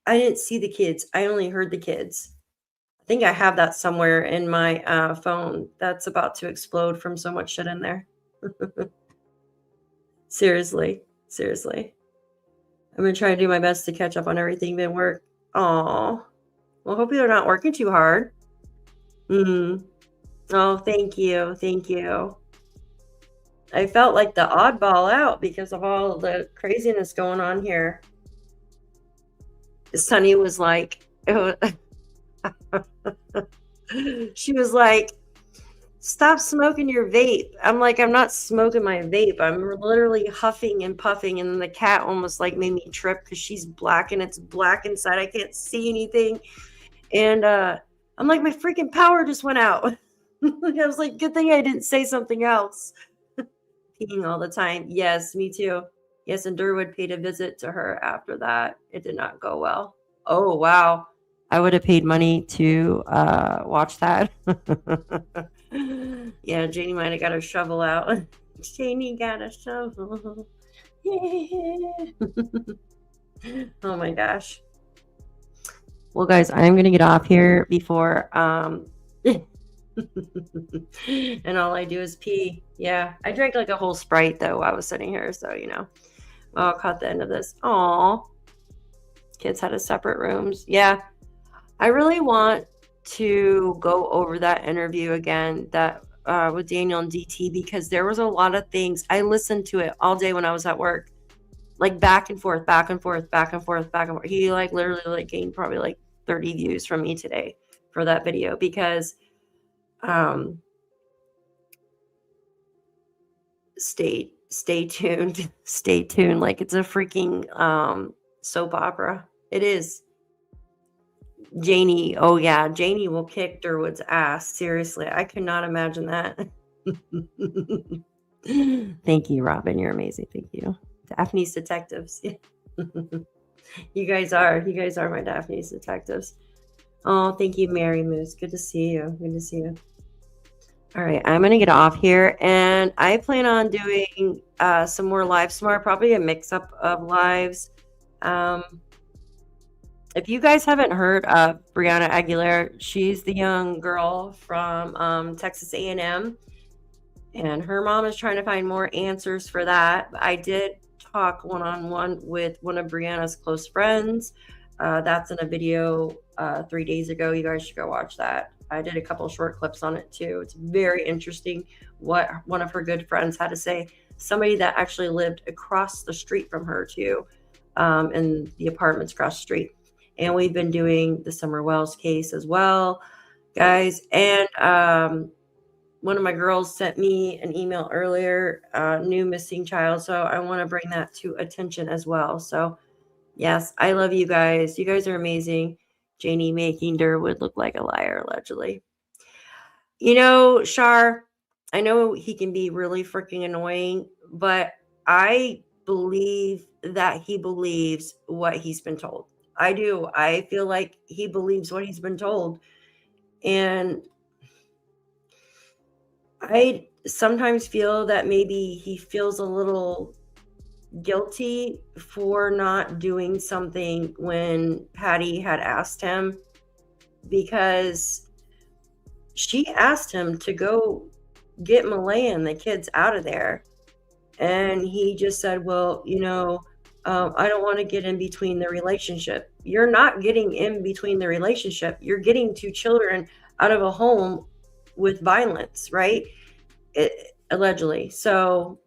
I didn't see the kids. I only heard the kids. I think I have that somewhere in my phone that's about to explode from so much shit in there. Seriously. Seriously. I'm going to try to do my best to catch up on everything that work. Oh, well, hopefully they're not working too hard. Oh, thank you. Thank you. I felt like the oddball out because of all the craziness going on here. Sunny was like, she was like, stop smoking your vape. I'm like, I'm not smoking my vape. I'm literally huffing and puffing. And then the cat almost like made me trip because she's black and it's black inside. I can't see anything. And I'm like, my freaking power just went out. I was like, good thing I didn't say something else. Peeing all the time. Yes, me too. Yes, and Durwood paid a visit to her after that. It did not go well. Oh, wow. I would have paid money to watch that. Yeah, Janie might have got her shovel out. Janie got a shovel. Yeah. Oh my gosh. Well, guys, I'm going to get off here before and all I do is pee. Yeah, I drank like a whole Sprite though while I was sitting here, so you know. I'll cut the end of this. Aw. Kids had a separate rooms. Yeah. I really want to go over that interview again that with Daniel and DT because there was a lot of things. I listened to it all day when I was at work. Like back and forth, back and forth, back and forth, back and forth. He like literally like gained probably like 30 views from me today for that video because stay tuned. Stay tuned. Like it's a freaking soap opera. It is. Janie, oh yeah, Janie will kick Durwood's ass. Seriously, I could not imagine that. Thank you, Robin. You're amazing. Thank you. Daphne's detectives. You guys are my Daphne's detectives. Oh, thank you, Mary Moose. Good to see you. Good to see you. All right, I'm gonna get off here, and I plan on doing some more lives tomorrow. Probably a mix-up of lives. If you guys haven't heard of Brianna Aguilera, she's the young girl from Texas A&M, and her mom is trying to find more answers for that. I did talk one-on-one with one of Brianna's close friends. That's in a video 3 days ago. You guys should go watch that. I did a couple short clips on it too. It's very interesting what one of her good friends had to say. Somebody that actually lived across the street from her too, in the apartments across the street. And we've been doing the Summer Wells case as well, guys. And one of my girls sent me an email earlier, new missing child. So I want to bring that to attention as well. So yes, I love you guys. You guys are amazing. Janie making Durwood look like a liar, allegedly. You know, Shar, I know he can be really freaking annoying, but I believe that he believes what he's been told. I do. I feel like he believes what he's been told. And I sometimes feel that maybe he feels a little guilty for not doing something when Patty had asked him, because she asked him to go get Malaya and the kids out of there. And he just said, well, you know, I don't want to get in between the relationship. You're not getting in between the relationship. You're getting two children out of a home with violence, right? Allegedly. So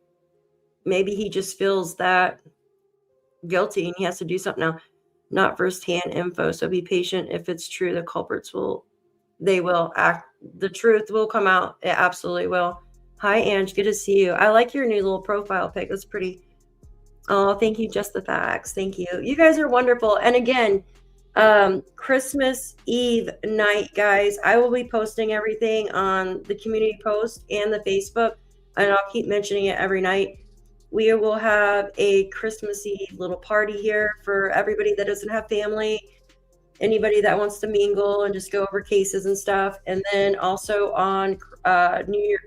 maybe he just feels that guilty and he has to do something now. Not firsthand info. So be patient. If it's true, the culprits will act. The truth will come out. It absolutely will. Hi, Ange. Good to see you. I like your new little profile pic. It's pretty. Oh, thank you. Just the facts. Thank you. You guys are wonderful. And again, Christmas Eve night, guys, I will be posting everything on the community post and the Facebook, and I'll keep mentioning it every night. We will have a Christmas Eve little party here for everybody that doesn't have family, anybody that wants to mingle and just go over cases and stuff. And then also on New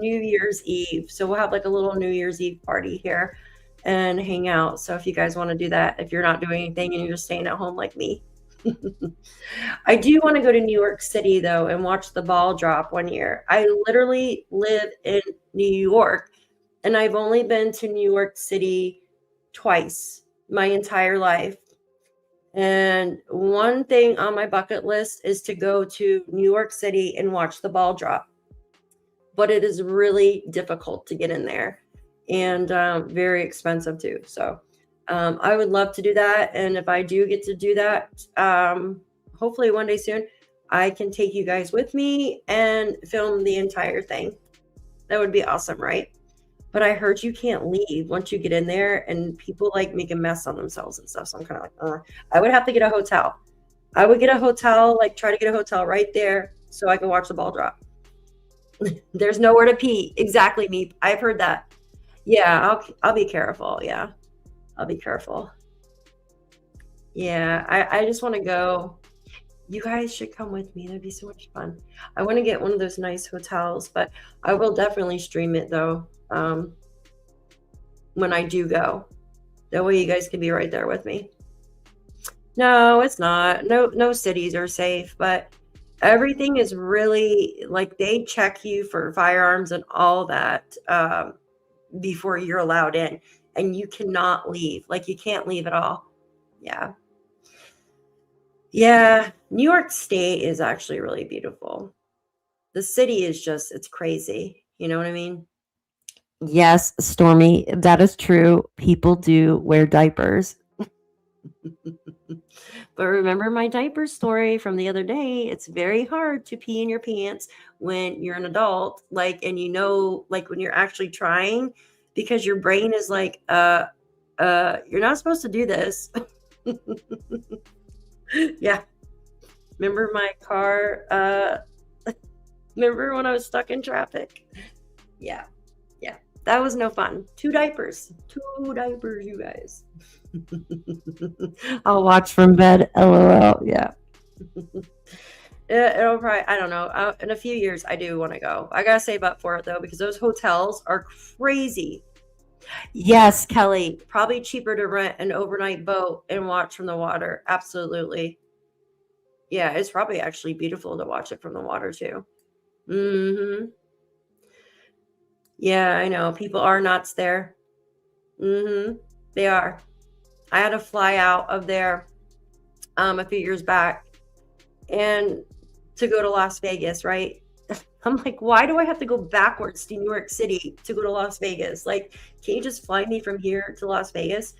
Year's Eve. So we'll have like a little New Year's Eve party here and hang out. So if you guys want to do that, if you're not doing anything and you're just staying at home like me. I do want to go to New York City though and watch the ball drop one year. I literally live in New York, And I've only been to New York City twice my entire life. And one thing on my bucket list is to go to New York City and watch the ball drop. But it is really difficult to get in there and very expensive too. So I would love to do that. And if I do get to do that, hopefully one day soon, I can take you guys with me and film the entire thing. That would be awesome, right? But I heard you can't leave once you get in there, and people like make a mess on themselves and stuff. So I'm kind of like, I would have to get a hotel. I would get a hotel, like try to get a hotel right there so I can watch the ball drop. There's nowhere to pee. Exactly, Meep. I've heard that. Yeah, I'll be careful. Yeah, I'll be careful. Yeah, I just want to go. You guys should come with me. That'd be so much fun. I want to get one of those nice hotels, but I will definitely stream it though. When I do go, that way you guys can be right there with me. No, it's not. No cities are safe, but everything is really like they check you for firearms and all that before you're allowed in, and you cannot leave. Like you can't leave at all. Yeah. Yeah, New York State is actually really beautiful. The city is just, it's crazy. You know what I mean? Yes, Stormy, that is true. People do wear diapers. But remember my diaper story from the other day. It's very hard to pee in your pants when you're an adult, like, and you know, like when you're actually trying, because your brain is like, you're not supposed to do this. Yeah. Remember my car? Remember when I was stuck in traffic? Yeah. Yeah. That was no fun. 2 diapers. 2 diapers, you guys. I'll watch from bed. LOL. Yeah. It'll probably, I don't know. In a few years, I do want to go. I got to save up for it, though, because those hotels are crazy. Yes, Kelly. Probably cheaper to rent an overnight boat and watch from the water. Absolutely. Yeah, it's probably actually beautiful to watch it from the water, too. Mm-hmm. Yeah, I know. People are nuts there. Mm-hmm. They are. I had to fly out of there a few years back and to go to Las Vegas, right? I'm like, why do I have to go backwards to New York City to go to Las Vegas? Like, can you just fly me from here to Las Vegas?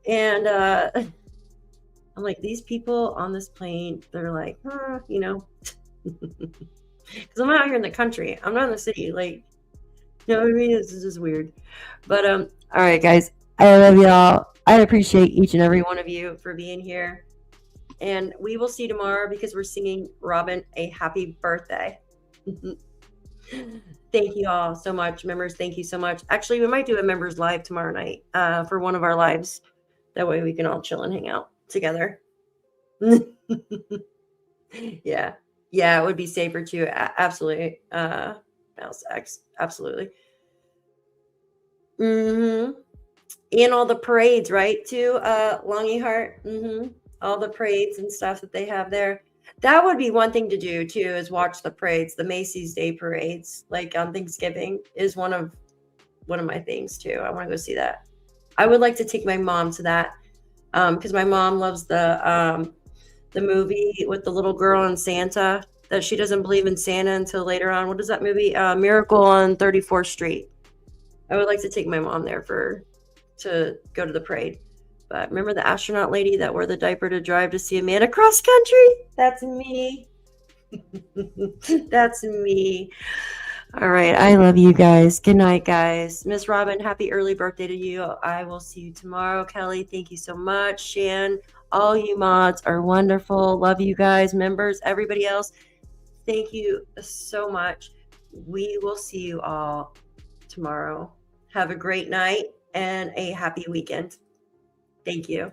And I'm like, these people on this plane, they're like, you know, because I'm out here in the country. I'm not in the city. Like, you know what I mean? It's just weird. But all right, guys, I love y'all. I appreciate each and every one of you for being here. And we will see you tomorrow because we're singing Robin a happy birthday. Thank you all so much. Members, thank you so much. Actually, we might do a members live tomorrow night for one of our lives. That way we can all chill and hang out together. Yeah. Yeah, it would be safer too. Absolutely. Mouse X. Absolutely. Mm-hmm. And all the parades, right? Too. Longy Heart. Mm-hmm. All the parades and stuff that they have there. That would be one thing to do too, is watch the parades. The Macy's Day parades, like on Thanksgiving, is one of my things too. I want to go see that. I would like to take my mom to that because my mom loves the movie with the little girl and Santa, that she doesn't believe in Santa until later on. What is that movie? Miracle on 34th Street. I would like to take my mom there to go to the parade. But remember the astronaut lady that wore the diaper to drive to see a man across country? That's me. That's me. All right. I love you guys. Good night, guys. Miss Robin, happy early birthday to you. I will see you tomorrow. Kelly, thank you so much. Shan, all you mods are wonderful. Love you guys. Members, everybody else, thank you so much. We will see you all tomorrow. Have a great night and a happy weekend. Thank you.